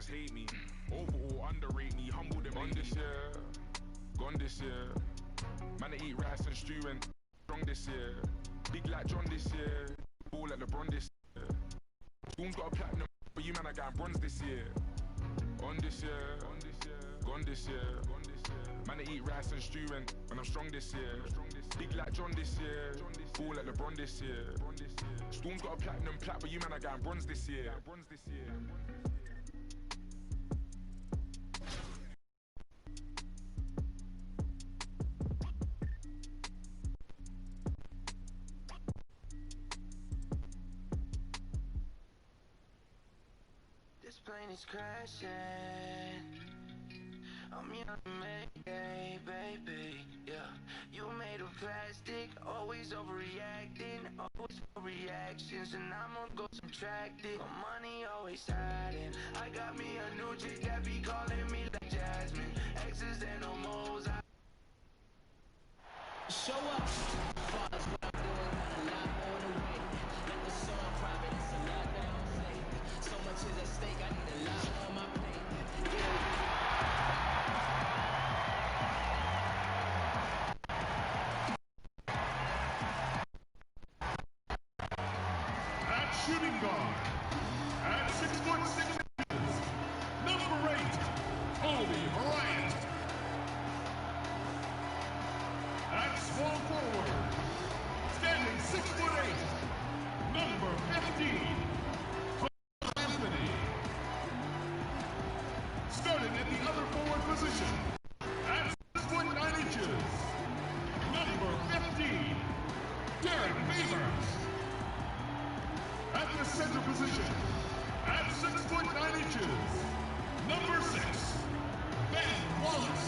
just hate me. Overall, underrate me, humble them on this year. Gone this year. Man, I eat rice and stew and strong this year. Big like John this year. Ball like LeBron this year. Spoon's got a platinum, but you man, I got bronze this year. On this year. Gone this year. Man, I eat rice and stew and I'm strong this year. Big like John this year. Ball like LeBron this year. Spoon's got a platinum plat, but you man, I got bronze this year. This plane is crashing. I'm young, Mayday, baby, yeah. You made of plastic, always overreacting, always for reactions, and I'm gonna go subtract it. My money always hiding. I got me a new chick that be calling me like Jasmine. Exes and no moles. Show up. Far as what I'm doing, got a lot more to wait. Let the song private, it's a lot that I don't say. So much is at stake, I need a lot on my plate. Shooting guard at 6'6", number 8, Kobe Bryant. At small forward, standing 6'8", number 15, Anthony. Starting at the other forward position, at 6'9", number 15, Derek Favors. At the center position, at 6'9", number 6, Ben Wallace.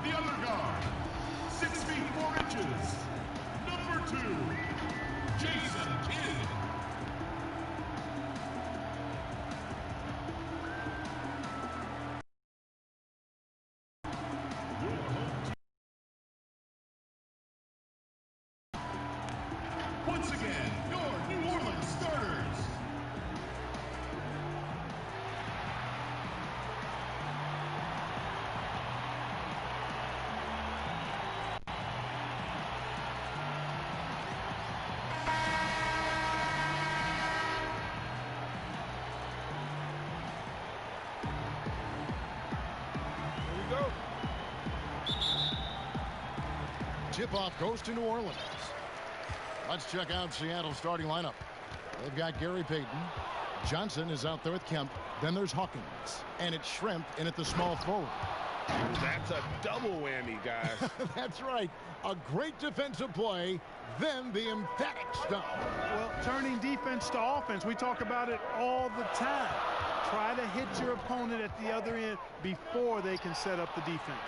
The other guard, 6 feet 4 inches, number 2, Jason Kidd. Once again, your New Orleans starters. Here we go. Tip-off goes to New Orleans. Let's check out Seattle's starting lineup. They've got Gary Payton. Johnson is out there with Kemp. Then there's Hawkins. And it's Shrimp in at the small forward. That's a double whammy, guys. That's right. A great defensive play, then the emphatic stop. Well, turning defense to offense, we talk about it all the time. Try to hit your opponent at the other end before they can set up the defense.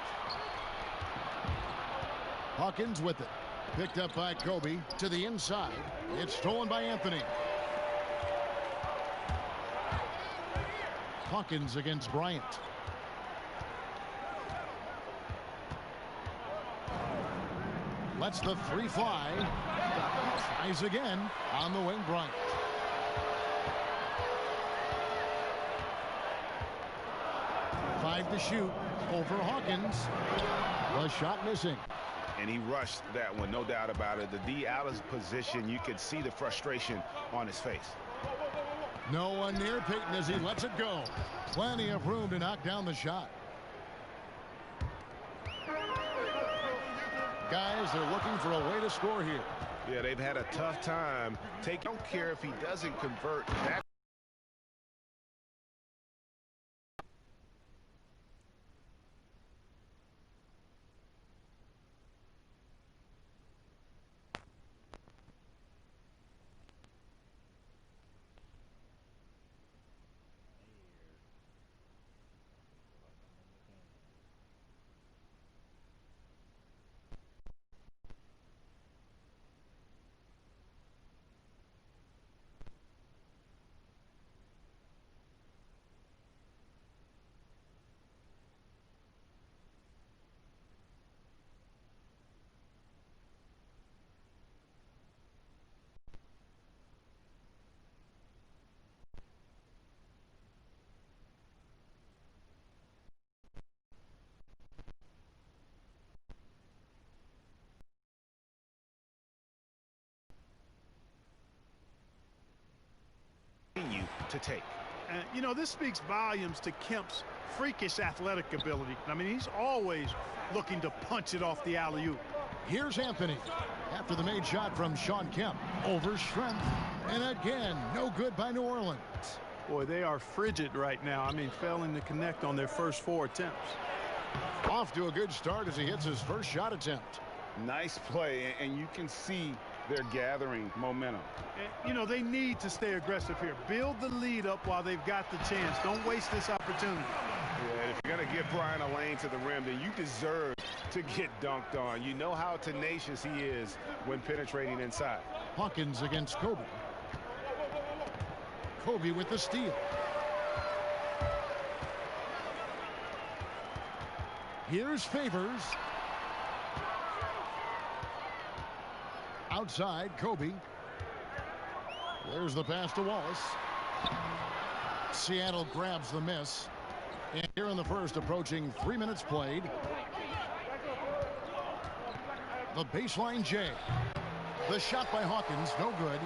Hawkins with it. Picked up by Kobe to the inside. It's stolen by Anthony. Hawkins against Bryant. Lets the free fly. Tries again on the wing, Bryant. Five to shoot over Hawkins. The shot missing. And he rushed that one, no doubt about it. The D out of position, you could see the frustration on his face. No one near Payton as he lets it go. Plenty of room to knock down the shot. Guys, they're looking for a way to score here. Yeah, they've had a tough time. Don't care if he doesn't convert. That to take. And, you know, this speaks volumes to Kemp's freakish athletic ability. I mean, he's always looking to punch it off the alley-oop. Here's Anthony after the made shot from Sean Kemp. Over strength. And again, no good by New Orleans. Boy, they are frigid right now. I mean, failing to connect on their first 4 attempts. Off to a good start as he hits his first shot attempt. Nice play, and you can see they're gathering momentum. And, you know, they need to stay aggressive here. Build the lead up while they've got the chance. Don't waste this opportunity. Yeah, if you're going to give Brian a lane to the rim, then you deserve to get dunked on. You know how tenacious he is when penetrating inside. Hawkins against Kobe. Kobe with the steal. Here's Favors. Outside, Kobe. There's the pass to Wallace. Seattle grabs the miss. And here in the first, approaching 3 minutes played. The baseline J. The shot by Hawkins, no good.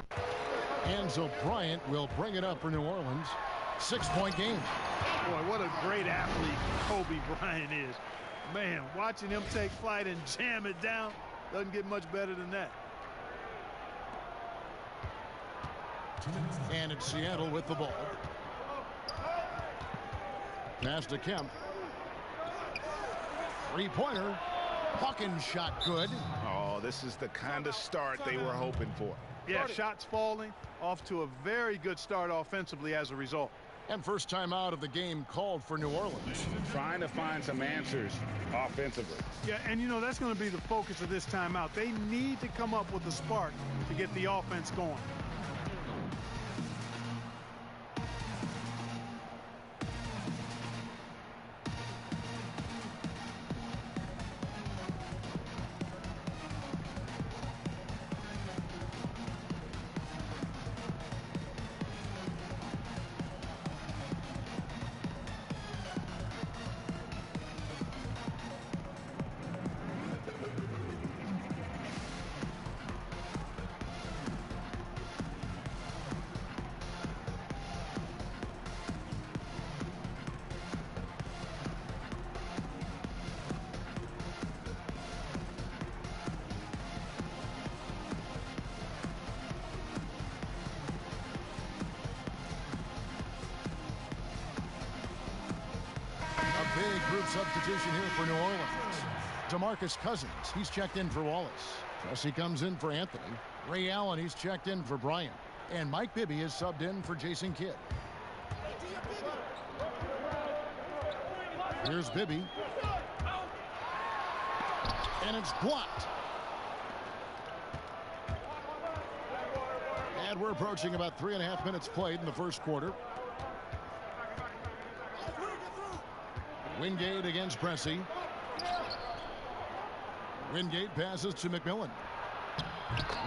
And so Bryant will bring it up for New Orleans. 6-point game. Boy, what a great athlete Kobe Bryant is. Man, watching him take flight and jam it down doesn't get much better than that. And it's Seattle with the ball. Pass to Kemp. Three-pointer. Hawkins shot good. Oh, this is the kind of start they were hoping for. Yeah, shots falling. Off to a very good start offensively as a result. And first time out of the game called for New Orleans. Trying to find some answers offensively. Yeah, and you know, that's going to be the focus of this timeout. They need to come up with a spark to get the offense going. Big group substitution here for New Orleans. DeMarcus Cousins, he's checked in for Wallace. Pressey comes in for Anthony. Ray Allen, he's checked in for Bryant. And Mike Bibby is subbed in for Jason Kidd. Here's Bibby. And it's blocked. And we're approaching about 3.5 minutes played in the first quarter. Wingate against Pressey. Wingate passes to McMillan.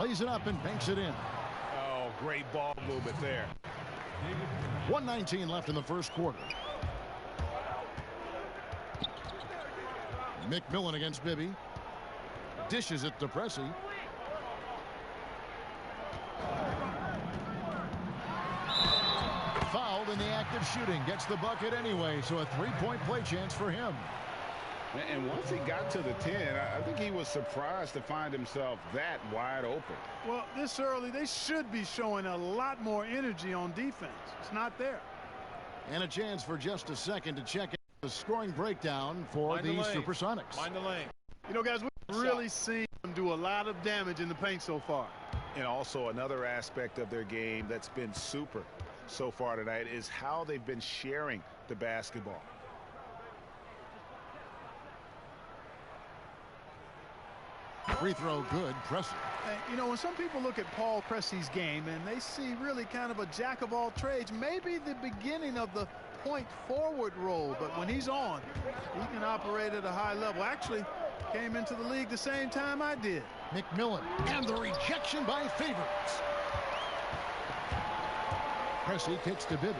Lays it up and banks it in. Oh, great ball movement there. 1:19 left in the first quarter. McMillan against Bibby. Dishes it to Pressey. Fouled in the act of shooting. Gets the bucket anyway, so a 3-point play chance for him. And once he got to the 10, I think he was surprised to find himself that wide open. Well, this early, they should be showing a lot more energy on defense. It's not there. And a chance for just a second to check out the scoring breakdown for the Supersonics. Mind the lane. You know, guys, we've really seen them do a lot of damage in the paint so far. And also another aspect of their game that's been super so far tonight is how they've been sharing the basketball. Free throw good, Pressey. You know, when some people look at Paul Pressey's game and they see really kind of a jack of all trades, maybe the beginning of the point forward role, but when he's on, he can operate at a high level. Actually, came into the league the same time I did. McMillan, and the rejection by Favors. Pressey kicks to Bibby.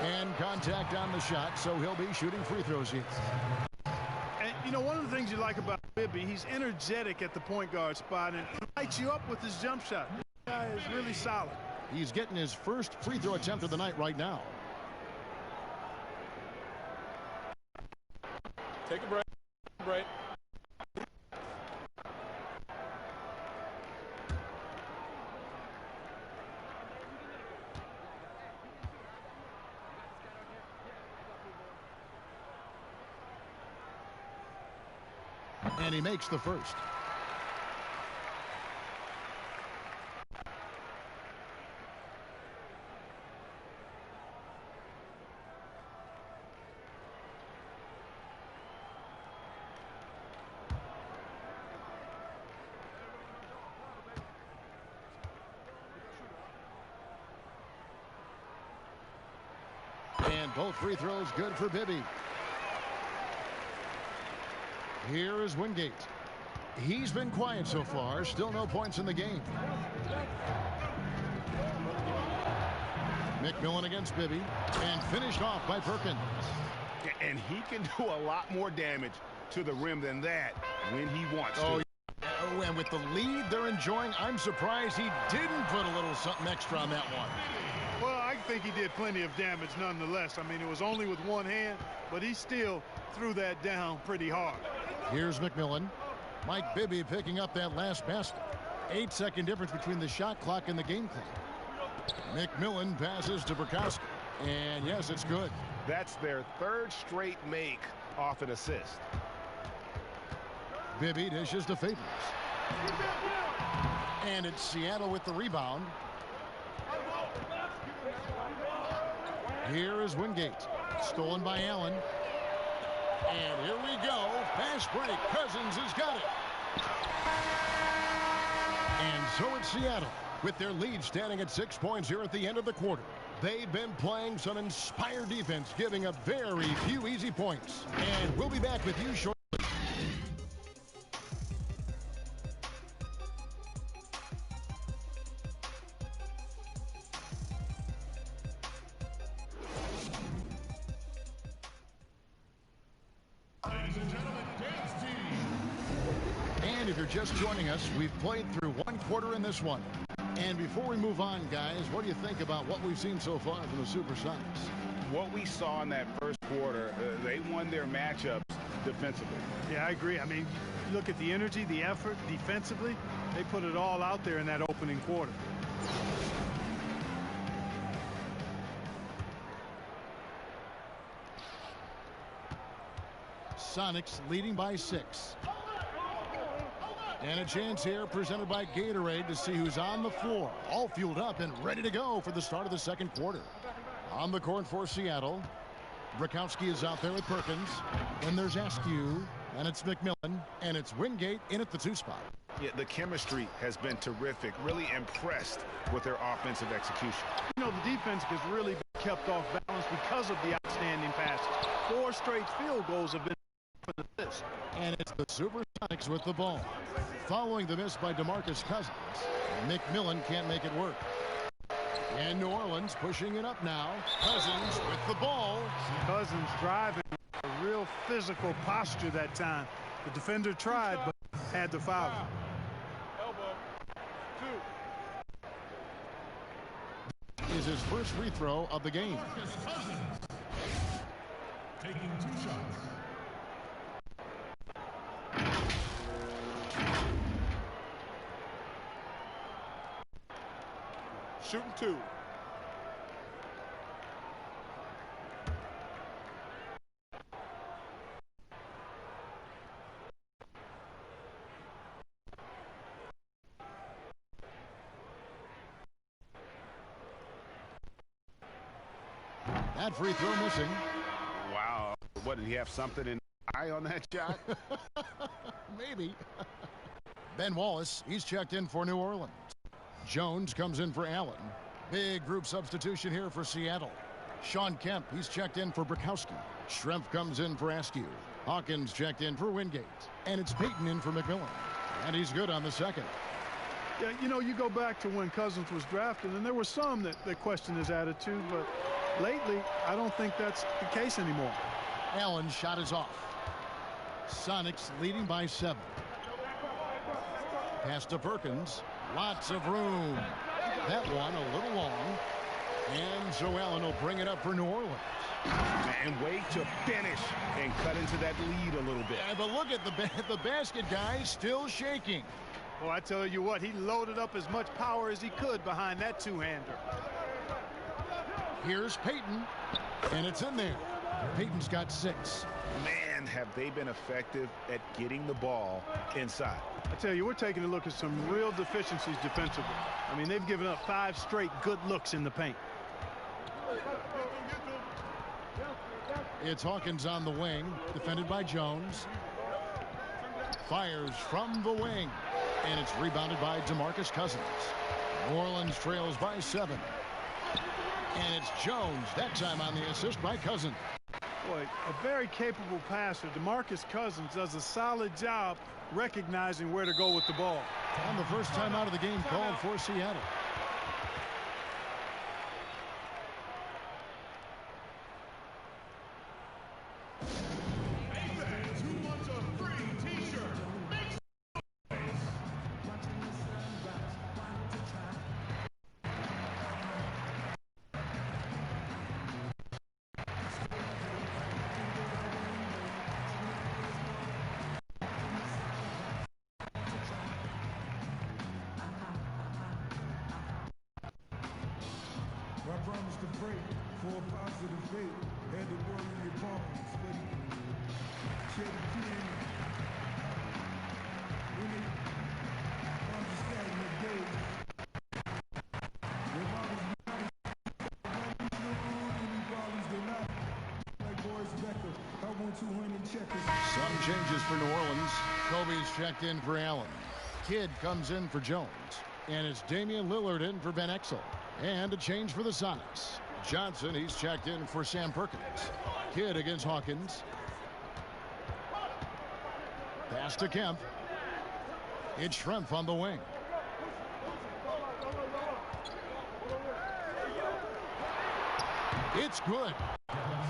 And contact on the shot, so he'll be shooting free throws here. And, you know, one of the things you like about Bibby, he's energetic at the point guard spot and lights you up with his jump shot. This guy is really solid. He's getting his first free throw attempt of the night right now. Take a break. Break. And he makes the first. And both free throws good for Bibby. Here is Wingate. He's been quiet so far. Still no points in the game. McMillan against Bibby. And finished off by Perkins. And he can do a lot more damage to the rim than that when he wants to. Oh, and with the lead they're enjoying, I'm surprised he didn't put a little something extra on that one. Well, I think he did plenty of damage nonetheless. I mean, it was only with one hand, but he still threw that down pretty hard. Here's McMillan. Mike Bibby picking up that last basket. 8-second difference between the shot clock and the game clock. McMillan passes to Bukowski. And yes, it's good. That's their third straight make off an assist. Bibby dishes to Favors. And it's Seattle with the rebound. Here is Wingate. Stolen by Allen. And here we go. Fast break. Cousins has got it. And so it's Seattle with their lead standing at 6 points here at the end of the quarter. They've been playing some inspired defense, giving up very few easy points. And we'll be back with you shortly. If you're just joining us, we've played through one quarter in this one. And before we move on, guys, what do you think about what we've seen so far from the Supersonics? What we saw in that first quarter, they won their matchups defensively. Yeah, I agree. I mean, look at the energy, the effort defensively. They put it all out there in that opening quarter. Sonics leading by 6. And a chance here presented by Gatorade to see who's on the floor. All fueled up and ready to go for the start of the second quarter. On the court for Seattle. Bukowski is out there with Perkins. Then there's Askew. And it's McMillan. And it's Wingate in at the 2 spot. Yeah, the chemistry has been terrific. Really impressed with their offensive execution. You know, the defense has really been kept off balance because of the outstanding passes. 4 straight field goals have been for this. And it's the Supersonics with the ball. Following the miss by DeMarcus Cousins, McMillan can't make it work. And New Orleans pushing it up now. Cousins with the ball. Cousins driving a real physical posture that time. The defender tried, but had to foul. Elbow. 2. Is his first free throw of the game. Cousins taking 2 shots. Shooting 2. That free throw missing. Wow. What, did he have something in eye on that shot? Maybe. Ben Wallace, he's checked in for New Orleans. Jones comes in for Allen. Big group substitution here for Seattle. Sean Kemp, he's checked in for Bukowski. Schrempf comes in for Askew. Hawkins checked in for Wingate. And it's Payton in for McMillan. And he's good on the second. Yeah, you know, you go back to when Cousins was drafted, and there were some that questioned his attitude, but lately, I don't think that's the case anymore. Allen's shot is off. Sonics leading by 7. Pass to Perkins. Lots of room. That one a little long. And so Allen will bring it up for New Orleans. And wait to finish and cut into that lead a little bit. Yeah, but look at the basket, guys, still shaking. Well, I tell you what, he loaded up as much power as he could behind that two-hander. Here's Payton, and it's in there. Payton's got 6. Man, have they been effective at getting the ball inside. I tell you, we're taking a look at some real deficiencies defensively. I mean, they've given up 5 straight good looks in the paint. It's Hawkins on the wing, defended by Jones. Fires from the wing, and it's rebounded by DeMarcus Cousins. New Orleans trails by 7. And it's Jones, that time on the assist by Cousins. Boy, a very capable passer. DeMarcus Cousins does a solid job recognizing where to go with the ball. And the first time out of the game called for Seattle. Some changes for New Orleans. Kobe's checked in for Allen. Kidd comes in for Jones. And it's Damian Lillard in for Ben Exel. And a change for the Sonics. Johnson, he's checked in for Sam Perkins. Kidd against Hawkins. Pass to Kemp. It's Schrempf on the wing. It's good.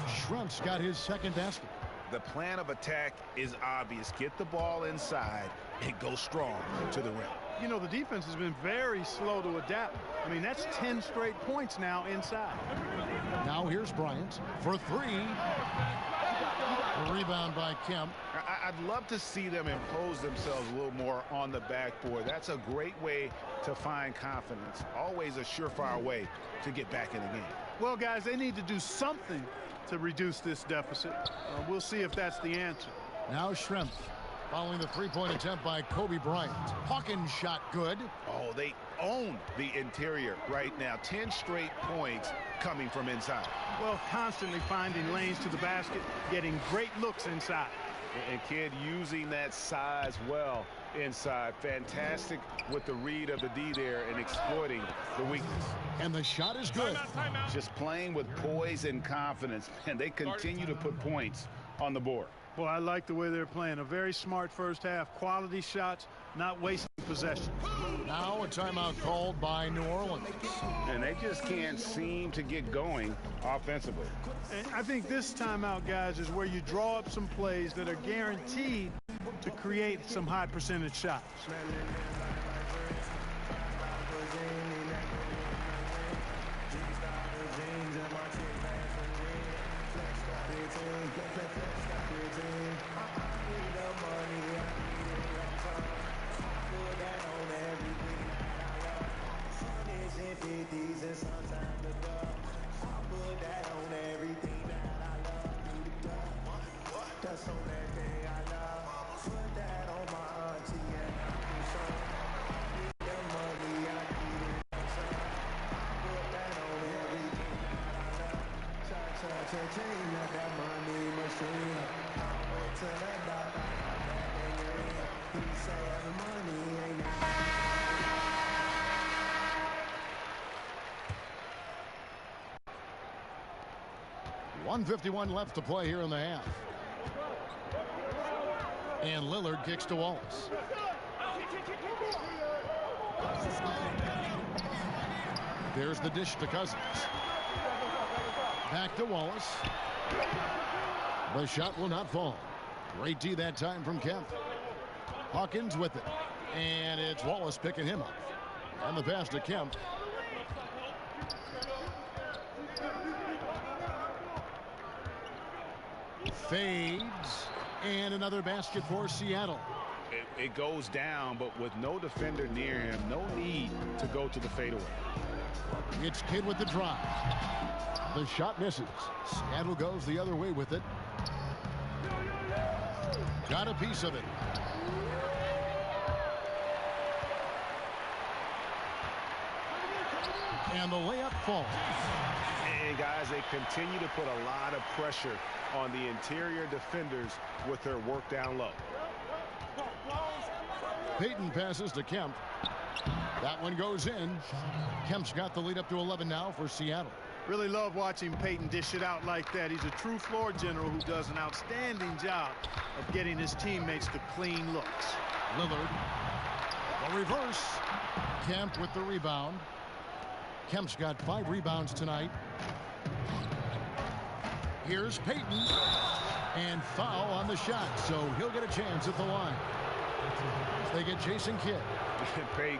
Schrempf's got his second basket. The plan of attack is obvious. Get the ball inside and go strong to the rim. You know, the defense has been very slow to adapt. I mean, that's 10 straight points now inside. Now here's Bryant for 3. A rebound by Kemp. I'd love to see them impose themselves a little more on the backboard. That's a great way to find confidence. Always a surefire way to get back in the game. Well, guys, they need to do something to reduce this deficit. We'll see if that's the answer. Now Schrempf following the three-point attempt by Kobe Bryant. Hawkins shot good. Oh, they own the interior right now. 10 straight points coming from inside. Well, constantly finding lanes to the basket, getting great looks inside. And Kidd using that size well inside. Fantastic with the read of the D there and exploiting the weakness. And the shot is good. Timeout. Just playing with poise and confidence, and they continue to put points on the board. Well, I like the way they're playing. A very smart first half. Quality shots, not wasting possession. Now a timeout called by New Orleans. And they just can't seem to get going offensively. And I think this timeout, guys, is where you draw up some plays that are guaranteed to create some high percentage shots. .151 left to play here in the half. And Lillard kicks to Wallace. There's the dish to Cousins. Back to Wallace. The shot will not fall. Great D that time from Kemp. Hawkins with it. And it's Wallace picking him up. And the pass to Kemp. Fades. And another basket for Seattle. It goes down, but with no defender near him, no need to go to the fadeaway. It's Kidd with the drive. The shot misses. Seattle goes the other way with it. Got a piece of it. And the layup falls. And guys, they continue to put a lot of pressure on the interior defenders with their work down low. Payton passes to Kemp. That one goes in. Kemp's got the lead up to 11 now for Seattle. Really love watching Payton dish it out like that. He's a true floor general who does an outstanding job of getting his teammates to clean looks. Lillard. The reverse. Kemp with the rebound. Kemp's got 5 rebounds tonight. Here's Payton. And foul on the shot, so he'll get a chance at the line. They get Jason Kidd. Payton,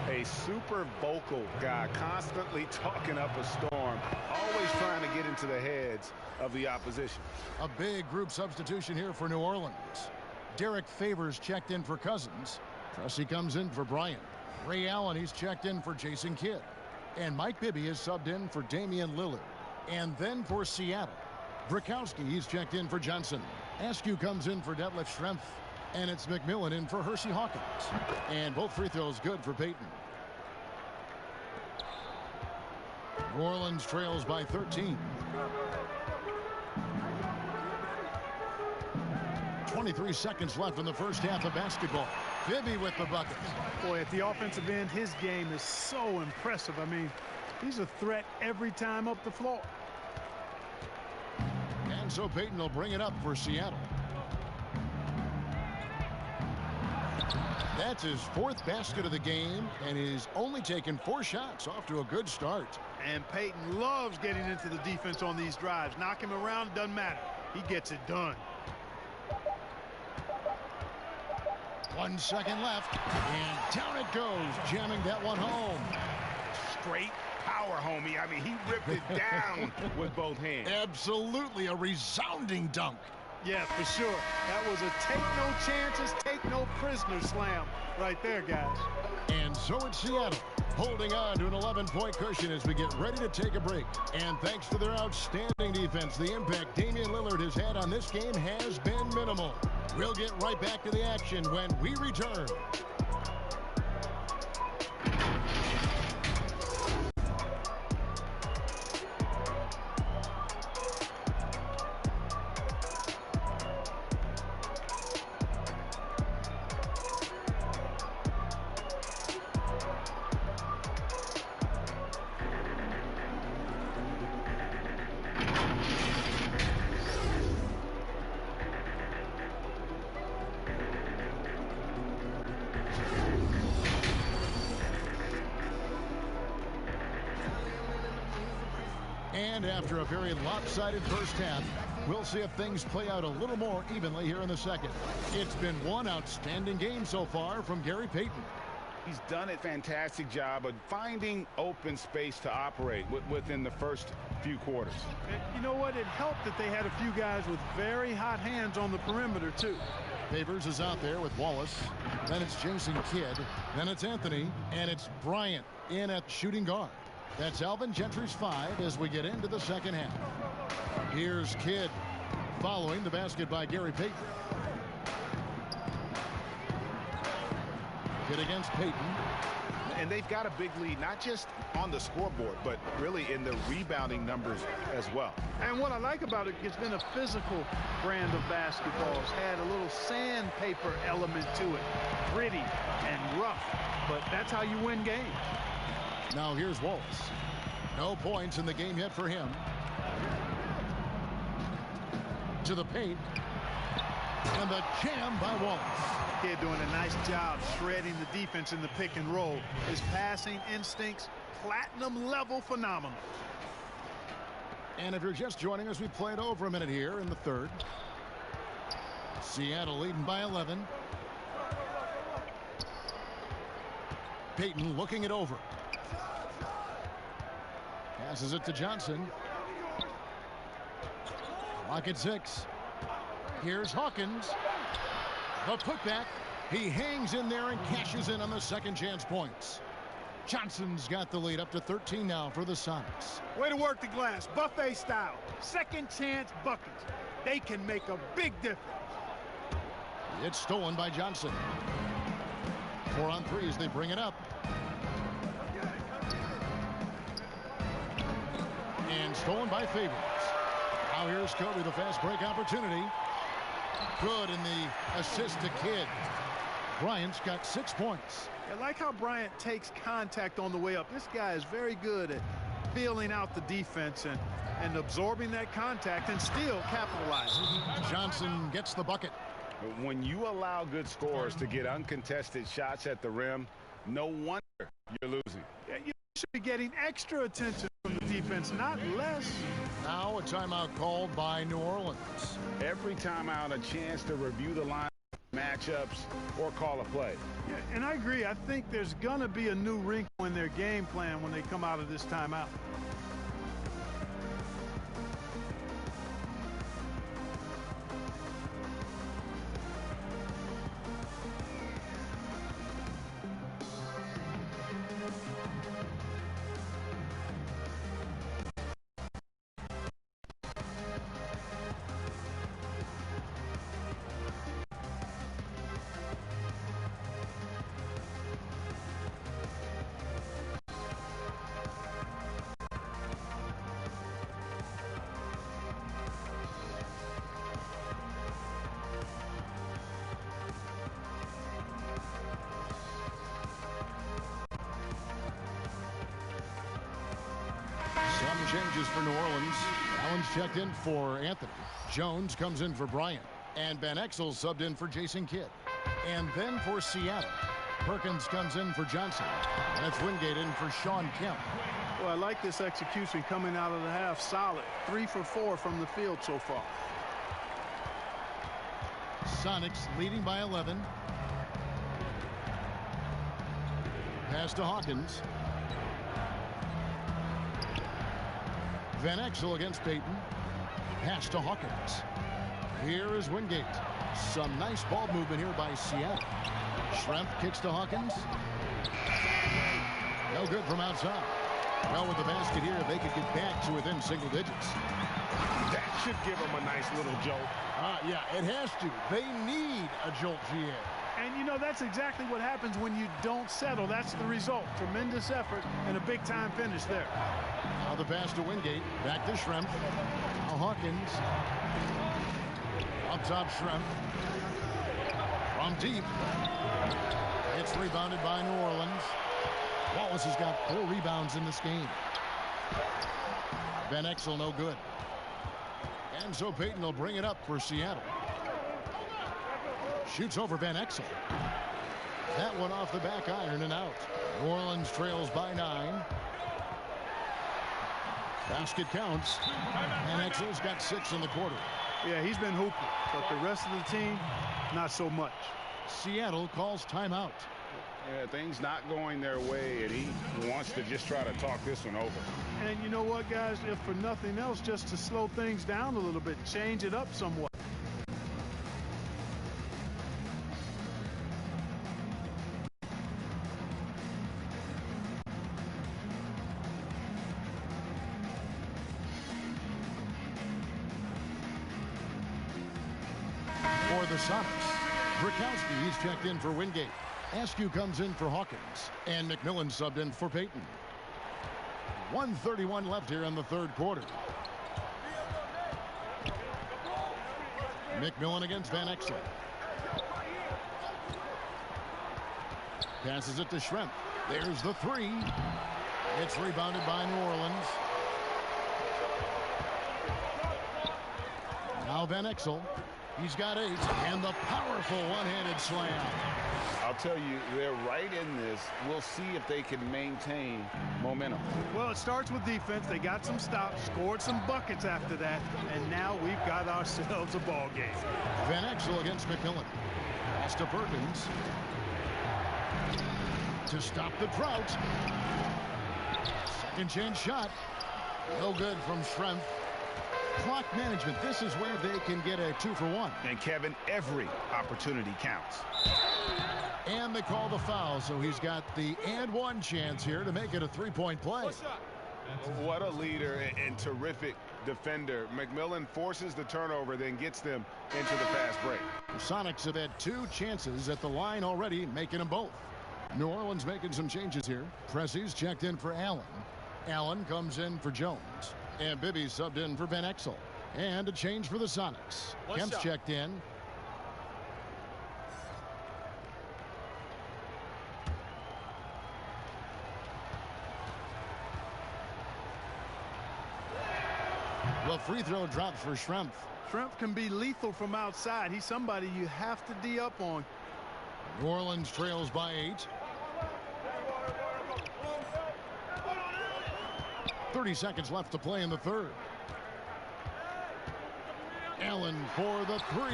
a super vocal guy, constantly talking up a storm, always trying to get into the heads of the opposition. A big group substitution here for New Orleans. Derek Favors checked in for Cousins. Pressey comes in for Bryant. Ray Allen, he's checked in for Jason Kidd. And Mike Bibby is subbed in for Damian Lillard. And then for Seattle, Brikowski, he's checked in for Johnson. Askew comes in for Detlef Schrempf. And it's McMillan in for Hersey Hawkins. And both free throws good for Payton. New Orleans trails by 13. 23 seconds left in the first half of basketball. Bibby with the bucket. Boy, at the offensive end, his game is so impressive. I mean, he's a threat every time up the floor. And so Payton will bring it up for Seattle. That's his 4th basket of the game, and he's only taken 4 shots. Off to a good start. And Payton loves getting into the defense on these drives. Knock him around, doesn't matter. He gets it done. 1 second left, and down it goes, jamming that one home. Straight power, homie. I mean, he ripped it down with both hands. Absolutely a resounding dunk. Yeah, for sure. That was a take no chances, take no prisoner slam right there, guys. And so it's Seattle holding on to an 11-point cushion as we get ready to take a break. And thanks to their outstanding defense, the impact Damian Lillard has had on this game has been minimal. We'll get right back to the action when we return. And after a very lopsided first half, we'll see if things play out a little more evenly here in the second. It's been one outstanding game so far from Gary Payton. He's done a fantastic job of finding open space to operate within the first few quarters. You know what? It helped that they had a few guys with very hot hands on the perimeter, too. Favors is out there with Wallace. Then it's Jason Kidd. Then it's Anthony. And it's Bryant in at shooting guard. That's Alvin Gentry's 5 as we get into the second half. Here's Kidd following the basket by Gary Payton. Kidd against Payton. And they've got a big lead, not just on the scoreboard, but really in the rebounding numbers as well. And what I like about it, it's been a physical brand of basketball. It's had a little sandpaper element to it. Gritty and rough, but that's how you win games. Now here's Wallace. No points in the game yet for him. To the paint. And the jam by Wallace. Kid doing a nice job shredding the defense in the pick and roll. His passing instincts, platinum level phenomenal. And if you're just joining us, we played over a minute here in the third. Seattle leading by 11. Payton looking it over. Passes it to Johnson. Clock at 6. Here's Hawkins. The putback. He hangs in there and cashes in on the second chance points. Johnson's got the lead up to 13 now for the Sonics. Way to work the glass, buffet style. Second chance buckets. They can make a big difference. It's stolen by Johnson. 4 on 3 as they bring it up. And stolen by Favors. Now here's Kobe, the fast break opportunity. Good in the assist to Kidd. Bryant's got 6 points. I like how Bryant takes contact on the way up. This guy is very good at feeling out the defense and absorbing that contact and still capitalizing. Johnson gets the bucket. When you allow good scorers to get uncontested shots at the rim, no wonder you're losing. Yeah, you should be getting extra attention from the defense, not less. Now a timeout called by New Orleans. Every timeout, a chance to review the line, matchups, or call a play. Yeah, and I agree. I think there's going to be a new wrinkle in their game plan when they come out of this timeout. Some changes for New Orleans. Allen's checked in for Anthony. Jones comes in for Bryant. And Van Exel subbed in for Jason Kidd. And then for Seattle, Perkins comes in for Johnson. And it's Wingate in for Sean Kemp. Well, I like this execution coming out of the half. Solid. 3 for 4 from the field so far. Sonics leading by 11. Pass to Hawkins. Van Exel against Payton. Pass to Hawkins. Here is Wingate. Some nice ball movement here by Seattle. Schrempf kicks to Hawkins. No good from outside. Well, with the basket here, they could get back to within single digits. That should give them a nice little jolt. Yeah, it has to. They need a jolt, GA. And, you know, that's exactly what happens when you don't settle. That's the result. Tremendous effort and a big-time finish there. Now the pass to Wingate. Back to Schrempf. Now Hawkins. Up top, Schrempf. From deep. It's rebounded by New Orleans. Wallace has got 4 rebounds in this game. Van Exel no good. And so Payton will bring it up for Seattle. Shoots over Van Exel. That one off the back iron and out. New Orleans trails by 9. Basket counts. Van Exel's got 6 in the quarter. Yeah, he's been hooping, but the rest of the team, not so much. Seattle calls timeout. Yeah, things not going their way, and he wants to just try to talk this one over. And you know what, guys? If for nothing else, just to slow things down a little bit, change it up somewhat. For the Sonics, Brikowski, he's checked in for Wingate. Askew comes in for Hawkins. And McMillan subbed in for Payton. 1:31 left here in the third quarter. McMillan against Van Exel. Passes it to Schrempf. There's the 3. It's rebounded by New Orleans. Now Van Exel. He's got 8. And the powerful one-handed slam. I'll tell you, they're right in this. We'll see if they can maintain momentum. Well, it starts with defense. They got some stops, scored some buckets after that, and now we've got ourselves a ball game. Van Exel against McMillan. Pass to Perkins. To stop the drought. Second chance shot. No good from Schrempf. clock management. This is where they can get a 2-for-1. And Kevin, every opportunity counts. And they call the foul, so he's got the and one chance here to make it a 3-point play. What a leader and terrific defender. McMillan forces the turnover, then gets them into the fast break. The Sonics have had 2 chances at the line already, making them both. New Orleans making some changes here. Pressy's checked in for Allen. Allen comes in for Jones. And Bibby subbed in for Van Exel. And a change for the Sonics. Kemp's checked in. Well, free throw drops for Schrempf. Schrempf can be lethal from outside. He's somebody you have to D up on. New Orleans trails by 8. 30 seconds left to play in the third. Allen for the 3.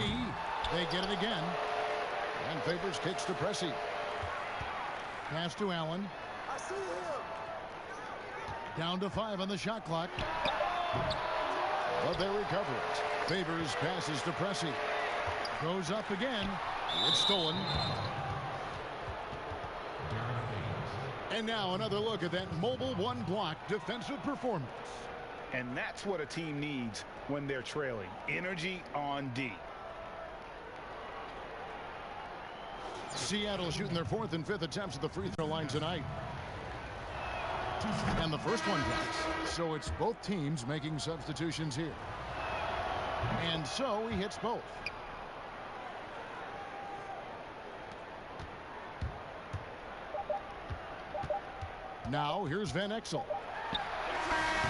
They get it again. And Favors kicks to Pressy. Pass to Allen. I see him. Down to 5 on the shot clock. But they recover it. Favors passes to Pressy. Goes up again. It's stolen. And now another look at that mobile one-block defensive performance. And that's what a team needs when they're trailing. Energy on D. Seattle shooting their 4th and 5th attempts at the free throw line tonight. And the first one drops. So it's both teams making substitutions here. And so he hits both. Now here's Van Exel.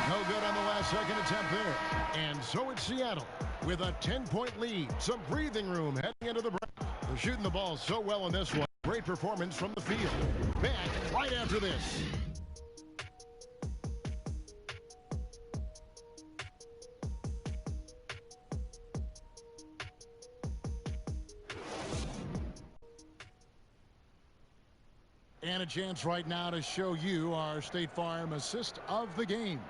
No good on the last second attempt there. And so it's Seattle with a 10-point lead. Some breathing room heading into the break. They're shooting the ball so well in this one. Great performance from the field. Back right after this. And a chance right now to show you our State Farm assist of the game.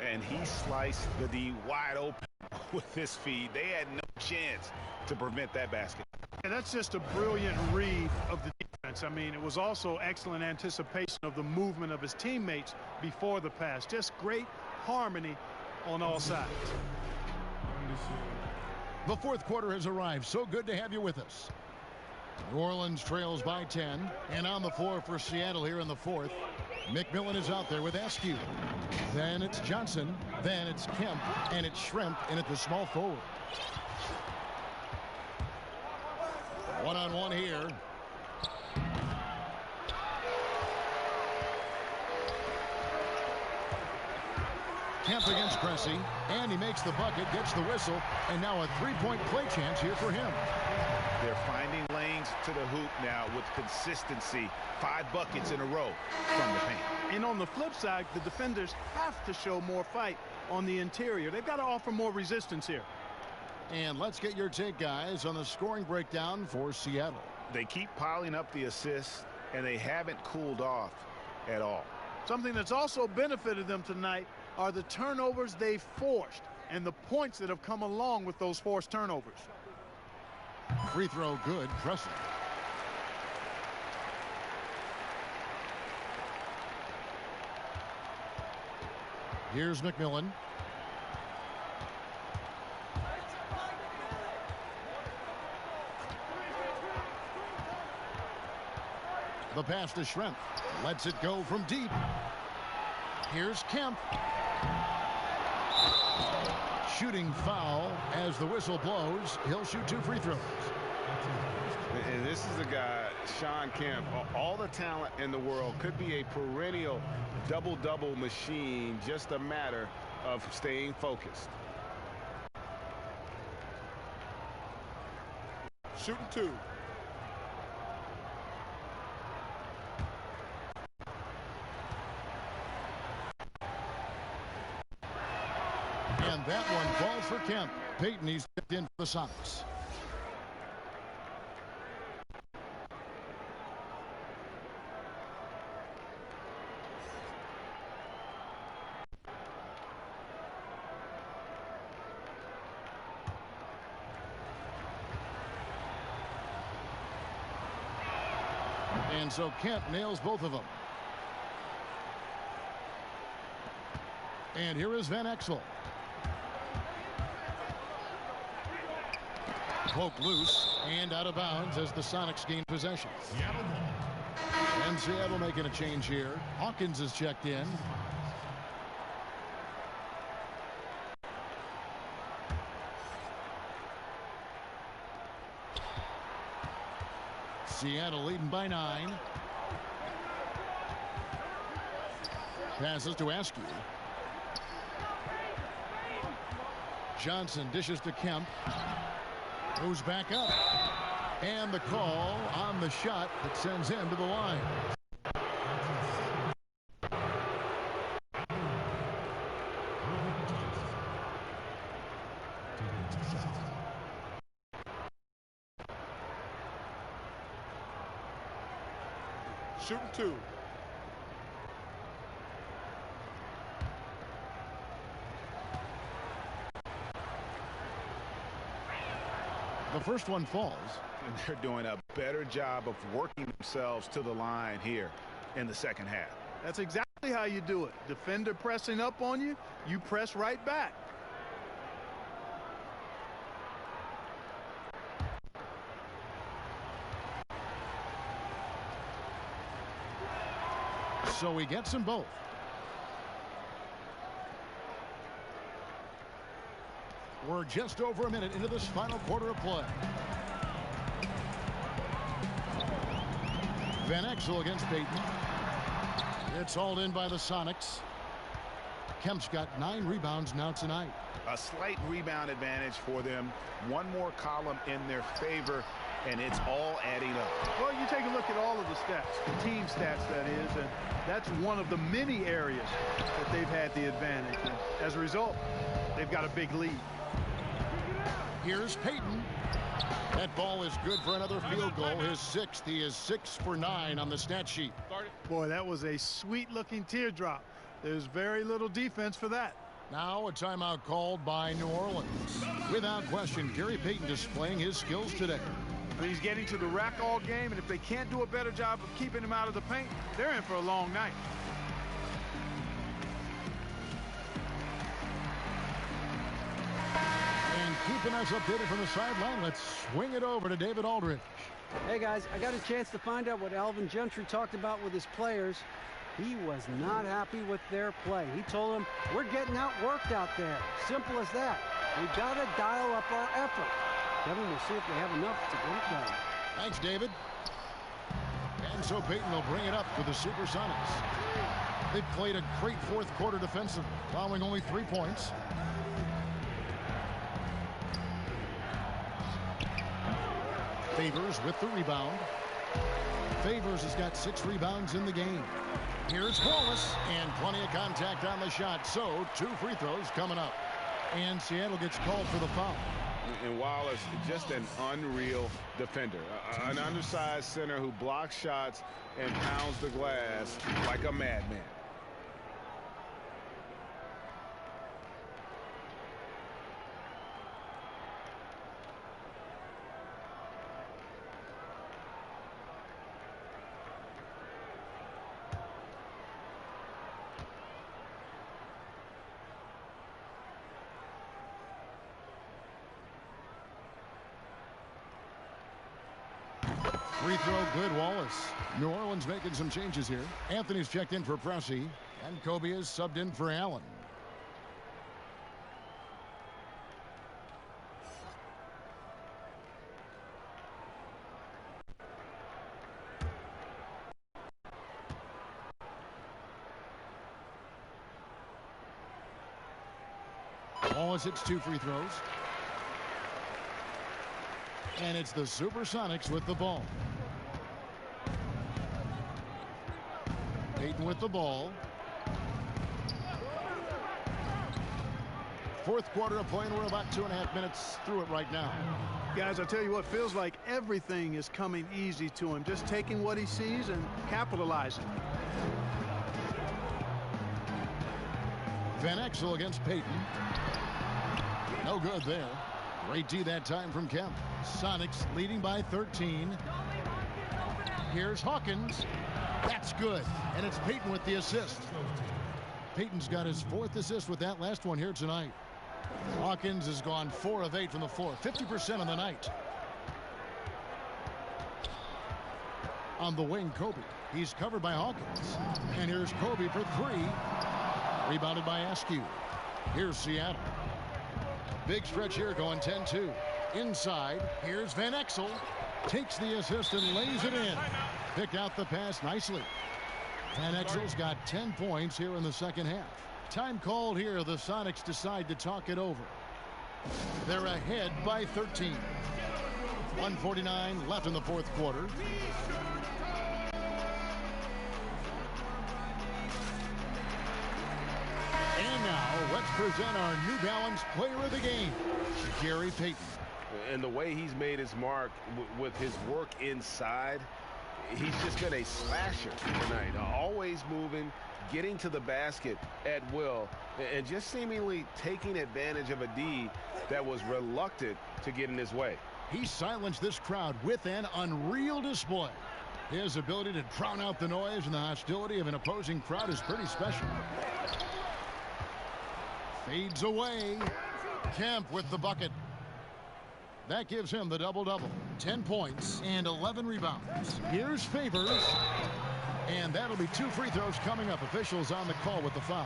And he sliced the D wide open with his feed. They had no chance to prevent that basket. And that's just a brilliant read of the defense. I mean, it was also excellent anticipation of the movement of his teammates before the pass. Just great harmony on all sides. The fourth quarter has arrived. So good to have you with us. New Orleans trails by 10. And on the floor for Seattle here in the fourth. McMillan is out there with Askew. Then it's Johnson. Then it's Kemp. And it's Schrempf in at the small forward. One-on-one here. Kemp against Pressy. And he makes the bucket, gets the whistle. And now a three-point play chance here for him. They're finding lanes to the hoop now with consistency. 5 buckets in a row from the paint. And on the flip side, the defenders have to show more fight on the interior. They've got to offer more resistance here. And let's get your take, guys, on the scoring breakdown for Seattle. They keep piling up the assists, and they haven't cooled off at all. Something that's also benefited them tonight are the turnovers they've forced and the points that have come along with those forced turnovers. Free throw good. Pressing. Here's McMillan. The pass to Schrempf. Lets it go from deep. Here's Kemp. Shooting foul as the whistle blows. He'll shoot 2 free throws. And this is a guy, Sean Kemp, all the talent in the world, could be a perennial double-double machine, just a matter of staying focused. Shooting 2. And that one falls for Kemp. Payton, he's stepped in for the Sonics. And so Kemp nails both of them. And here is Van Exel. Poke loose and out of bounds as the Sonics gain possession. And Seattle making a change here. Hawkins is checked in. Seattle leading by 9. Passes to Askew. Johnson dishes to Kemp. Moves back up. And the call on the shot that sends him to the line. Shooting 2. The first one falls. And they're doing a better job of working themselves to the line here in the second half. That's exactly how you do it. Defender pressing up on you, you press right back. So he gets them both. We're just over a minute into this final quarter of play. Van Exel against Payton. It's hauled in by the Sonics. Kemp's got 9 rebounds now tonight. A slight rebound advantage for them. One more column in their favor, and it's all adding up. Well, you take a look at all of the stats, the team stats, that is, and that's one of the many areas that they've had the advantage. And as a result, they've got a big lead. Here's Payton. That ball is good for another field goal. His 6th. He is 6 for 9 on the stat sheet. Boy, that was a sweet-looking teardrop. There's very little defense for that. Now a timeout called by New Orleans. Without question, Gary Payton displaying his skills today. He's getting to the rack all game, and if they can't do a better job of keeping him out of the paint, they're in for a long night. And keeping us updated from the sideline, let's swing it over to David Aldridge. Hey guys, I got a chance to find out what Alvin Gentry talked about with his players. He was not happy with their play. He told them, we're getting outworked out there. Simple as that. We got to dial up our effort. Kevin, we'll see if they have enough to get it done. Thanks, David. And so Payton will bring it up with the Supersonics. They've played a great fourth quarter defensively, allowing only 3 points. Favors with the rebound. Favors has got 6 rebounds in the game. Here's Wallace, and plenty of contact on the shot. So 2 free throws coming up. And Seattle gets called for the foul. And Wallace, just an unreal defender. An undersized center who blocks shots and pounds the glass like a madman. Free throw good, Wallace. New Orleans making some changes here. Anthony's checked in for Pressey, and Kobe is subbed in for Allen. Wallace hits 2 free throws. And it's the Supersonics with the ball. Payton with the ball. Fourth quarter of play, and we're about 2.5 minutes through it right now. Guys, I tell you what, feels like everything is coming easy to him. Just taking what he sees and capitalizing. Van Exel against Payton. No good there. Great D that time from Kemp. Sonics leading by 13. Here's Hawkins. That's good. And it's Payton with the assist. Payton's got his 4th assist with that last one here tonight. Hawkins has gone 4 of 8 from the floor, 50% on the night. On the wing, Kobe. He's covered by Hawkins. And here's Kobe for 3. Rebounded by Askew. Here's Seattle. Big stretch here going 10-2. Inside, here's Van Exel. Takes the assist and lays it in. Picked out the pass nicely. Van Exel's got 10 points here in the second half. Time called here. The Sonics decide to talk it over. They're ahead by 13. 1:49 left in the 4th quarter. And now let's present our New Balance Player of the Game, Gary Payton. And the way he's made his mark with his work inside, he's just been a slasher tonight. Always moving, getting to the basket at will, and just seemingly taking advantage of a D that was reluctant to get in his way. He silenced this crowd with an unreal display. His ability to drown out the noise and the hostility of an opposing crowd is pretty special. Fades away. Kemp with the bucket. That gives him the double-double. 10 points and 11 rebounds. Here's Favors. And that'll be 2 free throws coming up. Officials on the call with the foul.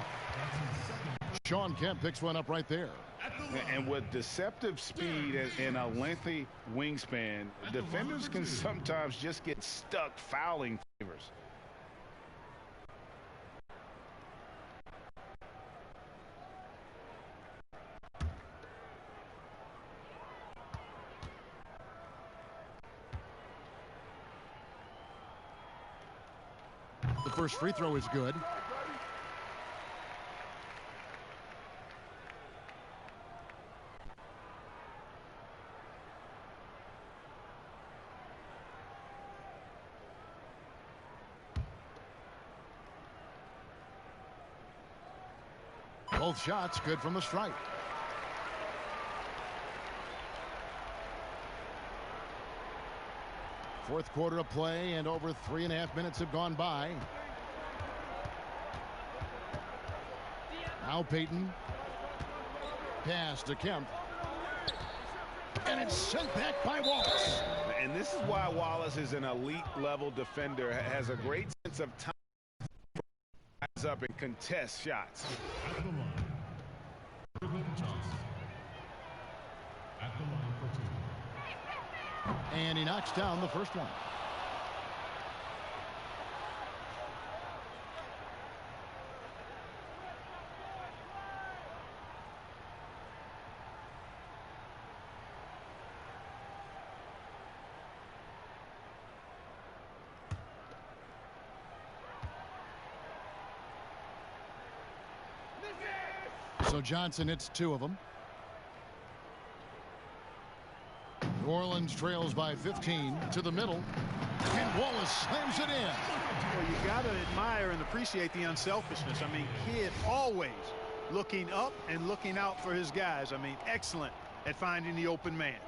Sean Kemp picks one up right there. And with deceptive speed and a lengthy wingspan, defenders can sometimes just get stuck fouling Favors. The first free throw is good. Both shots good from the stripe. Fourth quarter of play, and over 3.5 minutes have gone by. Now Payton. Pass to Kemp. And it's sent back by Wallace. And this is why Wallace is an elite level defender. Has a great sense of time. Rise up and contest shots. At the line, Brooklyn Johnson. At the line for 2. And he knocks down the first one. So Johnson hits 2 of them. New Orleans trails by 15 to the middle. And Wallace slams it in. Well, you got to admire and appreciate the unselfishness. I mean, Kidd always looking up and looking out for his guys. I mean, excellent at finding the open man.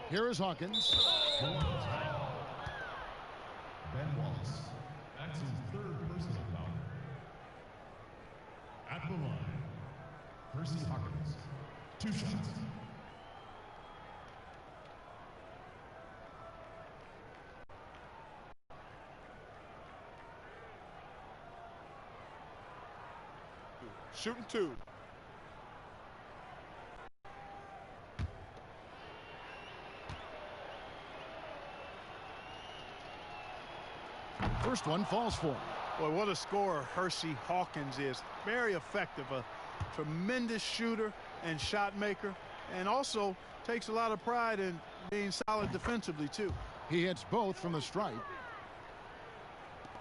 Here is Hawkins. Ben Wallace. That's his 3rd personal foul. At the line, Percy Hawkins. 2 shots. Shooting 2. First one falls for him. Boy, what a scorer Percy Hawkins is. Very effective. A tremendous shooter and shot maker, and also takes a lot of pride in being solid defensively too. He hits both from the stripe.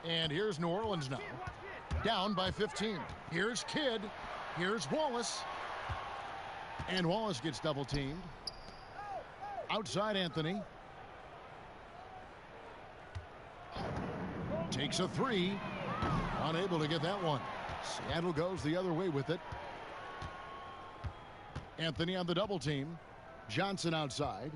And here's New Orleans now. Down by 15. Here's Kidd. Here's Wallace. And Wallace gets double teamed. Outside Anthony. Takes a 3. Unable to get that one. Seattle goes the other way with it. Anthony on the double team. Johnson outside.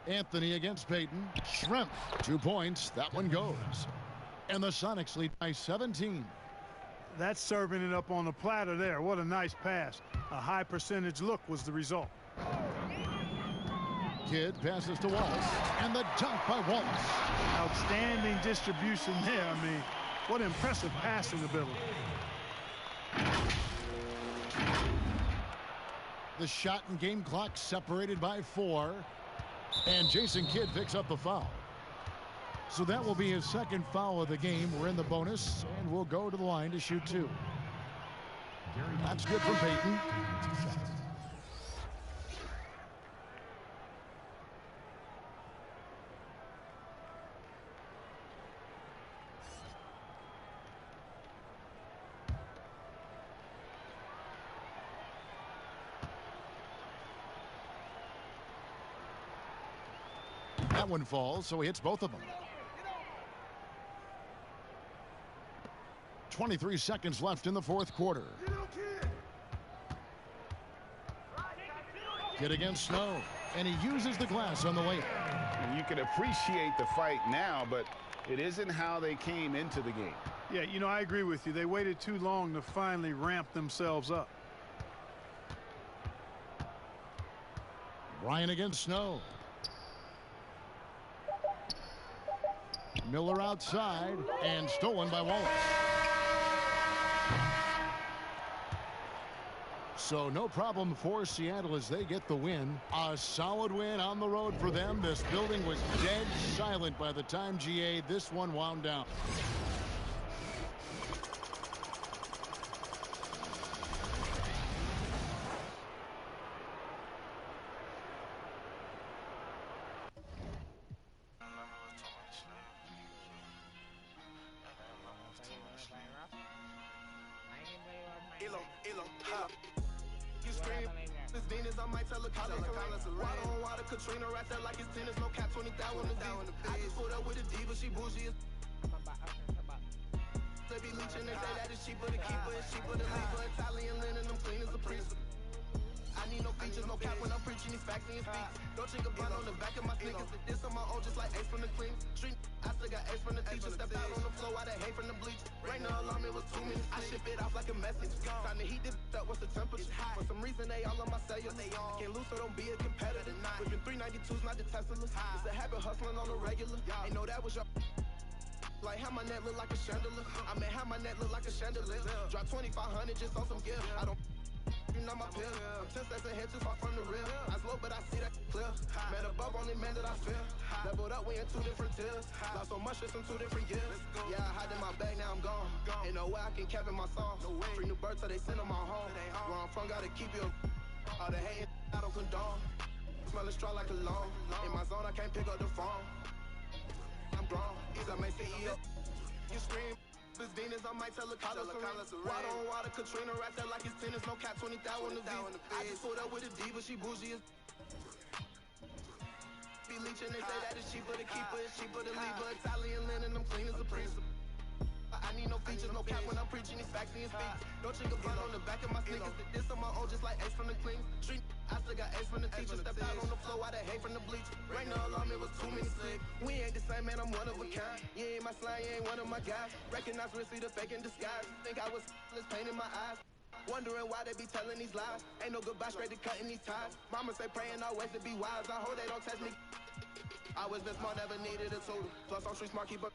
Anthony against Payton. Shrimp, 2 points. That one goes. And the Sonics lead by 17. That's serving it up on the platter there. What a nice pass. A high percentage look was the result. Kidd passes to Wallace. And the dunk by Wallace. Outstanding distribution there. I mean, what impressive passing ability. The shot and game clock separated by 4. And Jason Kidd picks up the foul. So that will be his second foul of the game. We're in the bonus, and we'll go to the line to shoot 2. That's good from Payton. That one falls, so he hits both of them. 23 seconds left in the fourth quarter. Kidd against Snow, and he uses the glass on the layup. You can appreciate the fight now, but it isn't how they came into the game. Yeah, you know, I agree with you. They waited too long to finally ramp themselves up. Bryant against Snow. Miller outside, and stolen by Wallace. So no problem for Seattle as they get the win. A solid win on the road for them. This building was dead silent by the time GA this one wound down. Katrina right there like it's tennis, no cap 20,000 on the down. I just pulled up with a diva, she bougie as they be leeching, they say that it's cheaper to keep her, it's cheaper to leave her. Italian linen, them clean as a priest. I need no features, no cap when I'm preaching these facts and speak. Don't drink a blunt on the back of my sneakers. This on my own, just like Ace from the clean street. I still got Ace from the teacher. Stepped out on the floor, I that hate from the bleach. Rain the alarm, it was 2 minutes. I ship it off like a message. Time to heat this up, what's the temperature? For some reason, they all on my cellular. Can't lose, so don't be a competitor. Whipping 392's not the Tesla. It's a habit hustling on the regular. Ain't know that was your. Like how my neck look like a chandelier. I mean how my neck look like a chandelier. Drop 2,500 just on some gear. I don't. You know my pill. I'm 10 steps ahead, too far from the real. I slow, but I see that clear. Man above, only man that I feel. Leveled up, we in 2 different tiers. Lost so much, just in 2 different years. Yeah, I hide in my bag, now I'm gone. Ain't no way I can cap in my song. 3 new birds, so they send them on home. Where I'm from, gotta keep you. All the hating, I don't condone. Smelling straw like a cologne. In my zone, I can't pick up the phone. I'm grown, I may CEO. You scream. This Venus, I might tell a collar water on water, Katrina right there like it's tennis, no cap 20,000 on the V. I just pulled up with a diva, she bougie as be leeching, they say that it's cheaper to keep her, it's cheaper to leave her. Italian linen, them clean as a priest. I need no features, no cap when I'm preaching these facts and speak. Don't drink a blunt on the back of my sneakers. This on my own, just like Ace from the clean street. I still got Ace from the teacher. Stepped out on the floor, I that hate from the bleach. Rain the alarm, it was 2 minutes sick. We ain't the same, man, I'm one of a kind. You ain't my slime, you ain't one of my guys. Recognize risky, the fake in disguise. Think I was this pain in my eyes. Wondering why they be telling these lies. Ain't no goodbye, straight to cutting these ties. Mama say praying always to be wise. I hope they don't test me. I was been smart, never needed a tutor. Plus I'm street smart, keep up.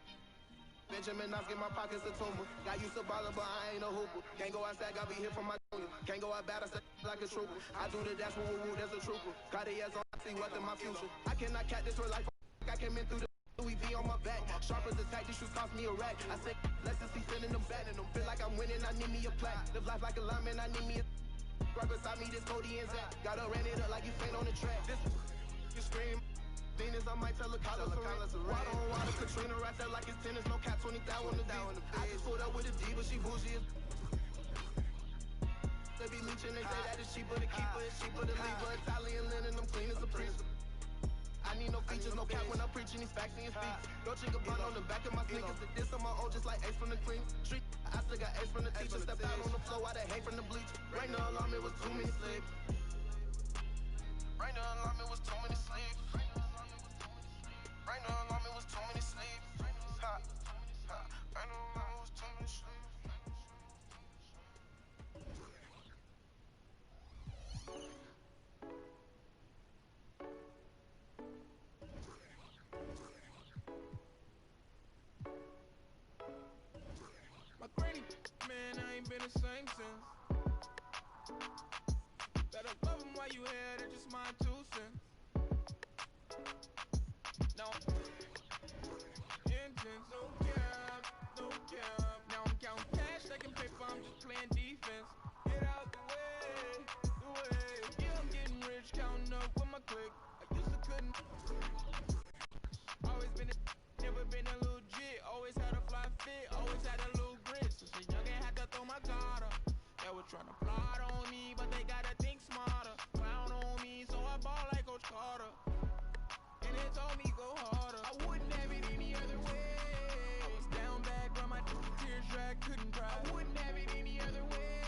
Benjamin, I get my pockets a tumor. Got used to ballin', but I ain't no hooper. Can't go outside, got be here from my junior. Can't go out bad, I stay like a trooper. I do the dash, woo, there's a trooper. Cartier's on, I see what's in my future. I cannot cat this for life. I came in through the Louis V on my back. Sharp as a tack, these shoes cost me a rack. I said, let's just see sending them back. Feel like I'm winning, I need me a plaque. Live life like a lineman, I need me a. Right beside me, this Cody and Zach. Gotta ran it up like you faint on the track. This, you scream. Venus, I might tell a collar water on water, Katrina right there like it's tennis, no cap 20,000 on the V. I just pulled up with a diva, she bougie as they be leeching, they say that it's cheaper to keep her, it's cheaper to leave her. Italian linen, them clean as a priest. I need no features, no cap when I'm preaching these facts and speak. Don't drink a blunt on the back of my sneakers. This on my own, just like Ace from the clean street. I still got Ace from the teacher. Stepped out on the floor, I that hate from the bleach. Rain the alarm, it was 2 minutes sleep. Rain the alarm, it was 2 minutes sleep. man, I ain't been the same since. Better love him while you here, that's just my 2 cents. No intense, no cap, no cap. Now I'm counting cash, taking paper, I'm just playing defense. Get out the way, the way. Yeah, I'm getting rich, counting up with my clique. I used to couldn't. Always been a, never been a little jit. Always had a fly fit, always had a little grit. Since a youngin' had to throw my guard up. They were tryna plot on me, but they gotta think smarter. Clown on me, so I ball like Coach Carter. And they told me go harder. I wouldn't have it any other way. I was down bad, but my tears dry, couldn't cry. I wouldn't have it any other way.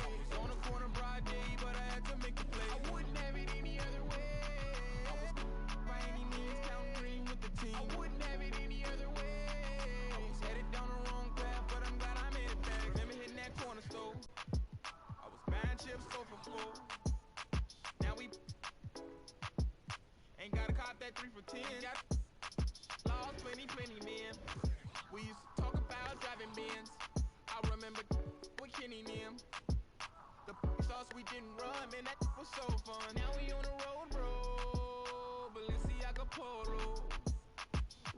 I was on the corner broad day, but I had to make a play. I wouldn't have it any other way. I was by any means counting green with the team. I wouldn't have it any other way. I was headed down the wrong path, but I'm glad I made it back. Remember hitting that corner store. I was buying chips so for full. Now we ain't gotta cop that 3 for 10. Got lost plenty men. We used to talk about driving Benz. I remember with Kenny and them. The sauce we didn't run, man, that was so fun. Now we on the road, bro. Balenciaga Polo.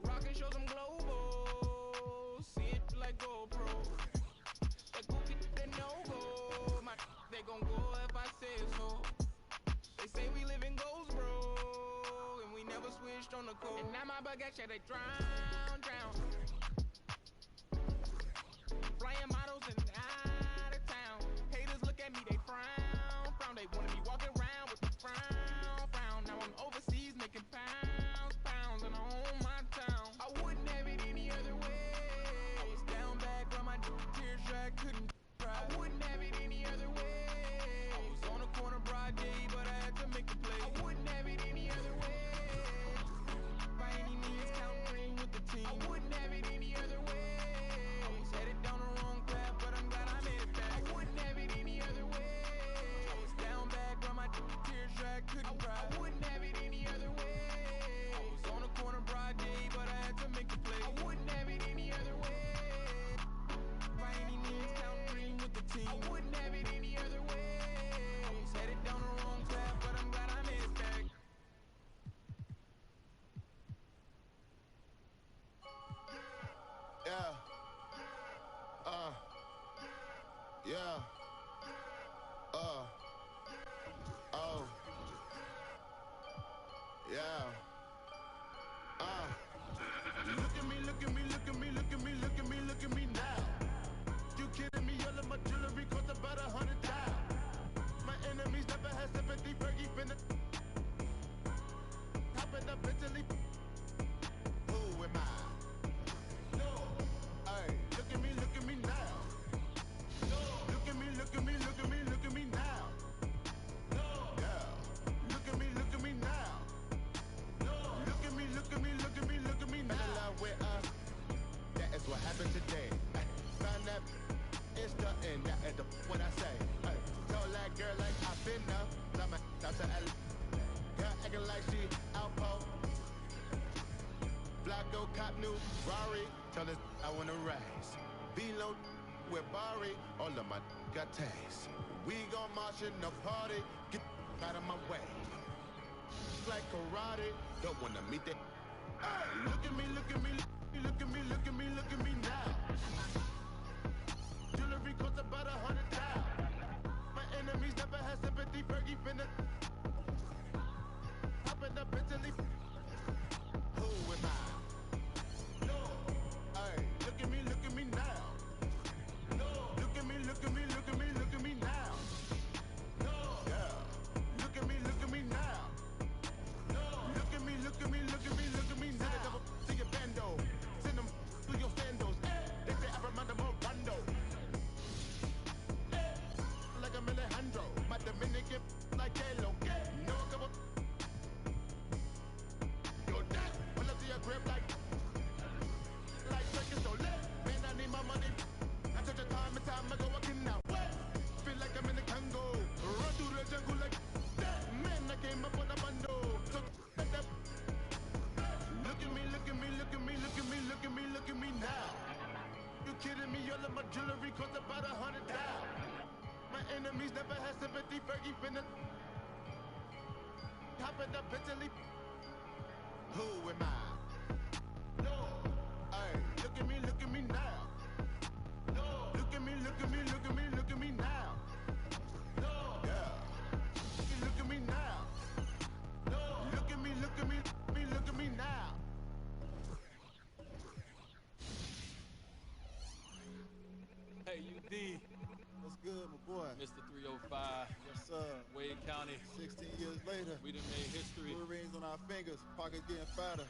Rockin' shows them global. See it like GoPro. That goofy, they no-go. They gon' go if I say so. They say we live in goals, bro. And we never switched on the code. And now my baguette, they drown. Flying models and out of town. Haters look at me, they frown. They wanna be walking around with the frown. Now I'm overseas making pounds. And I own my town. I wouldn't have it any other way. I was down bad, but my tears dry, couldn't cry. I wouldn't have it any other way. I was on the corner broad day, but I had to make a play. I wouldn't have it any other way. By any means, count green with the team. I wouldn't have it any other way. I was headed down the wrong path, but I'm glad I made it back. I wouldn't have it any other way. I was down bad, but my tears dry, couldn't cry. I wouldn't have it any other way. I was on the corner broad day, but I had to make a play. I wouldn't have it any other way. By any means, count green with the team. I wouldn't have it any other way. I was headed down the wrong path, but I'm glad I made it back. Yeah. Yeah. Oh. Yeah. Look at me, look at me, look at me, look at me, look at me, look at me now. You kidding me? All of my jewelry cost about 100,000. My enemies never had sympathy. Fergie finna top it up mentally. Who am I? No. Hey, look at me now. No. Look at me, look at me, look at me, look at me now. No. Yeah. Look at me now. No. Look at me, look at me, look at me, look at me now. Fell in love with us. That is what happened today. Found that it's the end. That is what I say. Hey, told that girl like I've been up. Love my out to L. Girl acting like she outpost. Flacco cop new Rari. Tell us I wanna rise. Below with Barry. All of my got taste. We gon' march in the party. Get out of my way. Like karate. Don't wanna meet that. Hey, look at me, look at me, look at me, look at me, look at me now. Jewelry cost about 100,000. My enemies never had sympathy. Fergie finna pop it up mentally. Who am I? No. Hey, look at me now. No. Look at me, look at me, look at me, look at me now. No. Yeah. Look at me now. No. Look at me, look at me, look at me, look at me now. See your bando. Send them through your sandals. They say I kidding me? All of my jewelry cost about 100,000. My enemies never had sympathy. Fergie finna hop in the Bentley. Who am I? No. Hey, look at me now. No. Look at me, look at me, look at me, look at me now. No. Yeah. Look at me now. No. Look at me, look at me, look at me now. Hey, UD. What's good, my boy? Mr. 305. Yes, sir. Wade County. 16 years later. We done made history. 2 rings on our fingers. Pockets getting fatter.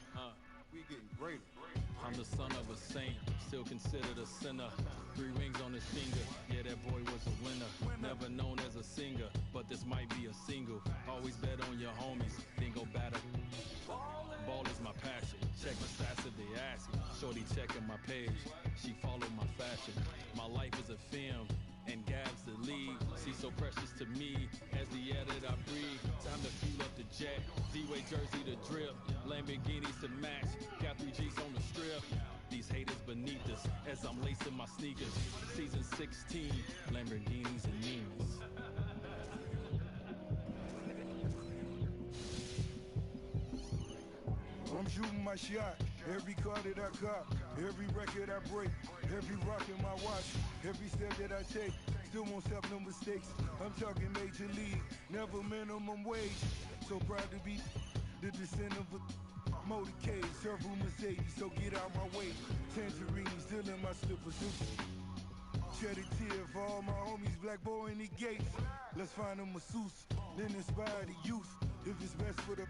We getting greater. I'm the son of a saint, still considered a sinner. 3 rings on his finger, yeah, that boy was a winner. Never known as a singer, but this might be a single. Always bet on your homies, then go batter. Ball is my passion, check my stats if they ask. Shorty checking my page, she followed my fashion. My life is a film, and Gab's the lead. She's so precious to me, as the air that I breathe. Time to fuel up the jet, D-Way jersey to drip, Lamborghinis to match, got 3 G's on the strip. These haters beneath us, as I'm lacing my sneakers. Season 16, Lamborghinis and Nimas. I'm shooting my shot, every car that I cop, every record I break, every rock in my watch, every step that I take, still won't stop no mistakes. I'm talking major league, never minimum wage. So proud to be the descendant of a motorcade, several Mercedes, so get out my way. Tangerine still in my slippers. Shed a tear for all my homies, black boy in the gates. Let's find a masseuse, then inspire the youth. If it's best for the,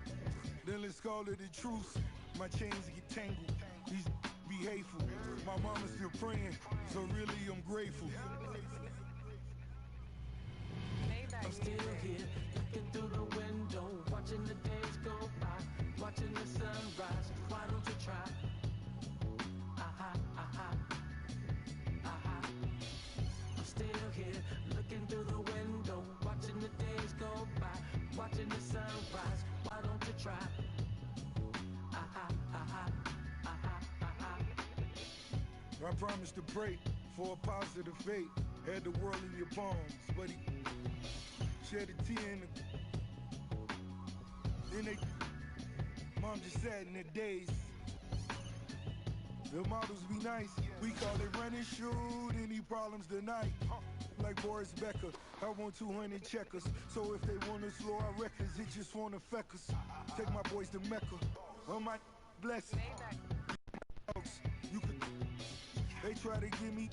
then let's call it a truce. My chains get tangled, these be hateful. My mama's still praying, so really I'm grateful. I'm still here, looking through the window, watching the days go by, watching the sunrise. Why don't you try? Aha, aha, aha. I'm still here, looking through the window, watching the days go by, watching the sunrise. Why don't you try? Aha, aha, aha, aha. I promised to pray for a positive fate. Had the world in your palms, but he shed a tear in the... Then they... Mom just sat in the days. The models be nice. We call it run and shoot. Any problems tonight? Like Boris Becker, I want 200 checkers. So if they want to slow our records, it just won't affect us. Take my boys to Mecca. On my blessing. You could... They try to give me...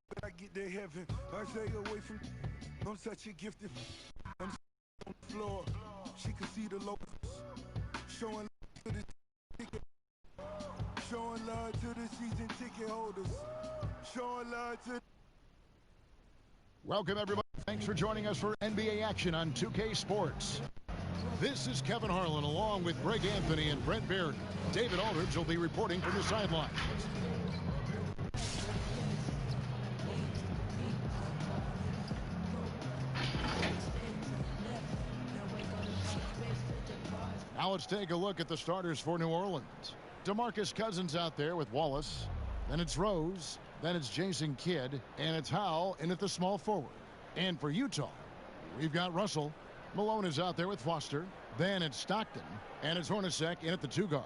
But I get to heaven. I stay away from... I'm such a gifted... I'm on the floor. She can see the locals. Showing love to the ticket. Showing love to the season ticket holders. Showing love to... Welcome, everybody. Thanks for joining us for NBA action on 2K Sports. This is Kevin Harlan along with Greg Anthony and Brent Beard. David Aldridge will be reporting from the sideline. Now let's take a look at the starters for New Orleans. DeMarcus Cousins out there with Wallace. Then it's Rose. Then it's Jason Kidd. And it's Howell in at the small forward. And for Utah, we've got Russell. Malone is out there with Foster. Then it's Stockton. And it's Hornacek in at the 2 guard.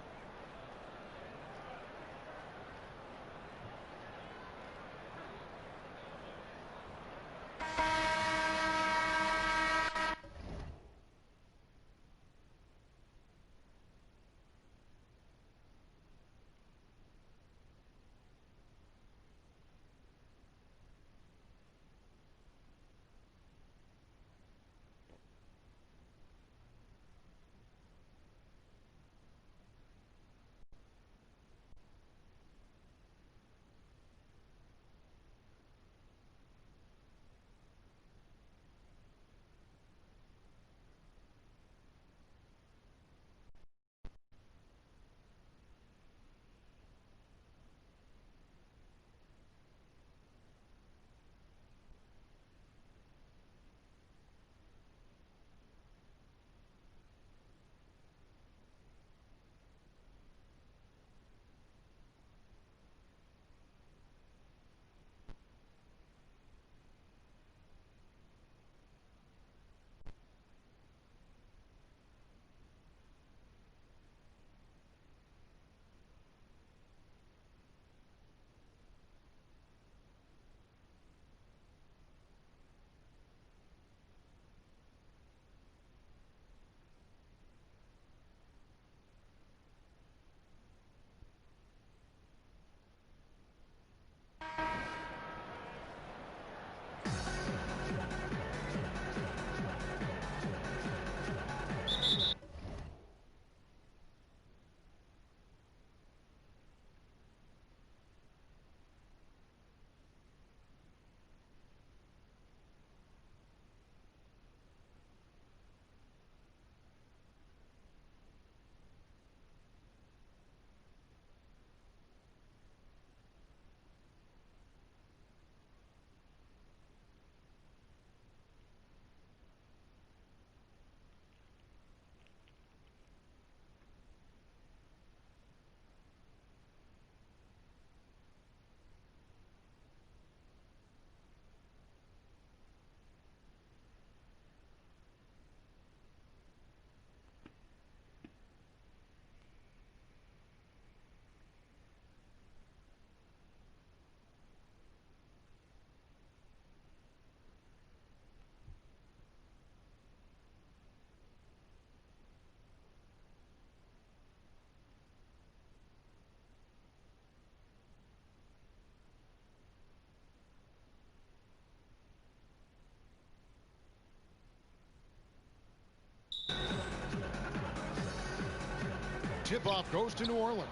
Tip-off goes to New Orleans.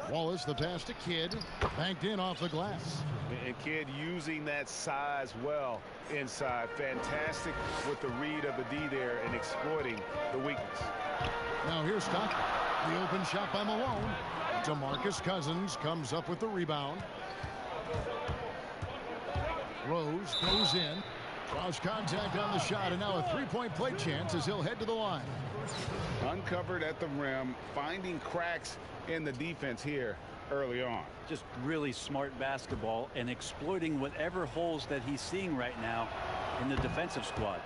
Wallace, the pass to Kidd. Banked in off the glass. And Kidd using that size well inside. Fantastic with the read of the D there and exploiting the weakness. Now here's Stockton. The open shot by Malone. DeMarcus Cousins comes up with the rebound. Rose goes in. Draws contact on the shot, and now a three-point play chance as he'll head to the line. Uncovered at the rim, finding cracks in the defense here early on. Just really smart basketball and exploiting whatever holes that he's seeing right now in the defensive squad.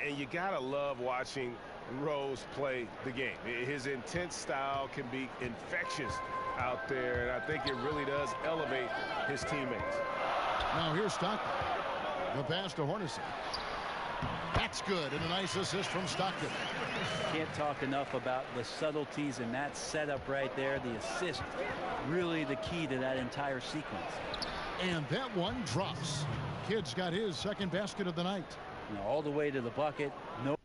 And you gotta love watching Rose play the game. His intense style can be infectious out there, and I think it really does elevate his teammates. Now here's Stockton. The pass to Hornacek. That's good, and a nice assist from Stockton. Can't talk enough about the subtleties in that setup right there. The assist, really the key to that entire sequence. And that one drops. Kidd's got his second basket of the night. Now all the way to the bucket. No.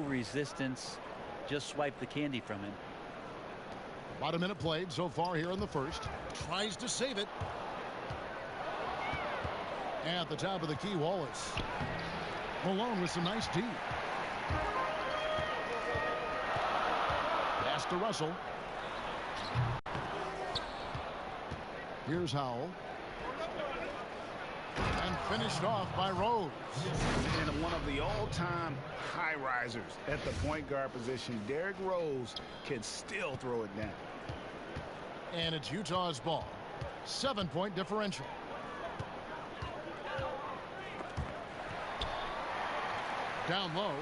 Resistance, just swipe the candy from him. About a minute played so far here in the first. Tries to save it. At the top of the key, Wallace. Malone with some nice D. Pass to Russell. Here's Howell. And finished off by Rose. And one of the all-time high risers at the point guard position. Derrick Rose can still throw it down. And it's Utah's ball. 7-point differential. Down low.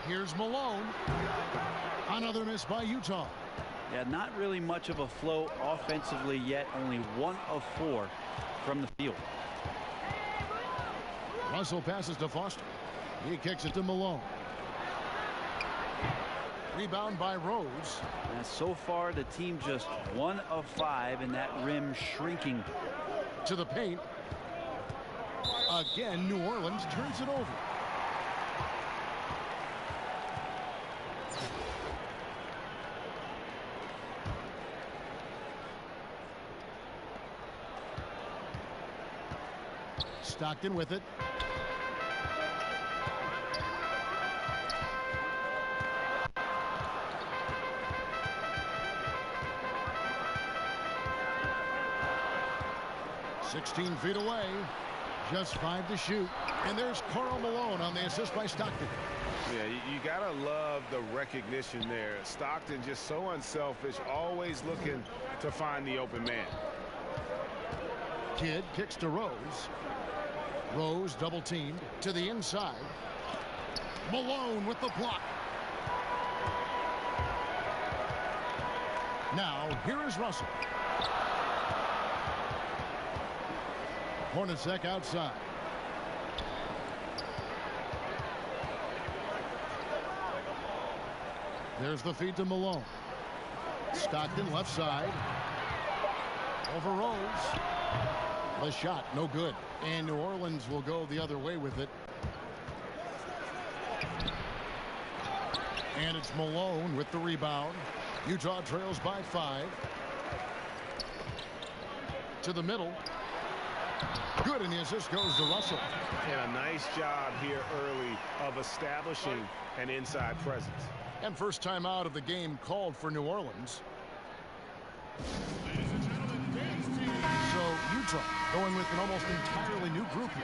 Here's Malone. Another miss by Utah. Yeah, not really much of a flow offensively yet. Only 1 of 4 from the field. Russell passes to Foster. He kicks it to Malone. Rebound by Rose. And so far, the team just 1 of 5 in that rim shrinking. To the paint. Again, New Orleans turns it over. Stockton with it. "16 feet away, just 5 to shoot." And there's Karl Malone on the assist by Stockton. Yeah, you gotta love the recognition there. Stockton just so unselfish, always looking to find the open man. Kidd kicks to Rose. Rose double teamed to the inside. Malone with the block. Now here is Russell. Hornacek outside. There's the feed to Malone. Stockton left side. Over Rose. The shot, no good. And New Orleans will go the other way with it. And it's Malone with the rebound. Utah trails by 5. To the middle. Good, and the assist goes to Russell. And a nice job here early of establishing an inside presence. And first time out of the game called for New Orleans. So Utah going with an almost entirely new group here.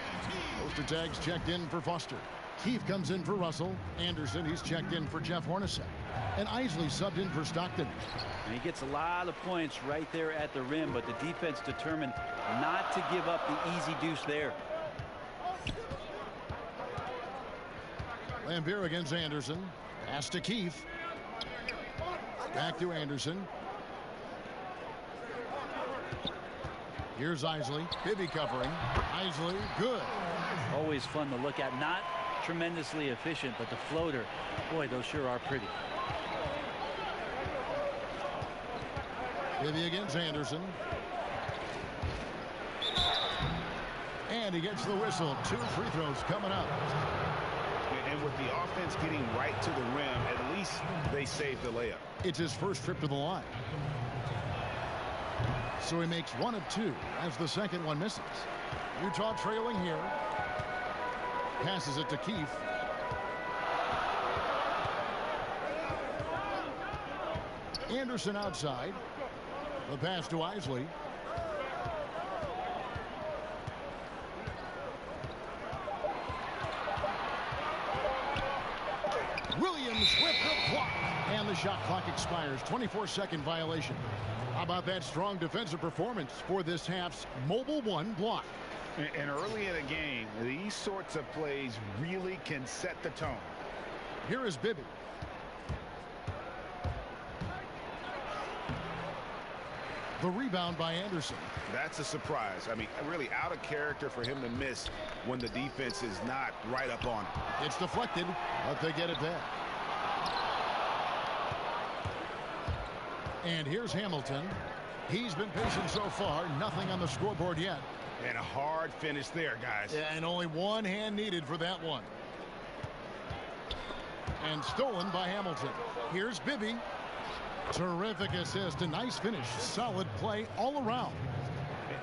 Poster tags checked in for Foster. Keefe comes in for Russell. Anderson, he's checked in for Jeff Hornacek. And Isley subbed in for Stockton. And he gets a lot of points right there at the rim, but the defense determined not to give up the easy deuce there. Lambier against Anderson. Pass to Keefe. Back to Anderson. Here's Isley. Bibby covering. Isley, good. Always fun to look at. Not tremendously efficient, but the floater, boy, those sure are pretty. Bibby against Anderson. And he gets the whistle. 2 free throws coming up. And with the offense getting right to the rim, at least they saved the layup. It's his first trip to the line. So he makes 1 of 2 as the second one misses. Utah trailing here. Passes it to Keefe. Anderson outside. The pass to Isley. Williams with the block. And the shot clock expires. 24-second violation. How about that strong defensive performance for this half's Mobile One block? And early in the game, these sorts of plays really can set the tone. Here is Bibby. The rebound by Anderson. That's a surprise. I mean, really out of character for him to miss when the defense is not right up on him. It's deflected, but they get it back. And here's Hamilton. He's been patient so far. Nothing on the scoreboard yet. And a hard finish there, guys. Yeah, and only one hand needed for that one. And stolen by Hamilton. Here's Bibby. Terrific assist. A nice finish. Solid play all around.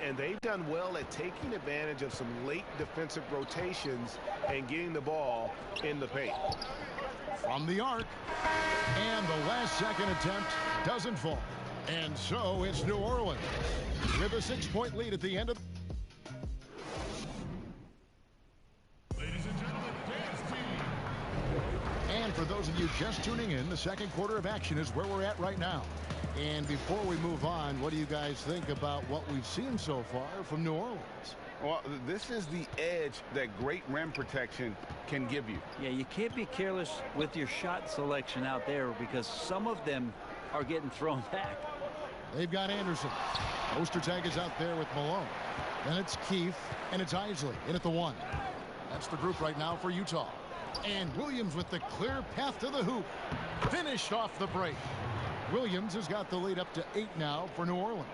And they've done well at taking advantage of some late defensive rotations and getting the ball in the paint. From the arc. And the last second attempt doesn't fall. And so it's New Orleans with a 6-point lead at the end of. And for those of you just tuning in, the second quarter of action is where we're at right now. And before we move on, what do you guys think about what we've seen so far from New Orleans? Well, this is the edge that great rim protection can give you. Yeah, you can't be careless with your shot selection out there because some of them are getting thrown back. They've got Anderson. Ostertag is out there with Malone. Then it's Keefe, and it's Isley in at the 1. That's the group right now for Utah. And Williams with the clear path to the hoop. Finished off the break. Williams has got the lead up to 8 now for New Orleans.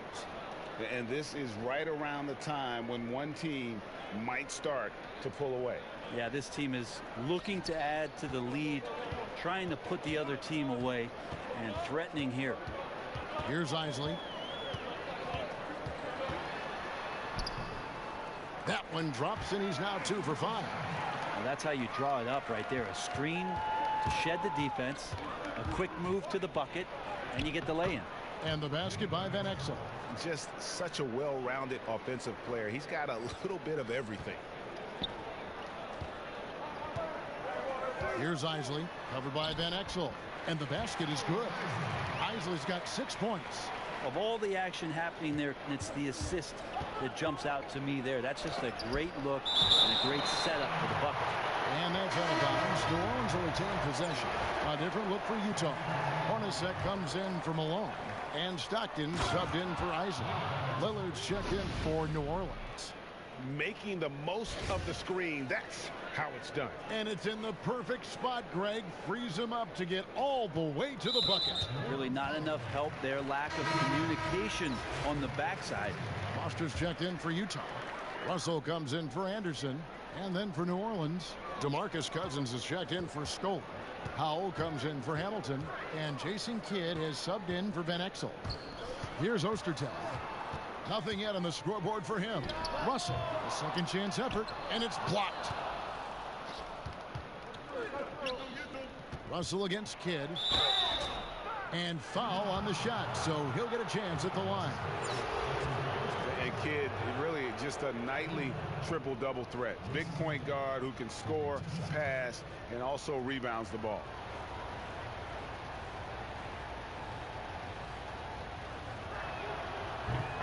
And this is right around the time when one team might start to pull away. Yeah, this team is looking to add to the lead, trying to put the other team away, and threatening here. Here's Isley. That one drops, and he's now 2 for 5. Well, that's how you draw it up right there. A screen to shed the defense, a quick move to the bucket, and you get the lay-in. And the basket by Van Exel. Just such a well-rounded offensive player. He's got a little bit of everything. Here's Isley, covered by Van Exel. And the basket is good. Isley's got 6 points. Of all the action happening there, it's the assist that jumps out to me there. That's just a great look and a great setup for the bucket. And that's out of bounds. New Orleans will retain possession. A different look for Utah. Hornacek comes in for Malone. And Stockton subbed in for Isaac. Lillard's checked in for New Orleans. Making the most of the screen. That's how it's done. And it's in the perfect spot, Greg. Frees him up to get all the way to the bucket. Really not enough help there. Lack of communication on the backside. Foster's checked in for Utah. Russell comes in for Anderson. And then for New Orleans, DeMarcus Cousins is checked in for Scola. Howell comes in for Hamilton. And Jason Kidd has subbed in for Van Exel. Here's Ostertag. Nothing yet on the scoreboard for him. Russell, a second chance effort, and it's blocked. Russell against Kidd. And foul on the shot, so he'll get a chance at the line. And Kidd, really just a nightly triple-double threat. Big point guard who can score, pass, and also rebounds the ball.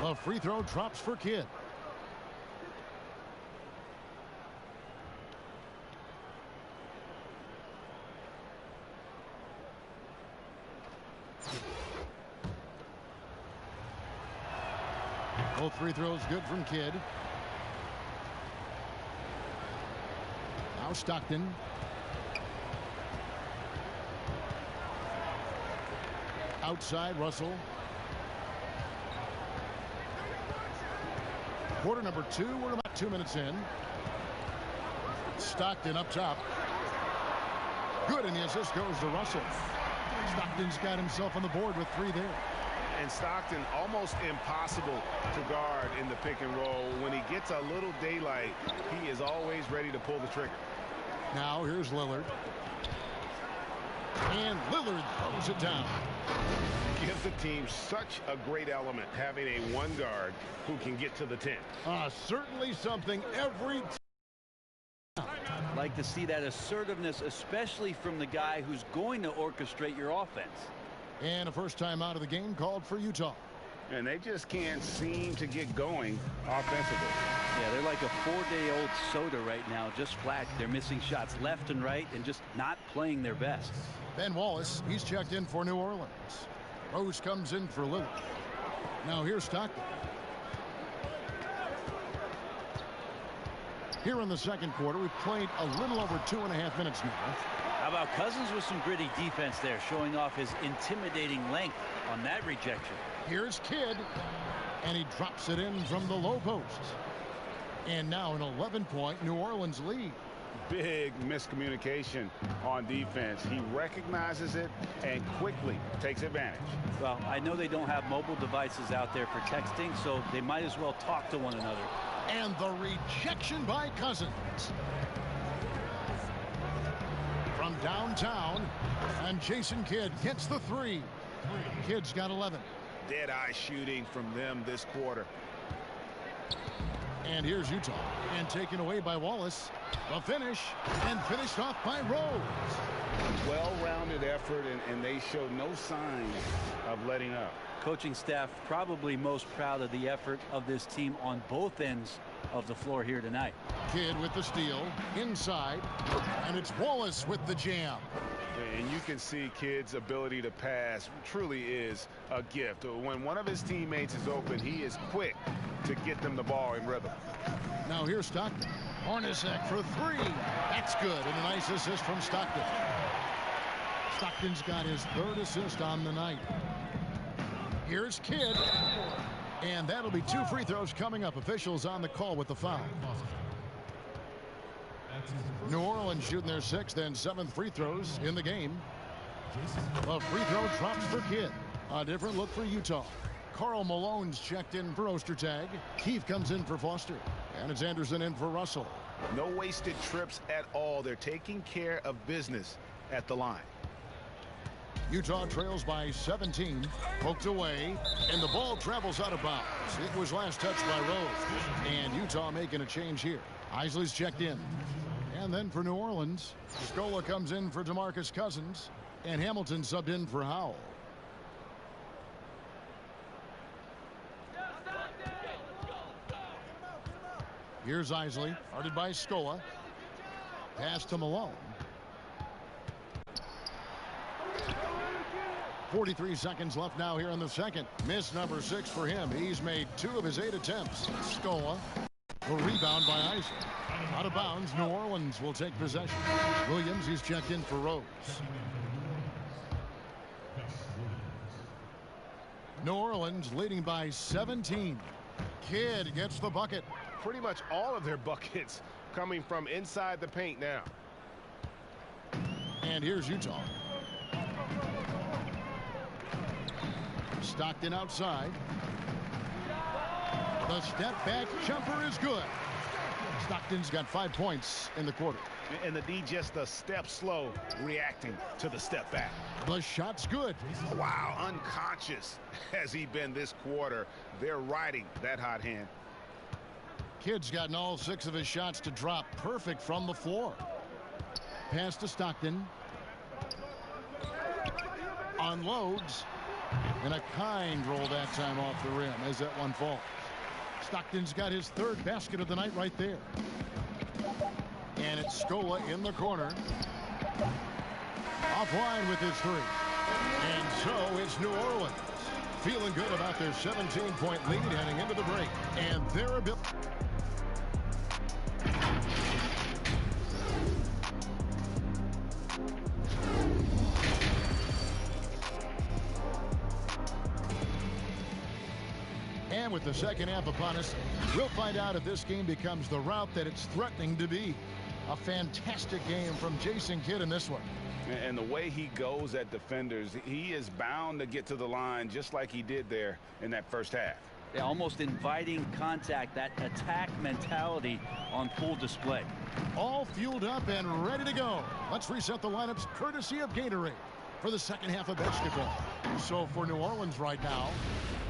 A free throw drops for Kidd. Both free throws good from Kidd. Now Stockton. Outside Russell. Quarter number 2. We're about 2 minutes in. Stockton up top. Good, and the assist goes to Russell. Stockton's got himself on the board with 3 there. And Stockton almost impossible to guard in the pick and roll. When he gets a little daylight, he is always ready to pull the trigger. Now here's Lillard. And Lillard throws it down. Gives the team such a great element having a one guard who can get to the 10. Certainly something every time. Like to see that assertiveness, especially from the guy who's going to orchestrate your offense. And a first time out of the game called for Utah. And they just can't seem to get going offensively. Yeah, they're like a 4-day-old soda right now, just flat. They're missing shots left and right and just not playing their best. Ben Wallace, he's checked in for New Orleans. Rose comes in for Lillard. Now here's Stockton. Here in the second quarter, we've played a little over 2.5 minutes now. How about Cousins with some gritty defense there, showing off his intimidating length on that rejection. Here's Kidd, and he drops it in from the low post. And now an 11-point New Orleans lead. Big miscommunication on defense. He recognizes it and quickly takes advantage. Well, I know they don't have mobile devices out there for texting, so they might as well talk to one another. And the rejection by Cousins. From downtown, and Jason Kidd gets the 3. Kidd's got 11. Dead-eye shooting from them this quarter. And here's Utah, and taken away by Wallace. The finish, and finished off by Rose. Well-rounded effort, and they show no signs of letting up. Coaching staff probably most proud of the effort of this team on both ends of the floor here tonight. Kidd with the steal, inside, and it's Wallace with the jam. And you can see Kidd's ability to pass truly is a gift. When one of his teammates is open, he is quick to get them the ball in rhythm. Now here's Stockton. Hornacek for 3. That's good, and a nice assist from Stockton. Stockton's got his 3rd assist on the night. Here's Kidd. And that'll be 2 free throws coming up. Officials on the call with the foul. New Orleans shooting their 6th and 7th free throws in the game. A free throw drops for Kidd. A different look for Utah. Karl Malone's checked in for Ostertag. Keefe comes in for Foster. And it's Anderson in for Russell. No wasted trips at all. They're taking care of business at the line. Utah trails by 17. Poked away. And the ball travels out of bounds. It was last touched by Rose. And Utah making a change here. Isley's checked in. And then for New Orleans, Scola comes in for DeMarcus Cousins. And Hamilton subbed in for Howell. Here's Isley, guarded by Scola. Pass to Malone. 43 seconds left now here in the second. Miss number 6 for him. He's made 2 of his 8 attempts. Scola. The rebound by Isley. Out of bounds, New Orleans will take possession. Williams, he's checked in for Rose. New Orleans leading by 17. Kidd gets the bucket. Pretty much all of their buckets coming from inside the paint now. And here's Utah. Stockton outside. The step back jumper is good. Stockton's got 5 points in the quarter. And the D just a step slow reacting to the step back. The shot's good. Wow, unconscious has he been this quarter. They're riding that hot hand. Kidd's gotten all 6 of his shots to drop. Perfect from the floor. Pass to Stockton. Unloads. And a kind roll that time off the rim as that one falls. Stockton's got his 3rd basket of the night right there. And it's Scola in the corner. Offline with his 3. And so it's New Orleans feeling good about their 17-point lead heading into the break. And their ability. And with the second half upon us, we'll find out if this game becomes the route that it's threatening to be. A fantastic game from Jason Kidd in this one. And the way he goes at defenders, he is bound to get to the line just like he did there in that first half. Yeah, almost inviting contact, that attack mentality on full display. All fueled up and ready to go. Let's reset the lineups courtesy of Gatorade for the second half of basketball. So for New Orleans right now,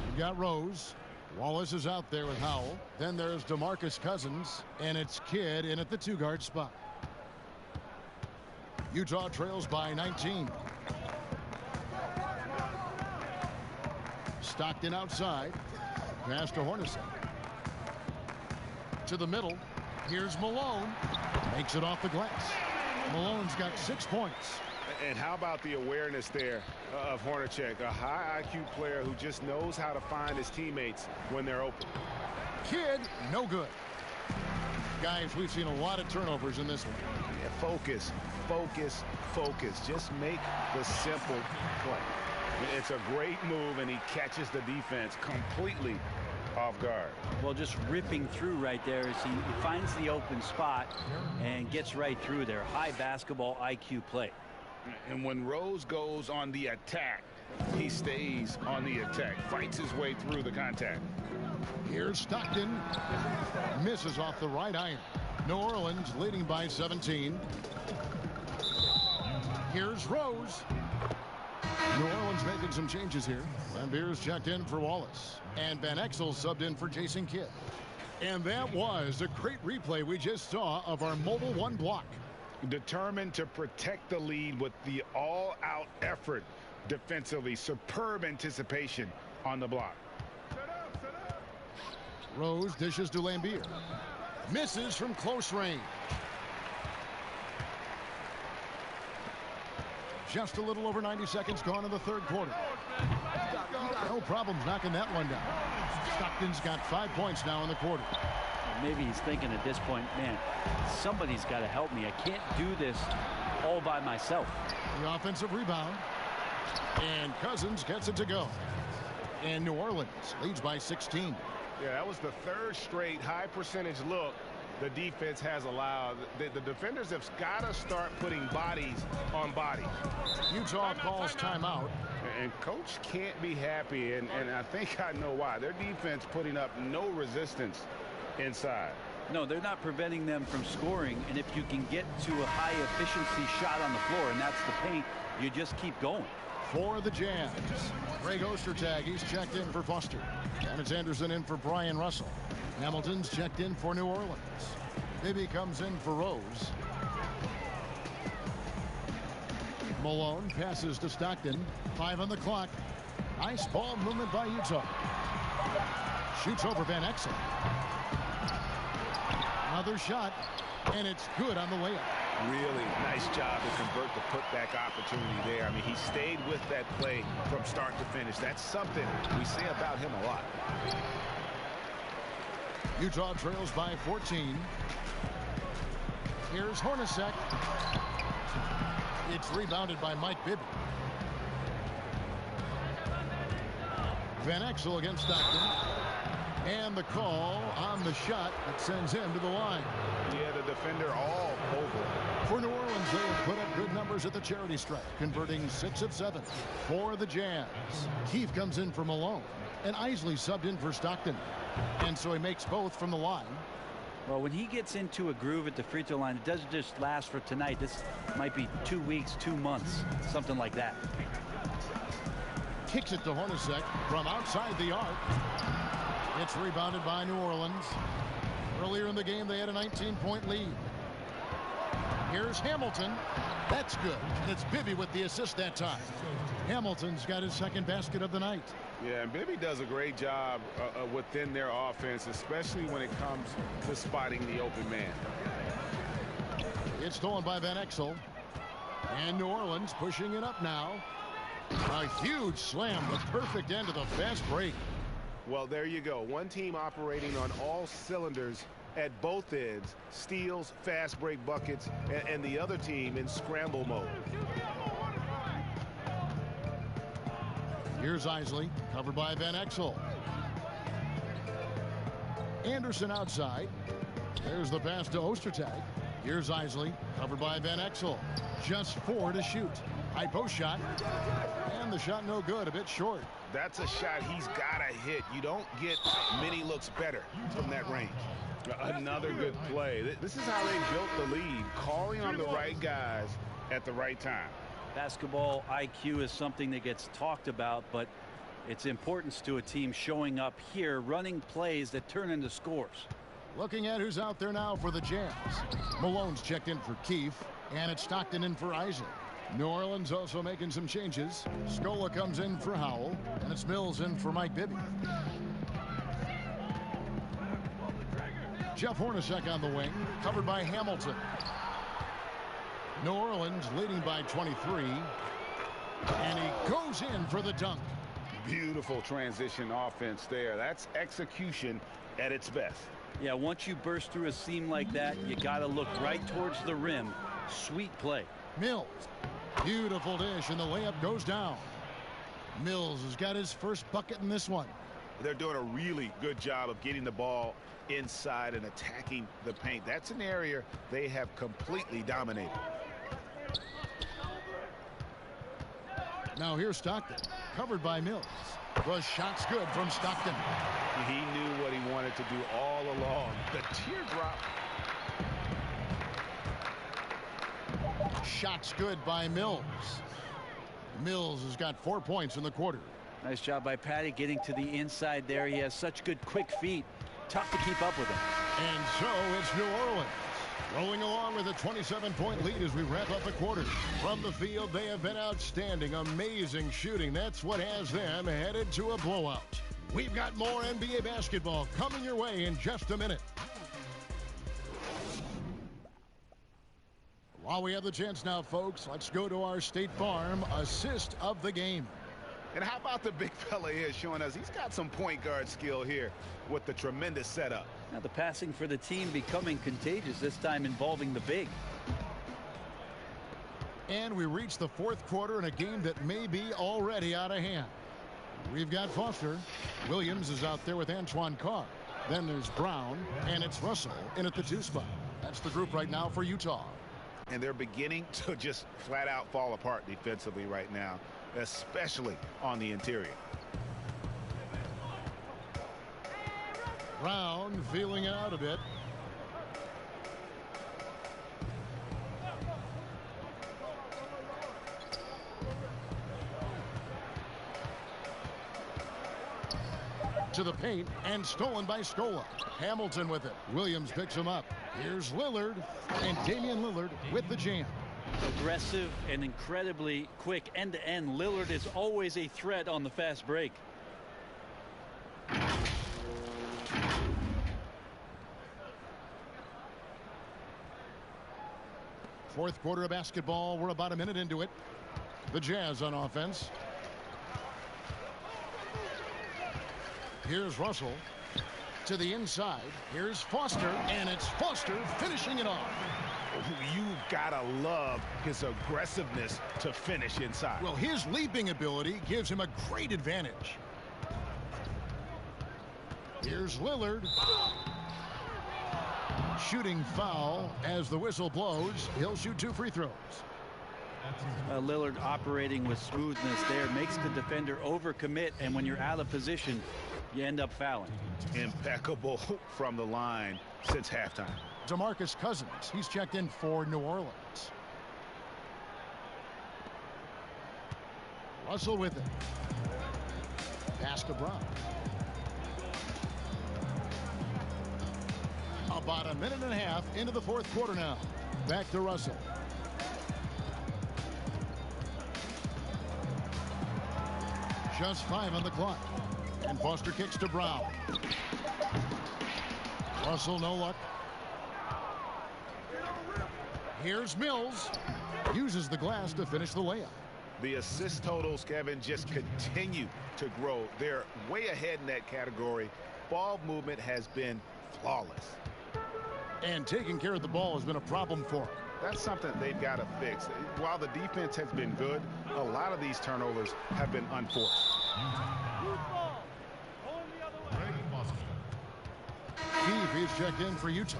we've got Rose. Wallace is out there with Howell. Then there's DeMarcus Cousins, and it's Kidd in at the 2-guard spot. Utah trails by 19. Stockton outside. Pass to Hornacek. To the middle. Here's Malone. Makes it off the glass. Malone's got 6 points. And how about the awareness there of Hornacek, a high IQ player who just knows how to find his teammates when they're open. Kidd, no good. Guys, we've seen a lot of turnovers in this one. Yeah, focus, focus, focus. Just make the simple play. It's a great move, and he catches the defense completely off guard. Well, just ripping through right there as he finds the open spot and gets right through there. High basketball IQ play. And when Rose goes on the attack, he stays on the attack, fights his way through the contact. Here's Stockton. Misses off the right iron. New Orleans leading by 17. Here's Rose. New Orleans making some changes here. Van Beers checked in for Wallace. And Van Exel subbed in for Jason Kidd. And that was a great replay we just saw of our Mobile One block. Determined to protect the lead with the all-out effort defensively. Superb anticipation on the block. Rose dishes to Lambier. Misses from close range. Just a little over 90 seconds gone in the 3rd quarter. No problems knocking that one down. Stockton's got 5 points now in the quarter. Maybe he's thinking at this point, man, somebody's got to help me. I can't do this all by myself. The offensive rebound. And Cousins gets it to go. And New Orleans leads by 16. Yeah, that was the third straight high percentage look the defense has allowed. The defenders have got to start putting bodies on bodies. Utah calls timeout. And coach can't be happy, and I think I know why. Their defense putting up no resistance inside. No, they're not preventing them from scoring, and if you can get to a high efficiency shot on the floor, and that's the paint, you just keep going. For the Jazz, Greg Ostertag, he's checked in for Foster. Dennis Anderson in for Brian Russell. Hamilton's checked in for New Orleans. Bibby comes in for Rose. Malone passes to Stockton. 5 on the clock. Nice ball movement by Utah. Shoots over Van Exel. Another shot, and it's good on the layup. Really nice job to convert the putback opportunity there. I mean, he stayed with that play from start to finish. That's something we say about him a lot. Utah trails by 14. Here's Hornacek. It's rebounded by Mike Bibby. Van Exel against Stockton. And the call on the shot that sends him to the line. Yeah, the defender all over. For New Orleans, they have put up good numbers at the charity stripe, converting 6 of 7. For the Jazz, Keefe comes in for Malone, and Isley subbed in for Stockton. And so he makes both from the line. Well, when he gets into a groove at the free throw line, it doesn't just last for tonight. This might be 2 weeks, 2 months, something like that. Kicks it to Hornacek from outside the arc. It's rebounded by New Orleans. Earlier in the game, they had a 19-point lead. Here's Hamilton. That's good. And it's Bibby with the assist that time. Hamilton's got his second basket of the night. Yeah, and Bibby does a great job within their offense, especially when it comes to spotting the open man. It's stolen by Van Exel. And New Orleans pushing it up now. A huge slam, the perfect end of the fast break. Well, there you go. One team operating on all cylinders at both ends. Steals, fast break buckets, and the other team in scramble mode. Here's Isley, covered by Van Exel. Anderson outside. There's the pass to Ostertag. Here's Isley, covered by Van Exel. Just 4 to shoot. High post shot. And the shot no good, a bit short. That's a shot he's got to hit. You don't get many looks better from that range. Another good play. This is how they built the lead, calling on the right guys at the right time. Basketball IQ is something that gets talked about, but its importance to a team showing up here, running plays that turn into scores. Looking at who's out there now for the Jazz. Malone's checked in for Keefe, and it's Stockton in for Isley. New Orleans also making some changes. Scola comes in for Howell, and it's Mills in for Mike Bibby. Jeff Hornacek on the wing, covered by Hamilton. New Orleans leading by 23, and he goes in for the dunk. Beautiful transition offense there. That's execution at its best. Yeah, once you burst through a seam like that, you got to look right towards the rim. Sweet play. Mills. Beautiful dish, and the layup goes down. Mills has got his first bucket in this one. They're doing a really good job of getting the ball inside and attacking the paint. That's an area they have completely dominated. Now here's Stockton, covered by Mills. The shot's good from Stockton. He knew what he wanted to do all along. The teardrop. Shot's good by Mills. Mills has got 4 points in the quarter. Nice job by Patty getting to the inside there. He has such good quick feet. Tough to keep up with him. And so it's New Orleans rolling along with a 27-point lead as we wrap up the quarter. From the field, they have been outstanding. Amazing shooting. That's what has them headed to a blowout. We've got more NBA basketball coming your way in just a minute. While we have the chance now, folks, let's go to our State Farm assist of the game. And how about the big fella here showing us he's got some point guard skill here with the tremendous setup. Now the passing for the team becoming contagious, this time involving the big. And we reach the fourth quarter in a game that may be already out of hand. We've got Foster. Williams is out there with Antoine Carr. Then there's Brown, and it's Russell in at the 2 spot. That's the group right now for Utah. And they're beginning to just flat out fall apart defensively right now, especially on the interior. Brown feeling it out a bit. To the paint and stolen by Scola. Hamilton with it. Williams picks him up. Here's Lillard, and Damian Lillard with the jam. Aggressive and incredibly quick end-to-end. Lillard is always a threat on the fast break. Fourth quarter of basketball. We're about a minute into it. The Jazz on offense. Here's Russell to the inside. Here's Foster, and it's Foster finishing it off. You gotta love his aggressiveness to finish inside. Well, his leaping ability gives him a great advantage. Here's Lillard. Shooting foul as the whistle blows. He'll shoot 2 free throws. Lillard operating with smoothness there makes the defender overcommit, and when you're out of position, you end up fouling. Impeccable from the line since halftime. DeMarcus Cousins, he's checked in for New Orleans. Russell with it. Pass to Brown. About a minute and a half into the fourth quarter now. Back to Russell. Just 5 on the clock. And Foster kicks to Brown. Russell, no luck. Here's Mills. Uses the glass to finish the layup. The assist totals, Kevin, just continue to grow. They're way ahead in that category. Ball movement has been flawless. And taking care of the ball has been a problem for them. That's something they've got to fix. While the defense has been good, a lot of these turnovers have been unforced. Keefe is checked in for Utah.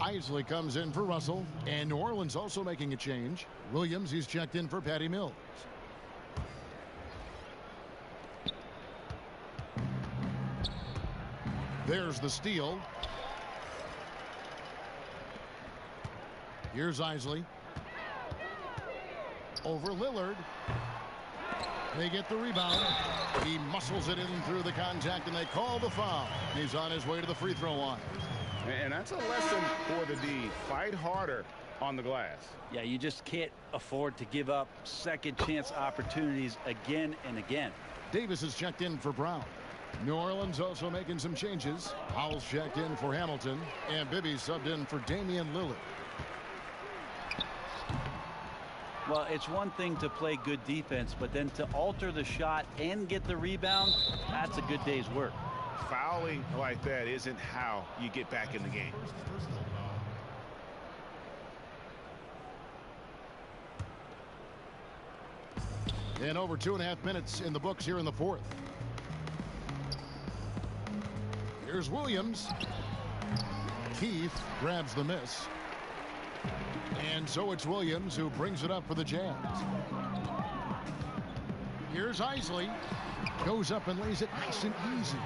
Isley comes in for Russell. And New Orleans also making a change. Williams, he's checked in for Patty Mills. There's the steal. Here's Isley. Over Lillard. They get the rebound. He muscles it in through the contact, and they call the foul. He's on his way to the free throw line. And that's a lesson for the D. Fight harder on the glass. Yeah, you just can't afford to give up second chance opportunities again and again. Davis is checked in for Brown. New Orleans also making some changes. Howell's checked in for Hamilton, and Bibby subbed in for Damian Lillard. Well, it's one thing to play good defense, but then to alter the shot and get the rebound, that's a good day's work. Fouling like that isn't how you get back in the game. And over 2.5 minutes in the books here in the fourth. Here's Williams. Keefe grabs the miss. And so it's Williams who brings it up for the Jazz. Here's Isley. Goes up and lays it nice and easy.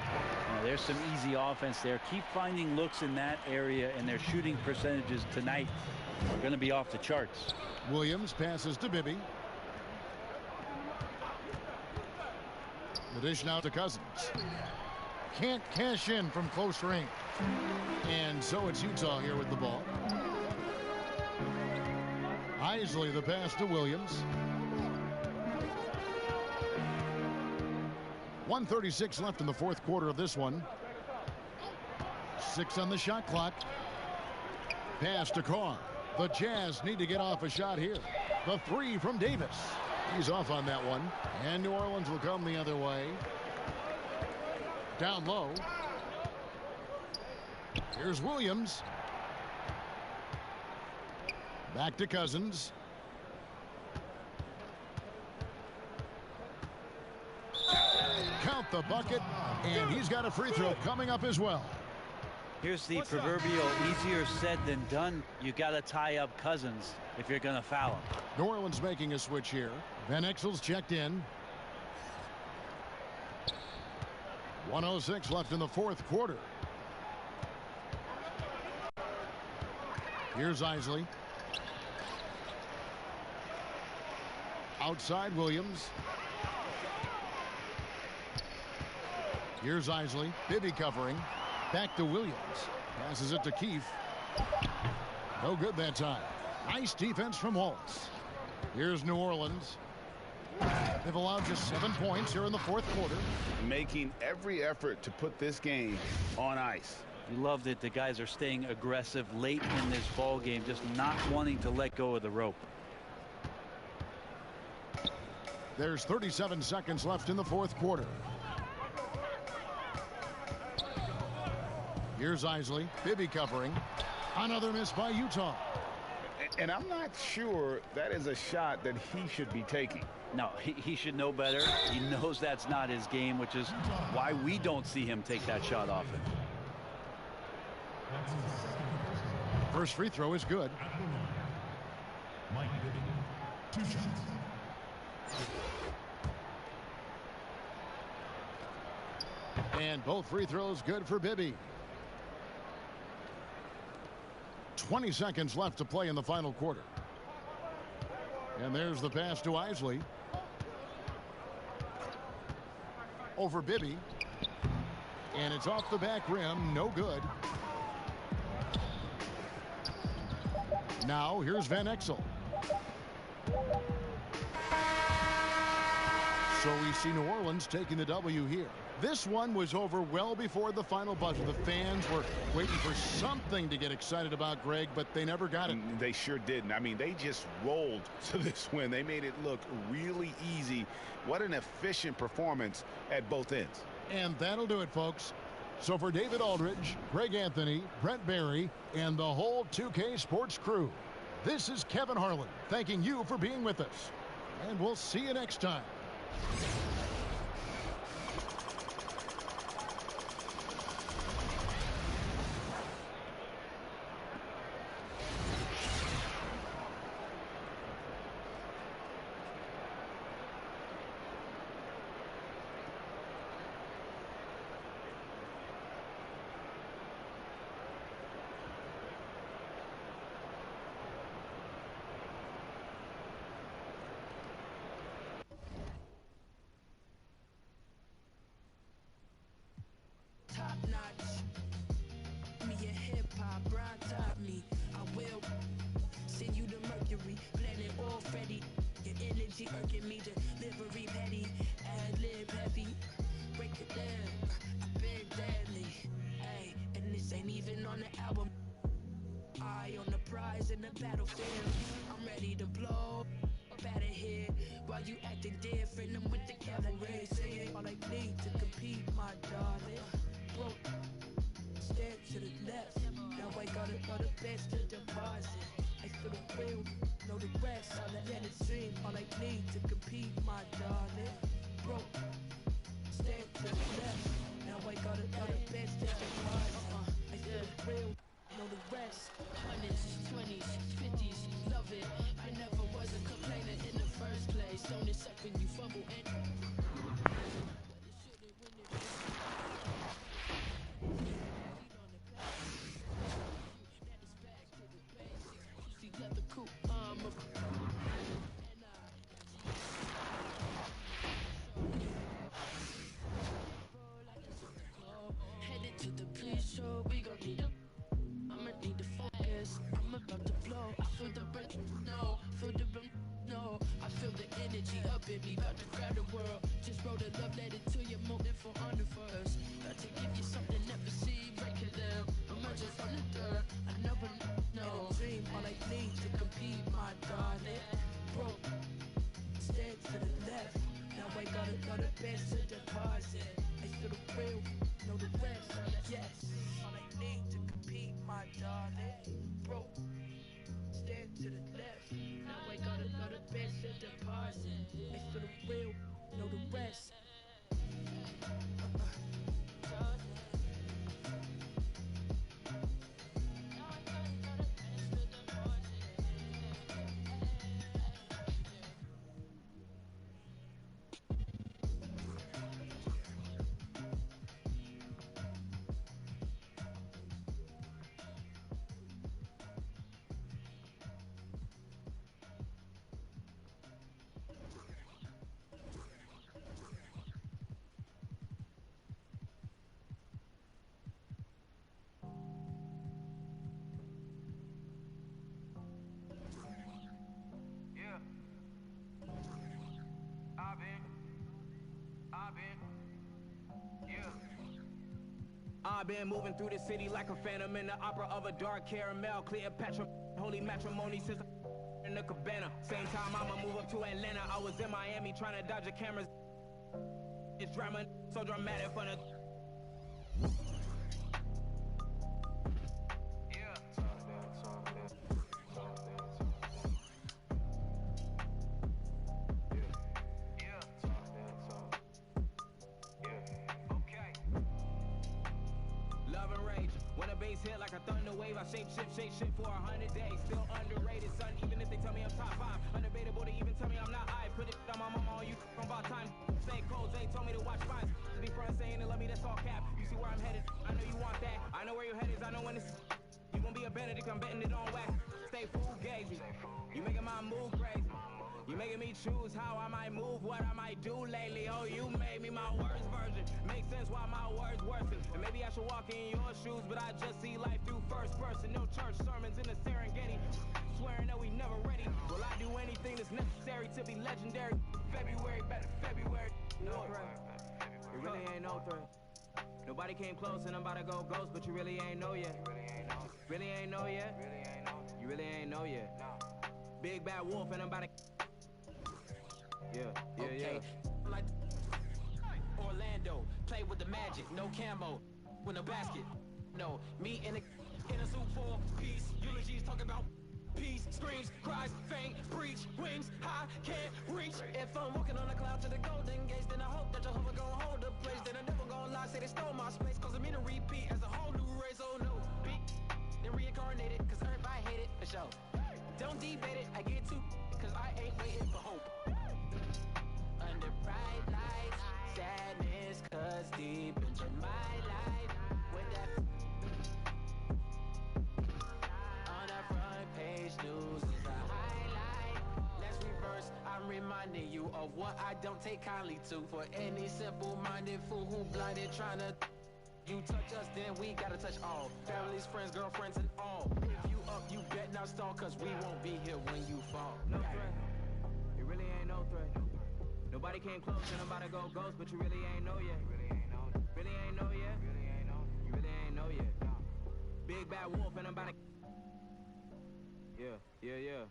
There's some easy offense there. Keep finding looks in that area, and their shooting percentages tonight are going to be off the charts. Williams passes to Bibby. The dish now to Cousins. Can't cash in from close range. And so it's Utah here with the ball. Isley the pass to Williams. 1:36 left in the fourth quarter of this one. 6 on the shot clock. Pass to Carr. The Jazz need to get off a shot here. The 3 from Davis. He's off on that one. And New Orleans will come the other way. Down low. Here's Williams. Back to Cousins. at the bucket, and he's got a free throw coming up as well. Here's the proverbial easier said than done. You got to tie up Cousins if you're going to foul him. New Orleans making a switch here. Van Exel's checked in. 1:06 left in the fourth quarter. Here's Isley. Outside Williams. Here's Isley. Bibby covering. Back to Williams. Passes it to Keefe. No good that time. Nice defense from Wallace. Here's New Orleans. They've allowed just 7 points here in the fourth quarter. Making every effort to put this game on ice. You love that the guys are staying aggressive late in this ball game, just not wanting to let go of the rope. There's 37 seconds left in the fourth quarter. Here's Isley. Bibby covering. Another miss by Utah. And I'm not sure that is a shot that he should be taking. No, he should know better. He knows that's not his game, which is why we don't see him take that shot often. First free throw is good. Mike Bibby, 2 shots. And both free throws good for Bibby. 20 seconds left to play in the final quarter. And there's the pass to Isley. Over Bibby. And it's off the back rim. No good. Now here's Van Exel. So we see New Orleans taking the W here. This one was over well before the final buzzer. The fans were waiting for something to get excited about, Greg, but they never got it. They sure didn't. I mean, they just rolled to this win. They made it look really easy. What an efficient performance at both ends. And that'll do it, folks. So for David Aldridge, Greg Anthony, Brent Barry, and the whole 2K Sports crew, this is Kevin Harlan thanking you for being with us. And we'll see you next time. I've been moving through the city like a phantom in the opera of a dark caramel. Cleopatra, holy matrimony since in the cabana. Same time I'ma move up to Atlanta. I was in Miami trying to dodge the cameras. It's drama, so dramatic for the. Hit like a thunder wave, I shape shit for 100 days. Still underrated, son, even if they tell me I'm top 5. Undebatable to even tell me I'm not I. Put it on my mama on you from about time. Stay cold, they told me to watch fines. Be front saying they love me, that's all cap. You see where I'm headed, I know you want that. I know where your head is, I know when it's. You gon' be a Benedict, I'm betting it on wax. Stay fugazi, you making my move crazy. You making me choose how I might move, what I might do lately. Oh, you made me my worst version. Makes sense why my words worsen. And maybe I should walk in your shoes, but I just see life through first person. No church sermons in the Serengeti. Swearing that we never ready. Will I do anything that's necessary to be legendary? February, better February. No threat. It really ain't no threat. Nobody came close and I'm about to go ghost, but you really ain't know yet. Really ain't know yet. You really ain't know yet. Big bad wolf and I'm about to. Yeah. Like Orlando, play with the magic, no camo, with no basket. No, me in a suit for peace. Eulogies talking about peace, screams, cries, faint, breach, wings high, can't reach. If I'm walking on a cloud to the golden gates, then I hope that Jehovah gon' hold the place. Then I never gon' lie, say they stole my space, cause I'm in a repeat as a whole new race. Oh no, beat, then reincarnated, cause everybody hate it for sure. Don't debate it, I get too, cause I ain't waiting for hope. Under bright lights, sadness, cause deep into my life, with that on the front page news is a highlight. Let's reverse, I'm reminding you of what I don't take kindly to. For any simple-minded fool who blinded trying to you touch us, then we gotta touch all. Families, friends, girlfriends, and all. If you up, you bet not stall, cause we won't be here when you fall. No threat, it really ain't no threat. Nobody came close and I'm about to go ghost, but you really ain't know yet. Really ain't know yet. You really ain't know yet. Big bad wolf and I'm about to. Yeah.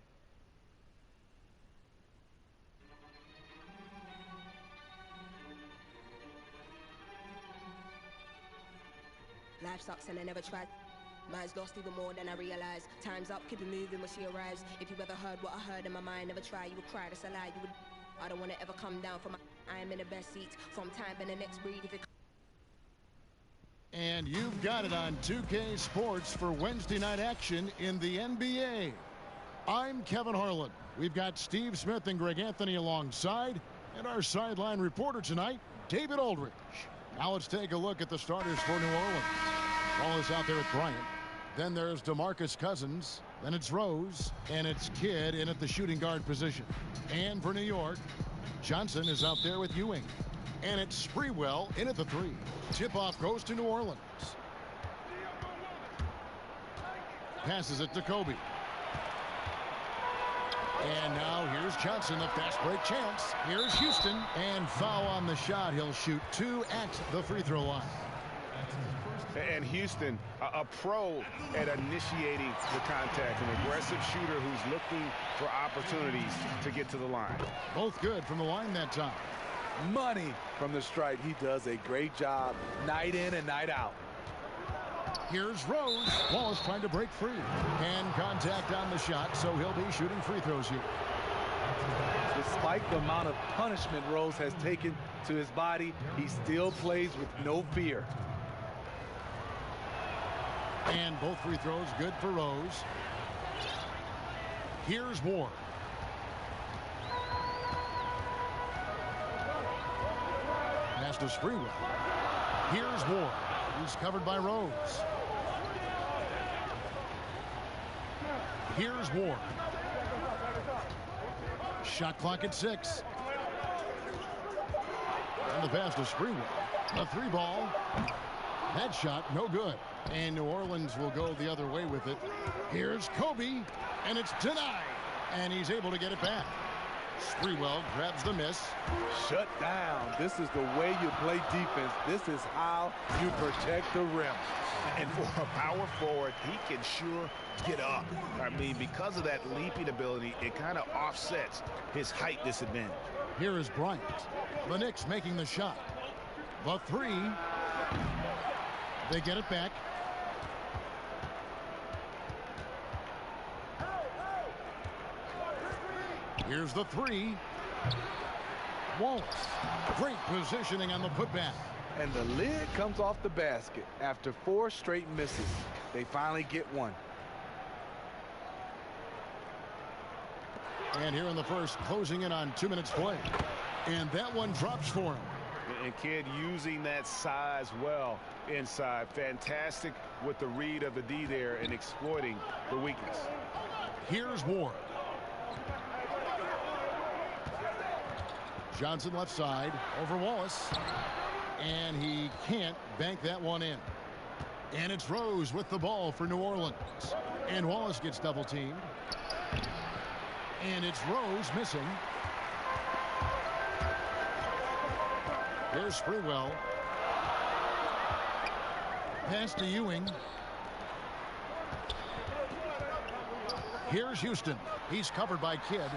Life sucks and I never tried. Mine's lost even more than I realized. Time's up, keep it moving when she arrives. If you ever heard what I heard in my mind, never try, you would cry, that's a lie, you would. I don't want to ever come down from my. I am in the best seat from time and the next breed. If it. And you've got it on 2K Sports for Wednesday night action in the NBA. I'm Kevin Harlan. We've got Steve Smith and Greg Anthony alongside, and our sideline reporter tonight, David Aldridge. Now let's take a look at the starters for New Orleans. Ball is out there at Bryant. Then there's DeMarcus Cousins. Then it's Rose, and it's Kidd in at the shooting guard position. And for New York, Johnson is out there with Ewing. And it's Sprewell in at the 3. Tip-off goes to New Orleans. Passes it to Kobe. And now here's Johnson, the fast break chance. Here's Houston, and foul on the shot. He'll shoot 2 at the free throw line. And Houston, a pro at initiating the contact, an aggressive shooter who's looking for opportunities to get to the line. Both good from the line that time. Money from the stripe. He does a great job night in and night out. Here's Rose. Wallace trying to break free. And contact on the shot, so he'll be shooting free throws here. Despite the amount of punishment Rose has taken to his body, he still plays with no fear. And both free throws good for Rose. Here's Ward. Pass to Sprewell. Here's Ward. He's covered by Rose. Here's Ward. Shot clock at 6. And the pass to Sprewell. A 3 ball. That shot no good. And New Orleans will go the other way with it. Here's Kobe. And it's denied. And he's able to get it back. Sprewell grabs the miss. Shut down. This is the way you play defense. This is how you protect the rim. And for a power forward, he can sure get up. I mean, because of that leaping ability, it kind of offsets his height disadvantage. Here is Bryant. The Knicks making the shot. The three. They get it back. Here's the three. Wallace. Great positioning on the putback. And the lid comes off the basket after 4 straight misses. They finally get one. And here in the first, closing in on 2 minutes play. And that one drops for him. And Kidd using that size well inside. Fantastic with the read of the D there and exploiting the weakness. Here's Ward. Johnson left side over Wallace. And he can't bank that one in. And it's Rose with the ball for New Orleans. And Wallace gets double teamed. And it's Rose missing. Here's Sprewell. Pass to Ewing. Here's Houston. He's covered by Kidd.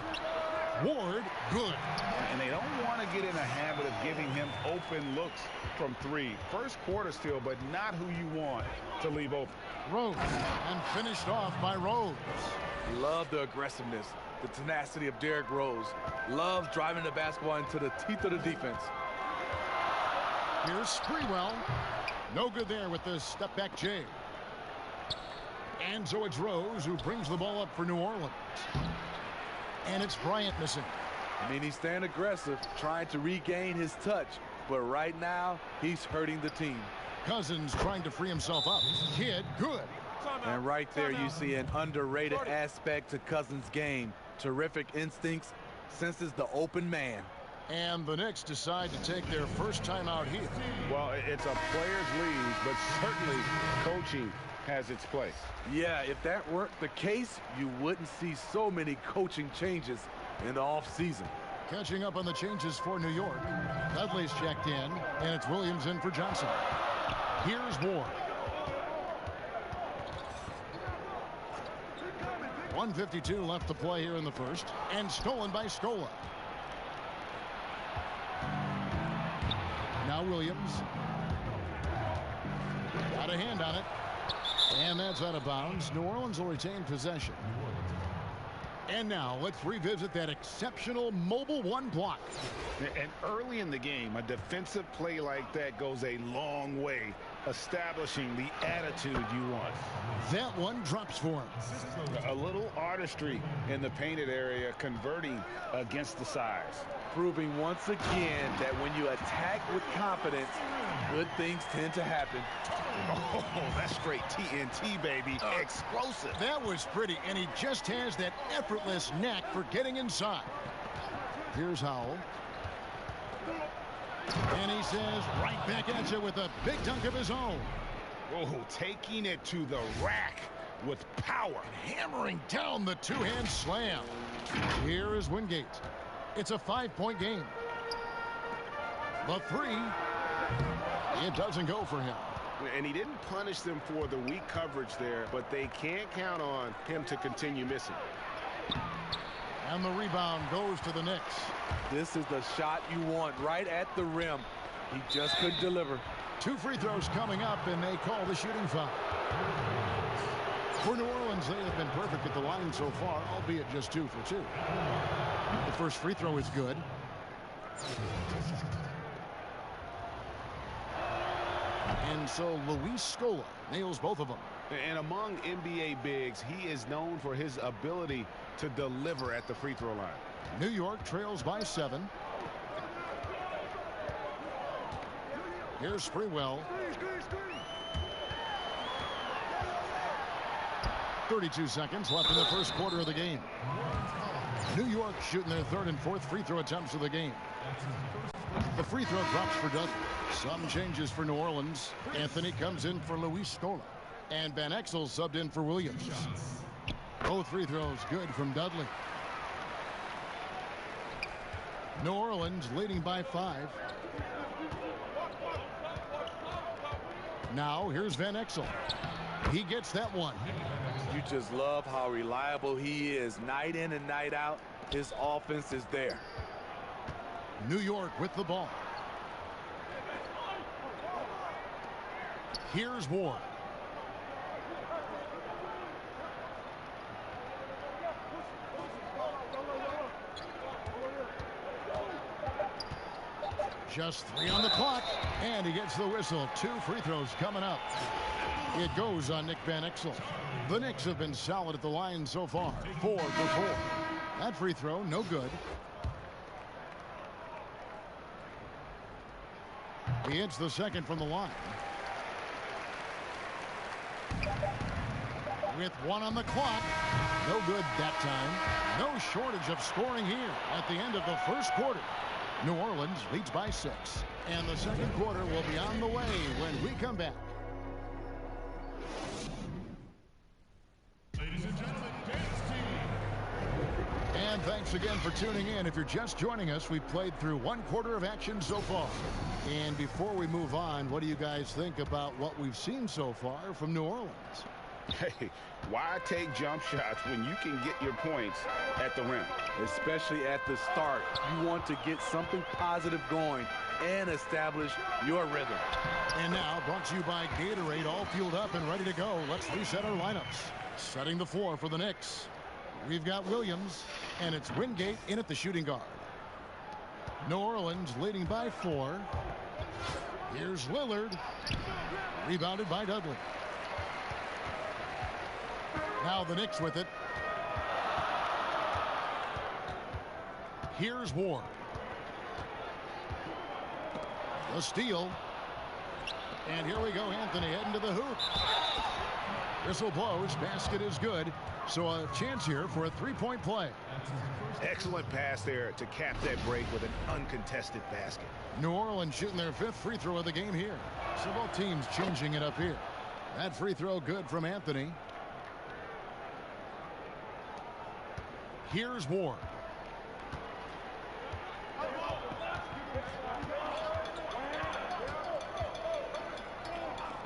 Ward, good. And they don't want to get in a habit of giving him open looks from 3. First quarter still, but not who you want to leave open. Rose, and finished off by Rose. Love the aggressiveness, the tenacity of Derrick Rose. Loves driving the basketball into the teeth of the defense. Here's Sprewell. No good there with the step back J. And so it's Rose who brings the ball up for New Orleans. And it's Bryant missing. I mean, he's staying aggressive, trying to regain his touch. But right now, he's hurting the team. Cousins trying to free himself up. Kidd, good. And right there, you see an underrated aspect to Cousins' game. Terrific instincts, senses the open man. And the Knicks decide to take their first time out here. Well, it's a players' league, but certainly coaching has its place. Yeah, if that weren't the case, you wouldn't see so many coaching changes in the offseason. Catching up on the changes for New York. Dudley's checked in, and it's Williams in for Johnson. Here's Ward. 1:52 left to play here in the first, and stolen by Scola. Now Williams. Got a hand on it. And that's out of bounds. New Orleans will retain possession. And now let's revisit that exceptional mobile one block. And early in the game, a defensive play like that goes a long way, establishing the attitude you want. That one drops for him. A little artistry in the painted area, converting against the size. Proving once again that when you attack with confidence, good things tend to happen. Oh, that's straight TNT, baby. Explosive. That was pretty, and he just has that effortless knack for getting inside. Here's Howell. And he says, right back at you with a big dunk of his own. Oh, taking it to the rack with power. And hammering down the two-hand slam. Here is Wingate. It's a 5-point game. The three. It doesn't go for him. And he didn't punish them for the weak coverage there, but they can't count on him to continue missing. And the rebound goes to the Knicks. This is the shot you want right at the rim. He just couldn't deliver. 2 free throws coming up, and they call the shooting foul. For New Orleans, they have been perfect at the line so far, albeit just 2 for 2. The first free throw is good. And so Luis Scola nails both of them. And among NBA bigs, he is known for his ability to deliver at the free throw line. New York trails by 7. Here's Sprewell. 32 seconds left in the first quarter of the game. New York shooting their 3rd and 4th free throw attempts of the game. The free throw drops for Dudley. Some changes for New Orleans. Anthony comes in for Luis Scola. And Van Exel subbed in for Williams. Both free throws good from Dudley. New Orleans leading by 5. Now here's Van Exel. He gets that one. You just love how reliable he is night in and night out. His offense is there. New York with the ball. Here's Ward. Just 3 on the clock, and he gets the whistle. 2 free throws coming up. It goes on Nick Van Exel. The Knicks have been solid at the line so far. 4 for 4. That free throw, no good. He hits the second from the line. With 1 on the clock. No good that time. No shortage of scoring here at the end of the first quarter. New Orleans leads by 6. And the second quarter will be on the way when we come back. Ladies and gentlemen, dance team. And thanks again for tuning in. If you're just joining us, we've played through 1 quarter of action so far. And before we move on, what do you guys think about what we've seen so far from New Orleans? Hey, why take jump shots when you can get your points at the rim? Especially at the start. You want to get something positive going and establish your rhythm. And now, brought to you by Gatorade, all fueled up and ready to go. Let's reset our lineups. Setting the floor for the Knicks. We've got Williams, and it's Wingate in at the shooting guard. New Orleans leading by 4. Here's Lillard. Rebounded by Dudley. Now the Knicks with it. Here's Ward. The steal. And here we go, Anthony heading to the hoop. Whistle blows, basket is good. So a chance here for a 3-point play. Excellent pass there to cap that break with an uncontested basket. New Orleans shooting their 5th free throw of the game here. So both teams changing it up here. That free throw good from Anthony. Here's Ward.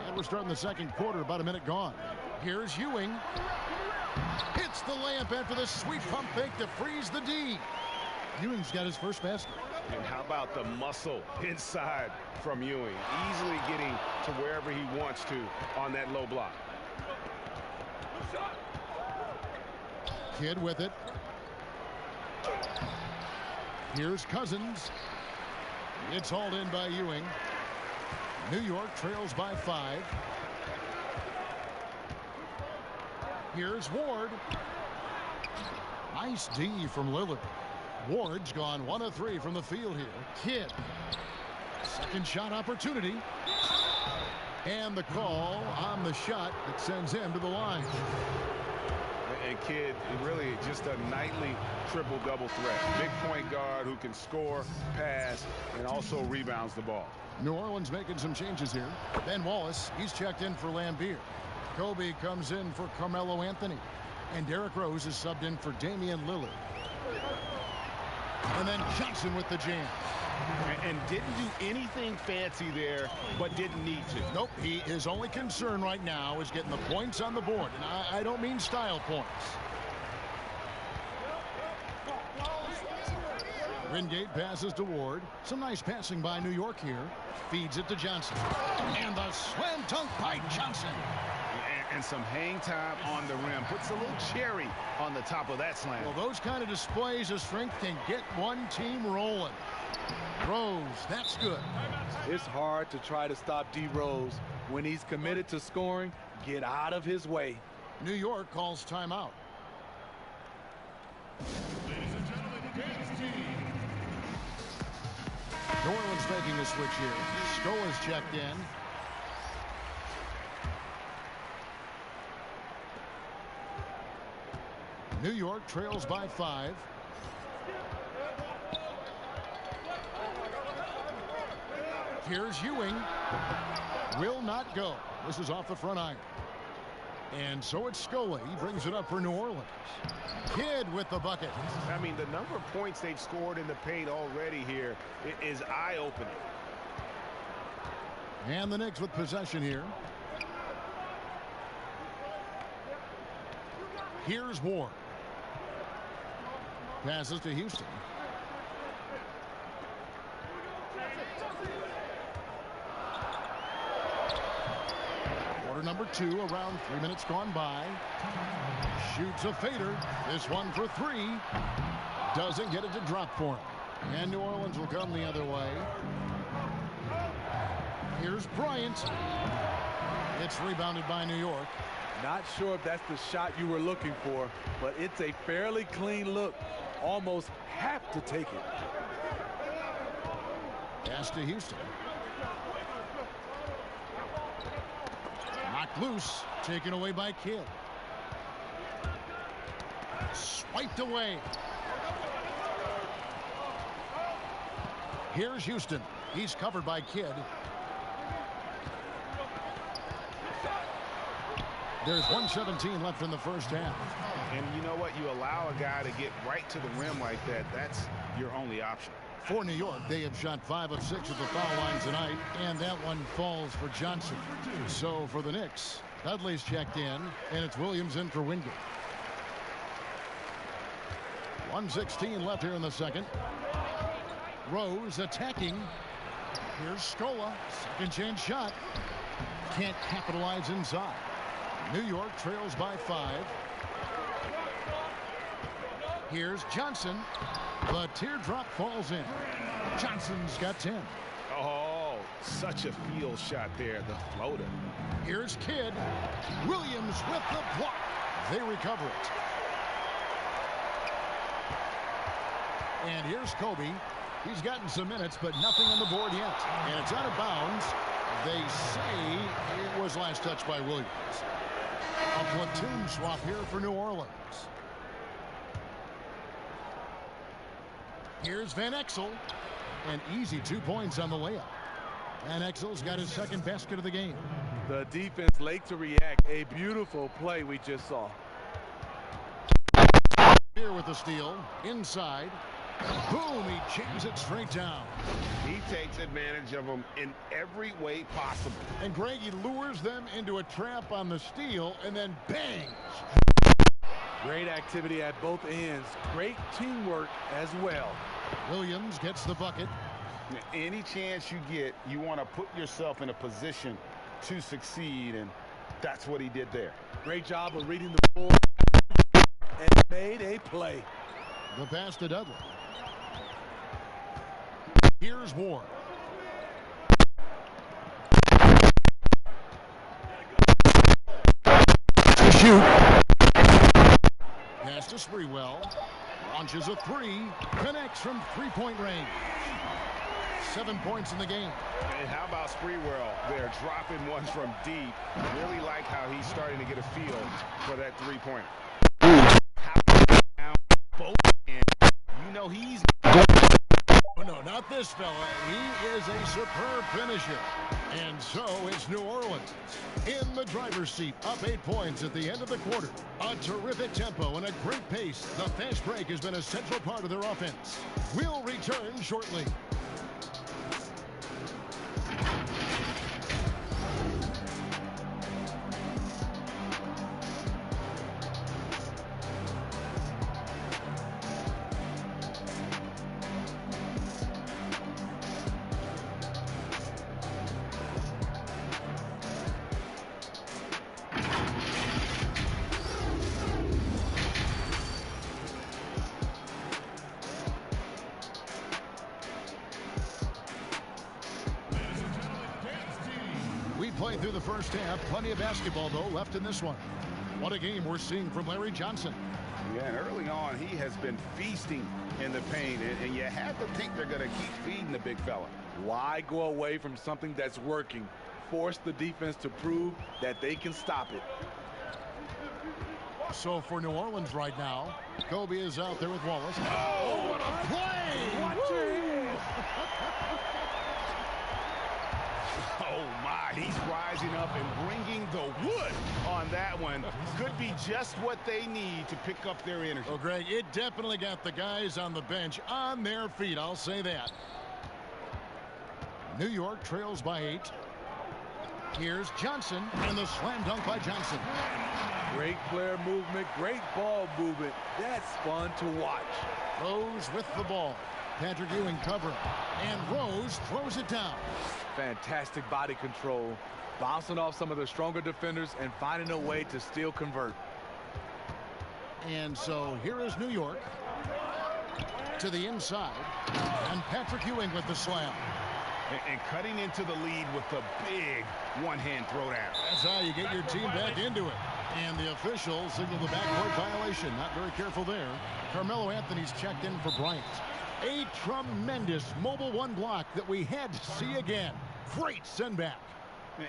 And we're starting the second quarter, about a minute gone. Here's Ewing. Hits the layup after the sweet pump fake to freeze the D. Ewing's got his first basket. And how about the muscle inside from Ewing? Easily getting to wherever he wants to on that low block. Kidd with it. Here's Cousins. It's hauled in by Ewing. New York trails by 5. Here's Ward. Nice D from Lillard. Ward's gone 1 of 3 from the field here. Kidd. Second shot opportunity. And the call on the shot that sends him to the line. And Kidd, really just a nightly triple-double threat. Big point guard who can score, pass, and also rebounds the ball. New Orleans making some changes here. Ben Wallace, he's checked in for Lambeer. Kobe comes in for Carmelo Anthony. And Derrick Rose is subbed in for Damian Lillard. And then Johnson with the jam. And didn't do anything fancy there, but didn't need to. Nope, his only concern right now is getting the points on the board. And I don't mean style points. Wingate passes to Ward. Some nice passing by New York here. Feeds it to Johnson. And the slam dunk by Johnson. And some hang time on the rim. Puts a little cherry on the top of that slam. Well, those kind of displays of strength can get one team rolling. Rose, that's good. It's hard to try to stop D. Rose. When he's committed to scoring, get out of his way. New York calls timeout. Ladies and gentlemen, dance team. New Orleans making a switch here. Scola's checked in. New York trails by 5. Here's Ewing. Will not go. This is off the front iron. And so it's Scully. He brings it up for New Orleans. Kidd with the bucket. I mean, the number of points they've scored in the paint already here is eye-opening. And the Knicks with possession here. Here's Ward. Passes to Houston. Quarter number 2, around 3 minutes gone by. Shoots a fader. This one for 3. Doesn't get it to drop for him. And New Orleans will come the other way. Here's Bryant. It's rebounded by New York. Not sure if that's the shot you were looking for, but it's a fairly clean look. Almost have to take it. Pass to Houston. Knocked loose. Taken away by Kidd. Swiped away. Here's Houston. He's covered by Kidd. There's 1:17 left in the first half. And you know what? You allow a guy to get right to the rim like that. That's your only option. For New York, they have shot 5 of 6 at the foul line tonight, and that one falls for Johnson. So for the Knicks, Dudley's checked in, and it's Williams in for Wingate. 1:16 left here in the second. Rose attacking. Here's Scola. Second chance shot. Can't capitalize inside. New York trails by 5. Here's Johnson. The teardrop falls in. Johnson's got 10. Oh, such a field shot there, the floater. Here's Kidd. Williams with the block. They recover it. And here's Kobe. He's gotten some minutes, but nothing on the board yet. And it's out of bounds. They say it was last touched by Williams. A platoon swap here for New Orleans. Here's Van Exel. An easy 2 points on the layup. Van Exel's got his second basket of the game. The defense late to react. A beautiful play we just saw. Here with the steal. Inside. Boom, he jams it straight down. He takes advantage of them in every way possible. And Greg, he lures them into a trap on the steal and then bangs. Great activity at both ends. Great teamwork as well. Williams gets the bucket. Any chance you get, you want to put yourself in a position to succeed, and that's what he did there. Great job of reading the floor and made a play. The pass to Dudley. Here's Ward. To shoot. Pass to Sprewell. Launches a 3. Connects from 3-point range. 7 points in the game. And how about Sprewell there, dropping ones from deep. Really like how he's starting to get a feel for that 3-pointer. Both ends. You know he's... Oh, no, not this fella. He is a superb finisher. And so it's New Orleans in the driver's seat, up 8 points at the end of the quarter. A terrific tempo and a great pace. The fast break has been a central part of their offense. We'll return shortly. Played through the first half. Plenty of basketball, though, left in this one. What a game we're seeing from Larry Johnson. Yeah, and early on, he has been feasting in the paint, and you have to think they're going to keep feeding the big fella. Why go away from something that's working? Force the defense to prove that they can stop it. So for New Orleans right now, Kobe is out there with Wallace. Oh, what a play! Oh, my. He's rising up and bringing the wood on that one. Could be just what they need to pick up their energy. Well, Greg, it definitely got the guys on the bench on their feet. I'll say that. New York trails by 8. Here's Johnson, and the slam dunk by Johnson. Great player movement, great ball movement. That's fun to watch. Rose with the ball. Patrick Ewing covering, and Rose throws it down. Fantastic body control, bouncing off some of the stronger defenders and finding a way to still convert. And so here is New York to the inside, and Patrick Ewing with the slam. And cutting into the lead with the big one-hand throwdown. That's how you get your team back into it. And the official signaled the backcourt violation. Not very careful there. Carmelo Anthony's checked in for Bryant. A tremendous mobile one block that we had to see again. Great send back.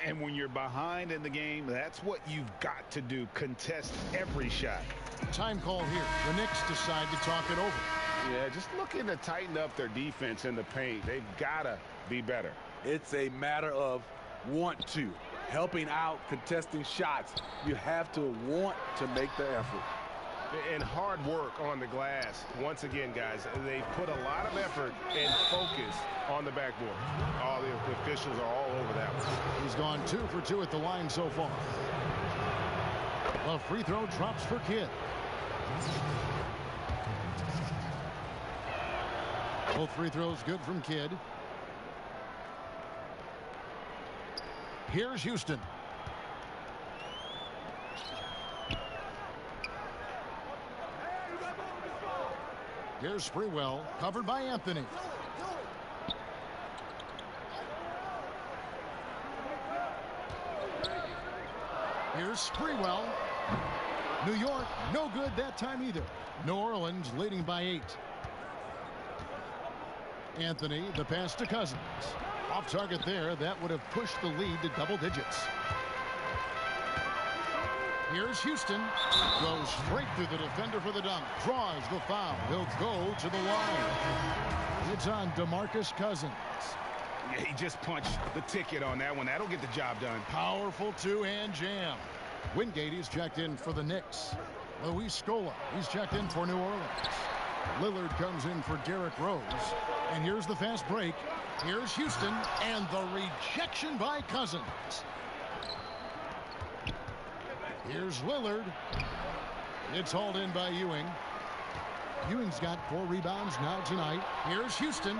And when you're behind in the game, that's what you've got to do. Contest every shot. Time call here. The Knicks decide to talk it over. Yeah, just looking to tighten up their defense in the paint. They've got to be better. It's a matter of want to. Helping out, contesting shots. You have to want to make the effort. And hard work on the glass. Once again, guys, they put a lot of effort and focus on the backboard. All the officials are all over that one. He's gone 2 for 2 at the line so far. The free throw drops for Kidd. Both free throws good from Kidd. Here's Houston. Here's Sprewell, covered by Anthony. Here's Sprewell. New York, no good that time either. New Orleans leading by 8. Anthony, the pass to Cousins. Off target there. That would have pushed the lead to double digits. Here's Houston. Goes straight through the defender for the dunk. Draws the foul. He'll go to the line. It's on DeMarcus Cousins. Yeah, he just punched the ticket on that one. That'll get the job done. Powerful two-hand jam. Wingate, he's checked in for the Knicks. Luis Scola, he's checked in for New Orleans. Lillard comes in for Derrick Rose. And here's the fast break. Here's Houston, and the rejection by Cousins. Here's Lillard. It's hauled in by Ewing. Ewing's got 4 rebounds now tonight. Here's Houston.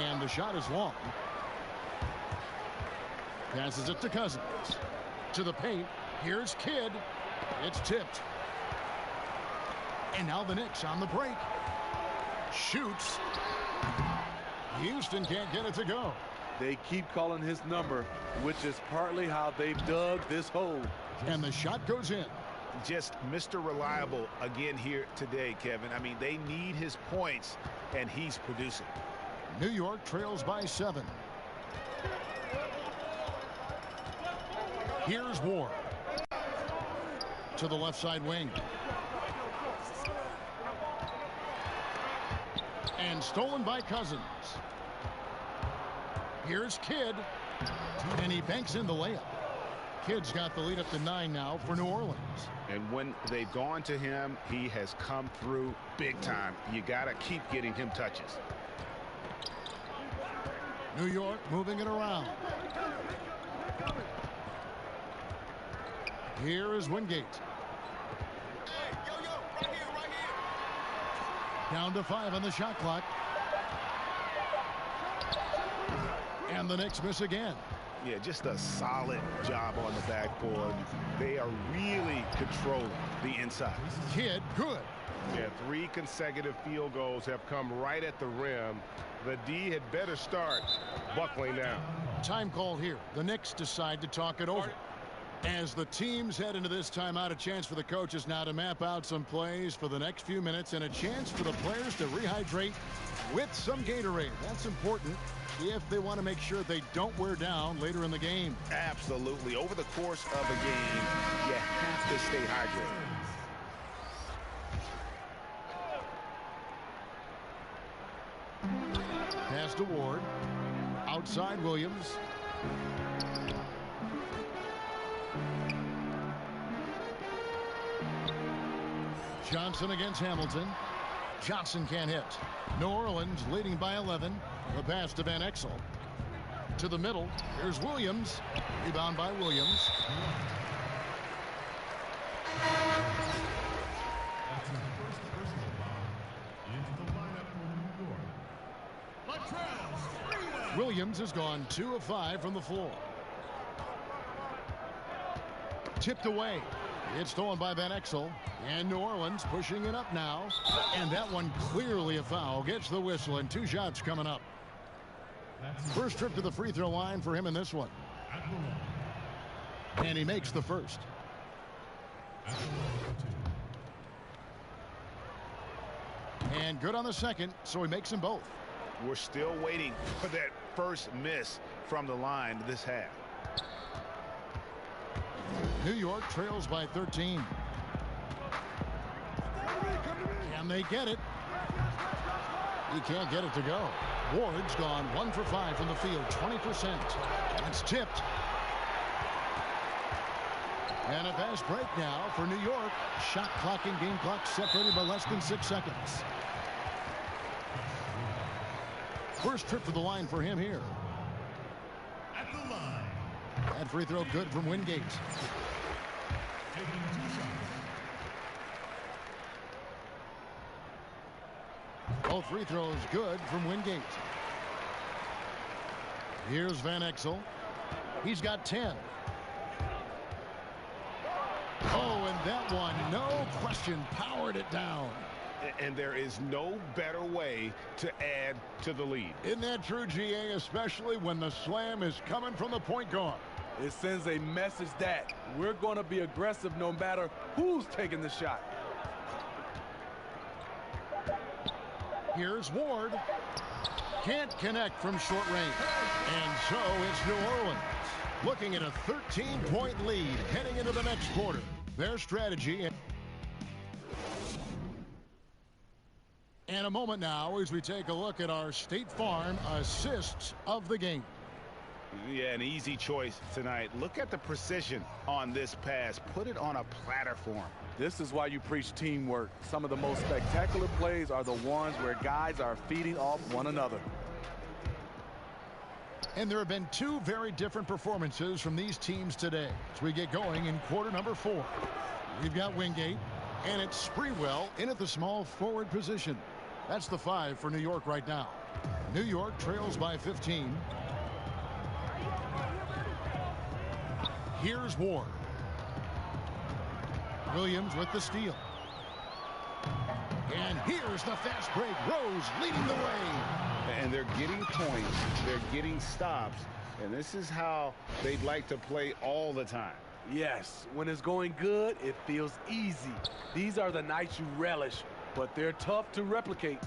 And the shot is long. Passes it to Cousins. To the paint. Here's Kidd. It's tipped. And now the Knicks on the break. Shoots. Houston can't get it to go. They keep calling his number, which is partly how they've dug this hole. And the shot goes in. Just Mr. Reliable again here today, Kevin. I mean, they need his points, and he's producing. New York trails by 7. Here's Ward. To the left side wing. And stolen by Cousins. Here's Kidd. And he banks in the layup. Kidd's got the lead up to 9 now for New Orleans. And when they've gone to him, he has come through big time. You got to keep getting him touches. New York moving it around. Here is Wingate. Down to 5 on the shot clock. And the Knicks miss again. Yeah, just a solid job on the backboard. They are really controlling the inside. Kidd, good. Yeah, 3 consecutive field goals have come right at the rim. The D had better start buckling down. Time call here. The Knicks decide to talk it over. As the teams head into this timeout, a chance for the coaches now to map out some plays for the next few minutes and a chance for the players to rehydrate with some Gatorade. That's important if they want to make sure they don't wear down later in the game. Absolutely. Over the course of a game, you have to stay hydrated. Pass to Ward. Outside Williams. Johnson against Hamilton. Johnson can't hit. New Orleans leading by 11. The pass to Van Exel. To the middle. Here's Williams. Rebound by Williams. Williams has gone 2 of 5 from the floor. Tipped away. It's stolen by Van Exel. And New Orleans pushing it up now. And that one clearly a foul. Gets the whistle and 2 shots coming up. First trip to the free throw line for him in this one. And he makes the first. And good on the second, so he makes them both. We're still waiting for that first miss from the line this half. New York trails by 13. And they get it. He can't get it to go. Ward's gone 1 for 5 from the field, 20%. It's tipped. And a fast break now for New York. Shot clock and game clock separated by less than 6 seconds. First trip to the line for him here. At the line. That free throw good from Wingate. Taking 2 shots. Both free throws good from Wingate. Here's Van Exel. He's got 10. Oh, and that one, no question, powered it down. And there is no better way to add to the lead. Isn't that true, GA, especially when the slam is coming from the point guard? It sends a message that we're going to be aggressive no matter who's taking the shot. Here's Ward. Can't connect from short range. And so it's New Orleans looking at a 13-point lead heading into the next quarter. Their strategy. And a moment now as we take a look at our State Farm assists of the game. Yeah, an easy choice tonight. Look at the precision on this pass. Put it on a platter for him. This is why you preach teamwork. Some of the most spectacular plays are the ones where guys are feeding off one another. And there have been 2 very different performances from these teams today as we get going in quarter number 4. We've got Wingate, and it's Sprewell in at the small forward position. That's the 5 for New York right now. New York trails by 15. Here's Ward. Williams with the steal. And here's the fast break. Rose leading the way. And they're getting points. They're getting stops. And this is how they'd like to play all the time. Yes, when it's going good, it feels easy. These are the nights you relish, but they're tough to replicate.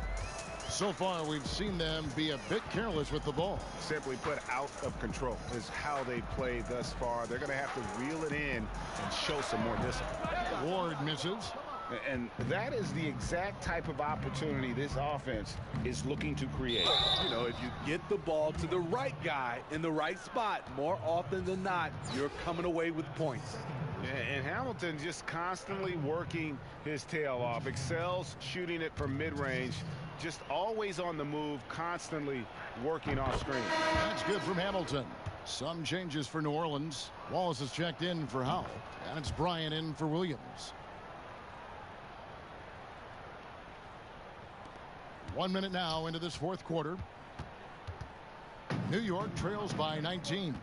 So far, we've seen them be a bit careless with the ball. Simply put, out of control is how they played thus far. They're going to have to reel it in and show some more discipline. Ward misses. And that is the exact type of opportunity this offense is looking to create. You know, if you get the ball to the right guy in the right spot, more often than not, you're coming away with points. And Hamilton just constantly working his tail off. Excels shooting it from mid-range. Just always on the move, constantly working off screen. That's good from Hamilton. Some changes for New Orleans. Wallace has checked in for Howell. And it's Bryant in for Williams. 1 minute now into this fourth quarter. New York trails by 19.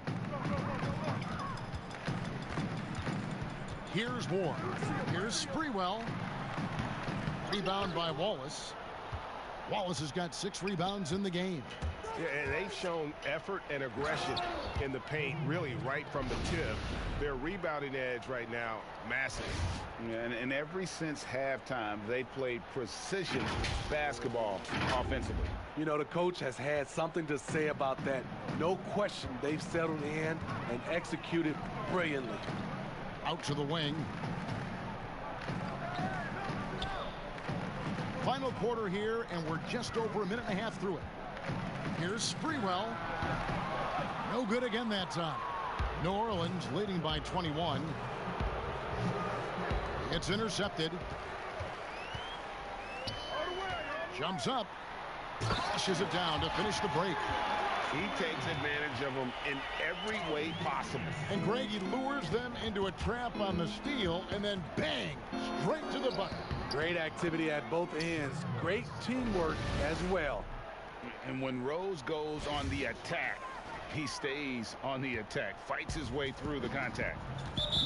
Here's Ward. Here's Sprewell. Rebound by Wallace. Wallace has got 6 rebounds in the game. Yeah, and they've shown effort and aggression in the paint, really right from the tip. Their rebounding edge right now, massive. And ever since halftime, they played precision basketball offensively. You know, the coach has had something to say about that. No question, they've settled in and executed brilliantly. Out to the wing. Final quarter here, and we're just over a minute and a half through it. Here's Sprewell. No good again that time. New Orleans leading by 21. It's intercepted. Jumps up. Flushes it down to finish the break. He takes advantage of them in every way possible. And Greg, he lures them into a trap on the steal and then bang, straight to the bucket. Great activity at both ends. Great teamwork as well. And when Rose goes on the attack, he stays on the attack, fights his way through the contact.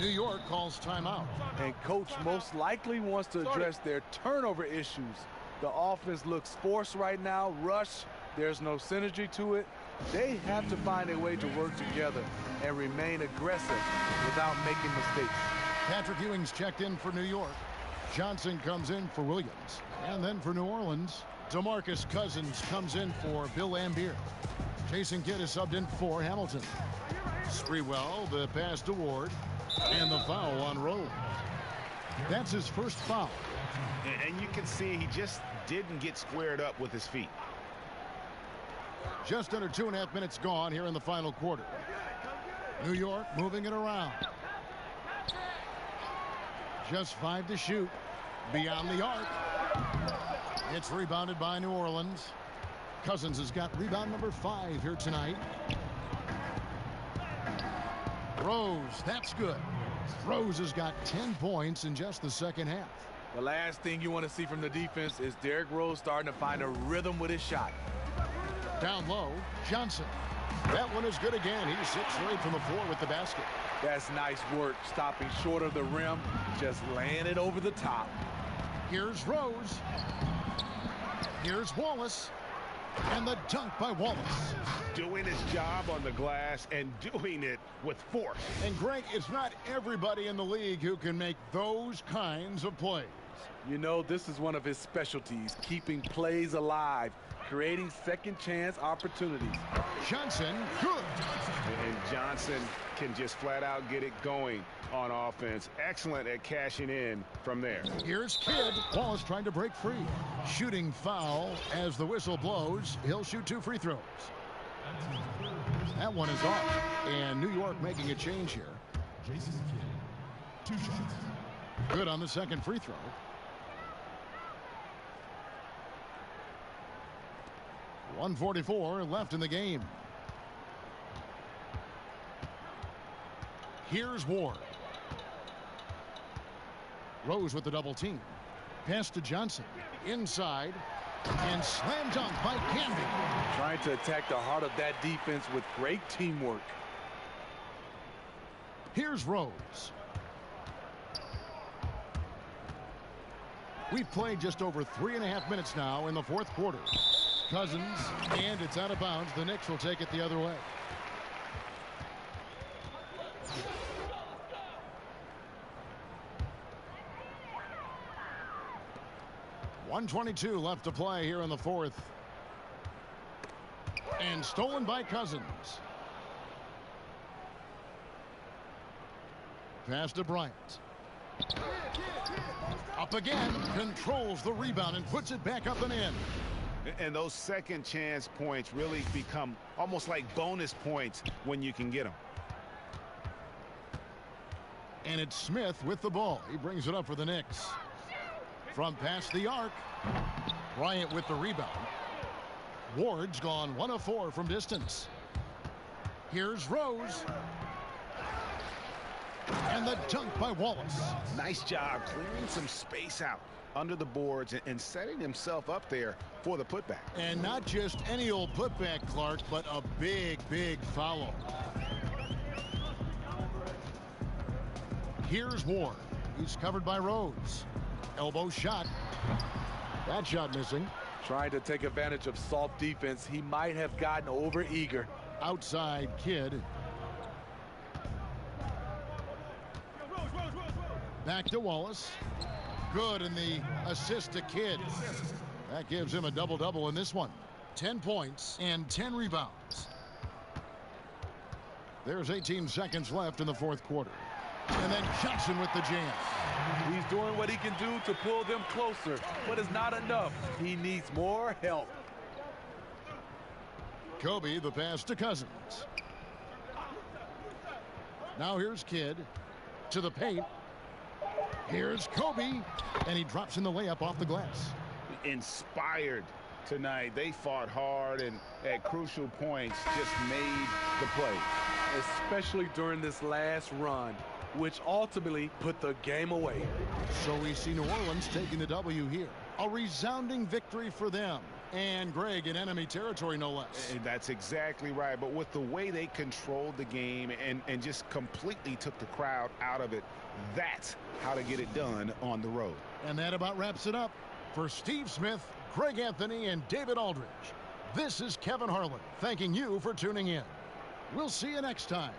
New York calls timeout. And coach most likely wants to address their turnover issues. The offense looks forced right now, rush. There's no synergy to it. They have to find a way to work together and remain aggressive without making mistakes. Patrick Ewing's checked in for New York. Johnson comes in for Williams. And then for New Orleans, DeMarcus Cousins comes in for Bill Lambier. Jason Kidd is subbed in for Hamilton. Sprewell, the pass to Ward, and the foul on Rose. That's his first foul. And you can see he just didn't get squared up with his feet. Just under 2.5 minutes gone here in the final quarter. New York moving it around. Just 5 to shoot. Beyond the arc. It's rebounded by New Orleans. Cousins has got rebound number 5 here tonight. Rose, that's good. Rose has got 10 points in just the second half. The last thing you want to see from the defense is Derrick Rose starting to find a rhythm with his shot. Down low, Johnson. That one is good again. He sits right from the floor with the basket. That's nice work, stopping short of the rim, just laying it over the top. Here's Rose. Here's Wallace. And the dunk by Wallace. Doing his job on the glass and doing it with force. And Greg, it's not everybody in the league who can make those kinds of plays. You know, this is one of his specialties, keeping plays alive, creating second chance opportunities. Johnson, good. And Johnson can just flat out get it going on offense. Excellent at cashing in from there. Here's Kidd. Wallace trying to break free. Shooting foul as the whistle blows. He'll shoot 2 free throws. That one is off. And New York making a change here. Jason Kidd, 2 shots. Good on the second free throw. .144 left in the game. Here's Ward. Rose with the double team. Pass to Johnson. Inside. And slam dunk by Canby. Trying to attack the heart of that defense with great teamwork. Here's Rose. We've played just over 3.5 minutes now in the fourth quarter. Cousins, and it's out of bounds. The Knicks will take it the other way. .122 left to play here in the fourth. And stolen by Cousins. Pass to Bryant. Up again, controls the rebound and puts it back up and in. And those second chance points really become almost like bonus points when you can get them. And it's Smith with the ball. He brings it up for the Knicks. From past the arc, Bryant with the rebound. Ward's gone 1 of 4 from distance. Here's Rose. And the dunk by Wallace. Nice job clearing some space out under the boards and setting himself up there for the putback. And not just any old putback, Clark, but a big, big foul. Here's Ward. He's covered by Rhodes. Elbow shot. That shot missing. Trying to take advantage of soft defense. He might have gotten over eager. Outside Kidd. Back to Wallace. Good in the assist to Kidd. That gives him a double-double in this one. 10 points and 10 rebounds. There's 18 seconds left in the fourth quarter. And then Johnson with the jam. He's doing what he can do to pull them closer, but it's not enough. He needs more help. Kobe, the pass to Cousins. Now here's Kidd to the paint. Here's Kobe, and he drops in the layup off the glass. inspired tonight. They fought hard and at crucial points just made the play. Especially during this last run, which ultimately put the game away. So we see New Orleans taking the W here. A resounding victory for them. And Greg, in enemy territory, no less. And that's exactly right. But with the way they controlled the game and just completely took the crowd out of it, that's how to get it done on the road. And that about wraps it up. For Steve Smith, Greg Anthony, and David Aldridge, this is Kevin Harlan thanking you for tuning in. We'll see you next time.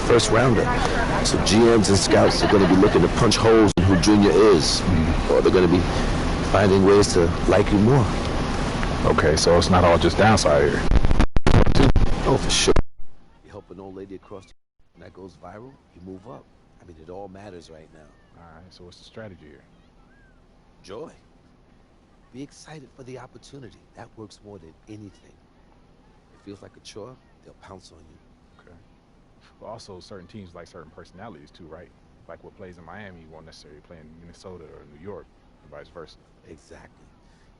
First rounder. So GMs and scouts are going to be looking to punch holes in who Junior is. Or they're going to be finding ways to like you more. Okay, so it's not all just downside here. Oh, for sure. You help an old lady across and that goes viral, you move up. I mean, it all matters right now. All right, so what's the strategy here? Joy. Be excited for the opportunity. That works more than anything. It feels like a chore, they'll pounce on you. Okay. Well, also, certain teams like certain personalities, too, right? Like what plays in Miami won't necessarily play in Minnesota or New York, and vice versa. Exactly.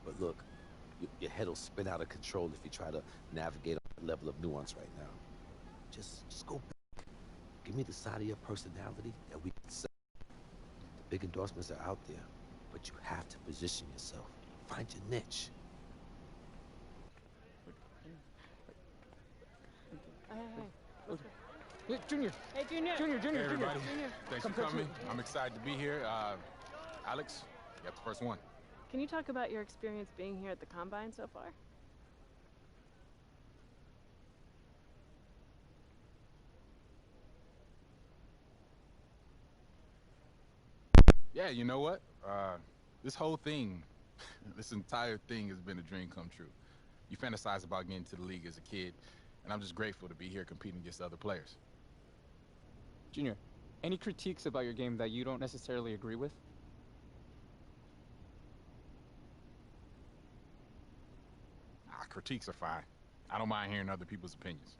But look, your head will spin out of control if you try to navigate that level of nuance right now. Just go back. Give me the side of your personality that we can sell. The big endorsements are out there, but you have to position yourself. Find your niche. Hey, Junior. Hey, Junior. Junior. Hey, everybody. Junior. Thanks for coming. I'm excited to be here. Alex, you got the first one. Can you talk about your experience being here at the Combine so far? Yeah, you know what? This whole thing, this entire thing has been a dream come true. You fantasize about getting to the league as a kid, and I'm just grateful to be here competing against other players. Junior, any critiques about your game that you don't necessarily agree with? Critiques are fine. I don't mind hearing other people's opinions.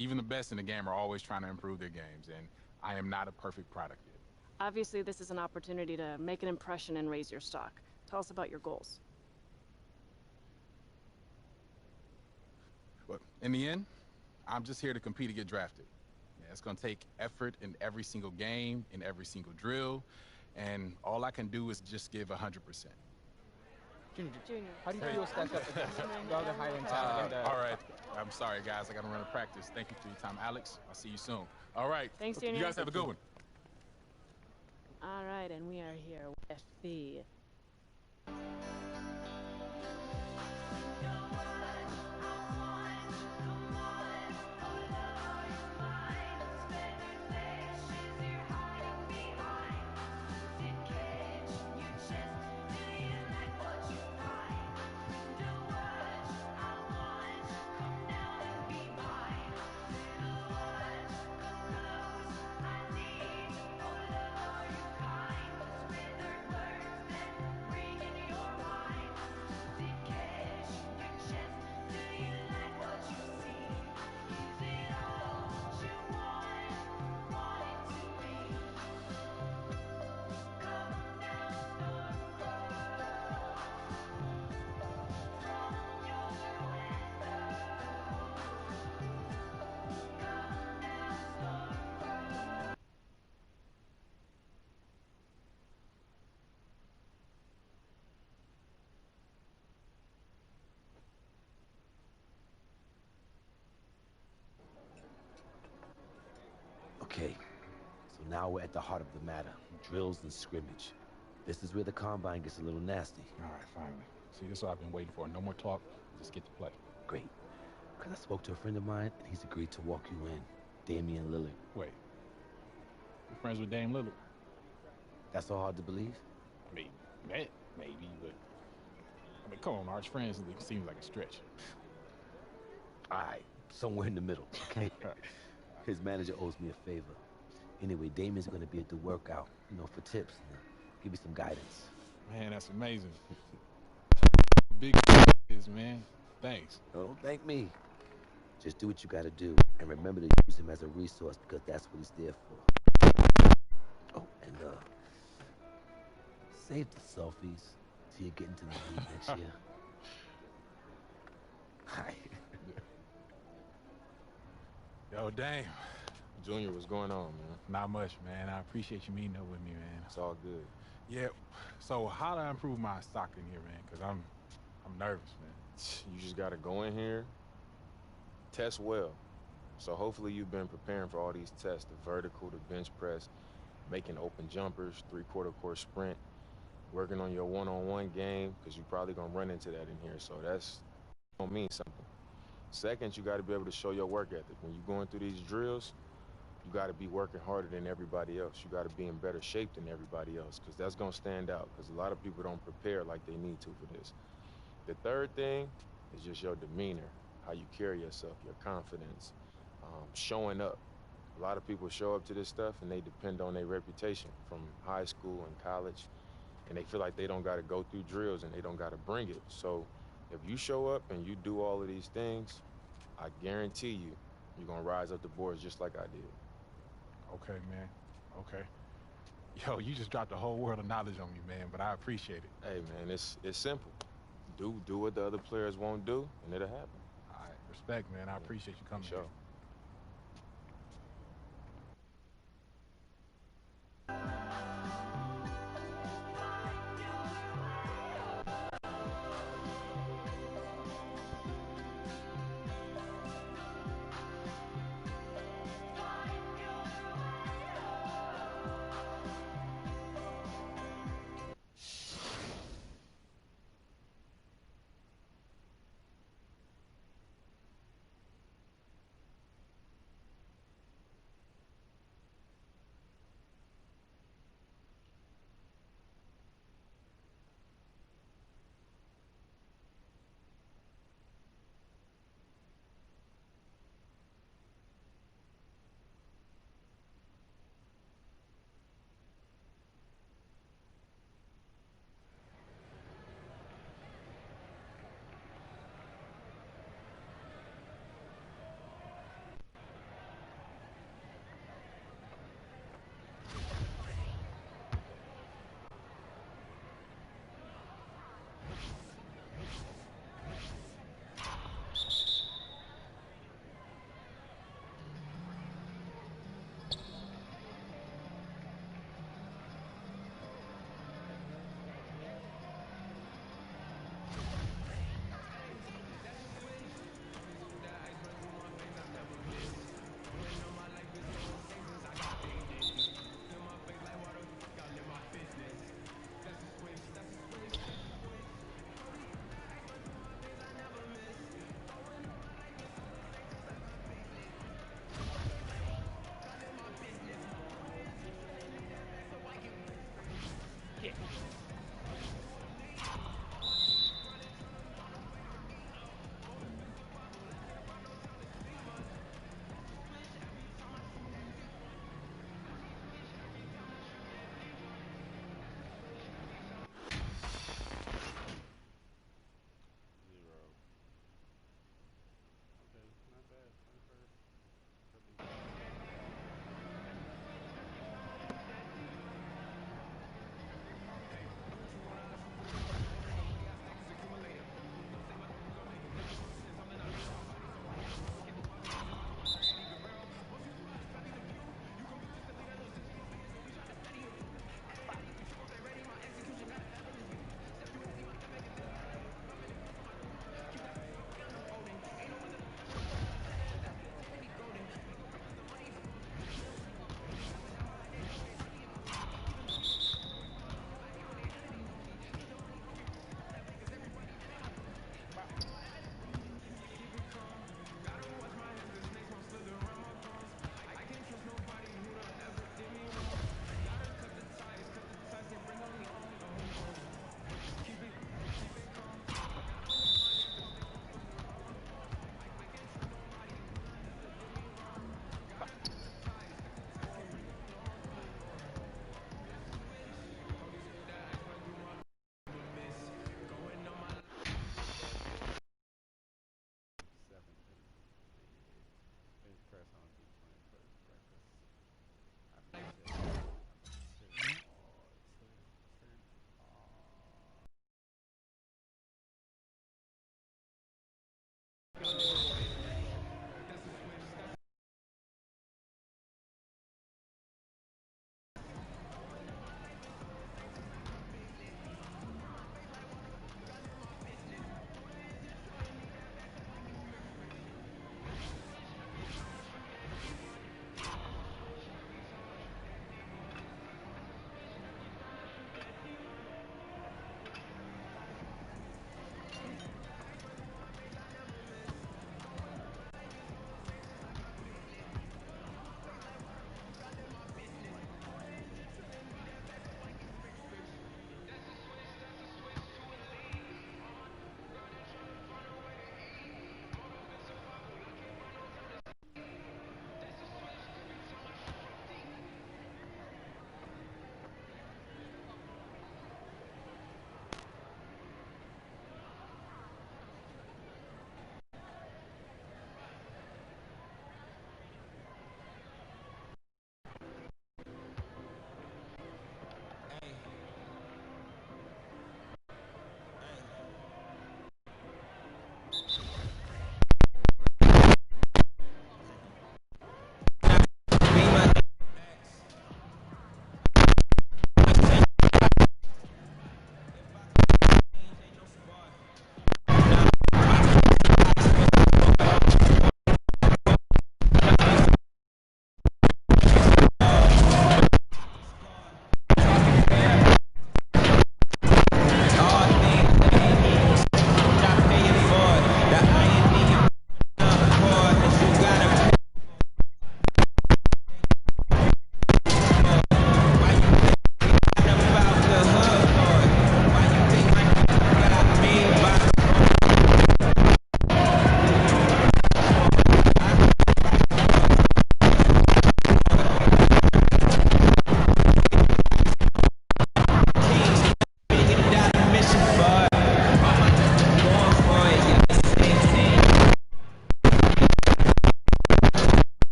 Even the best in the game are always trying to improve their games, and I am not a perfect product yet. Obviously, this is an opportunity to make an impression and raise your stock. Tell us about your goals. But in the end, I'm just here to compete and get drafted. Yeah, it's going to take effort in every single game, in every single drill, and all I can do is just give 100%. Junior, how do you feel stacked up against the other high-end talent? All right. I'm sorry, guys. I got to run a practice. Thank you for your time, Alex. I'll see you soon. All right. Thanks, Junior. You guys have a good one. All right, and we are here with the... Okay, so now we're at the heart of the matter, drills and scrimmage. This is where the combine gets a little nasty. All right, finally. See, this is what I've been waiting for. No more talk, just get to play. Great, because I spoke to a friend of mine, and he's agreed to walk you in, Damian Lillard. Wait, you're friends with Dame Lillard? That's so hard to believe? I mean, maybe, but... I mean, come on, Arch, friends seems like a stretch. All right, somewhere in the middle, okay? His manager owes me a favor. Anyway, Damian's going to be at the workout, for tips. Give me some guidance. Man, that's amazing. Big is, man. Thanks. No, don't thank me. Just do what you got to do. And remember to use him as a resource because that's what he's there for. Oh, and save the selfies till you get into the league next year. Hi. Yo, Dame. Junior, what's going on, man? Not much, man. I appreciate you meeting up with me, man. It's all good. Yeah, so how do I improve my stock in here, man? Because I'm nervous, man. You just got to go in here, test well. So hopefully you've been preparing for all these tests, the vertical, the bench press, making open jumpers, three-quarter court sprint, working on your one-on-one game, because you're probably going to run into that in here. So that's going to mean something. Second, you got to be able to show your work ethic. When you're going through these drills, you got to be working harder than everybody else. You got to be in better shape than everybody else, because that's going to stand out, because a lot of people don't prepare like they need to for this. The third thing is just your demeanor, how you carry yourself, your confidence, showing up. A lot of people show up to this stuff and they depend on their reputation from high school and college, and they feel like they don't got to go through drills and they don't got to bring it. So if you show up and you do all of these things, I guarantee you're going to rise up the boards just like I did. Okay, man. Okay. Yo, you just dropped a whole world of knowledge on me, man, but I appreciate it. Hey, man, it's simple. Do what the other players won't do, and it'll happen. All right, respect, man. I appreciate you coming. Sure.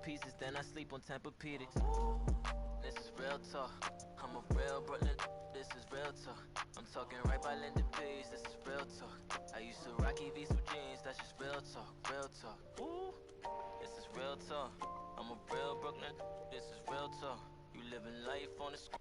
pieces, then I sleep on Tempur-Pedics. This is real talk. I'm a real Brooklyn. This is real talk. I'm talking right by Linda P's. This is real talk. I used to rock EVs with jeans. That's just real talk. Real talk. Ooh. This is real talk. I'm a real Brooklyn. This is real talk. You living life on the street.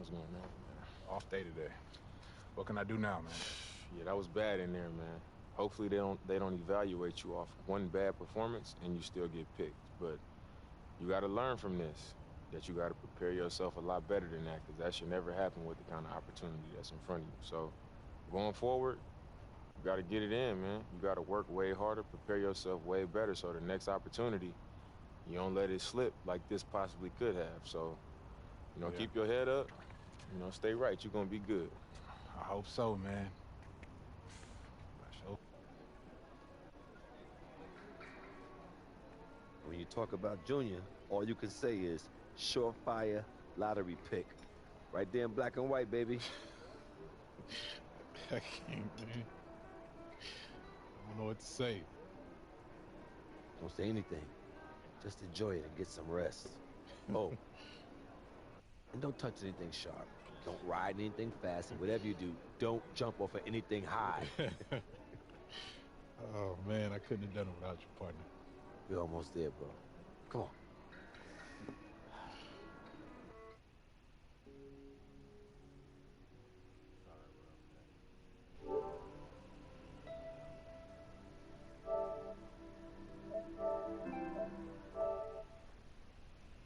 What's going on, man? Off day today. What can I do now, man? Yeah, that was bad in there, man. Hopefully they don't evaluate you off one bad performance and you still get picked. But you got to learn from this, that you got to prepare yourself a lot better than that, because that should never happen with the kind of opportunity that's in front of you. So going forward, you got to get it in, man. You got to work way harder, prepare yourself way better, so the next opportunity, you don't let it slip like this possibly could have. So, you know, keep your head up, you know, stay right. You're going to be good. I hope so, man. When you talk about Junior, all you can say is surefire lottery pick. Right there in black and white, baby. I can't, man. I don't know what to say. Don't say anything. Just enjoy it and get some rest. Oh. And don't touch anything sharp. Don't ride anything fast. And whatever you do, don't jump off of anything high. Oh, man, I couldn't have done it without you, partner. We're almost there, bro. Come on.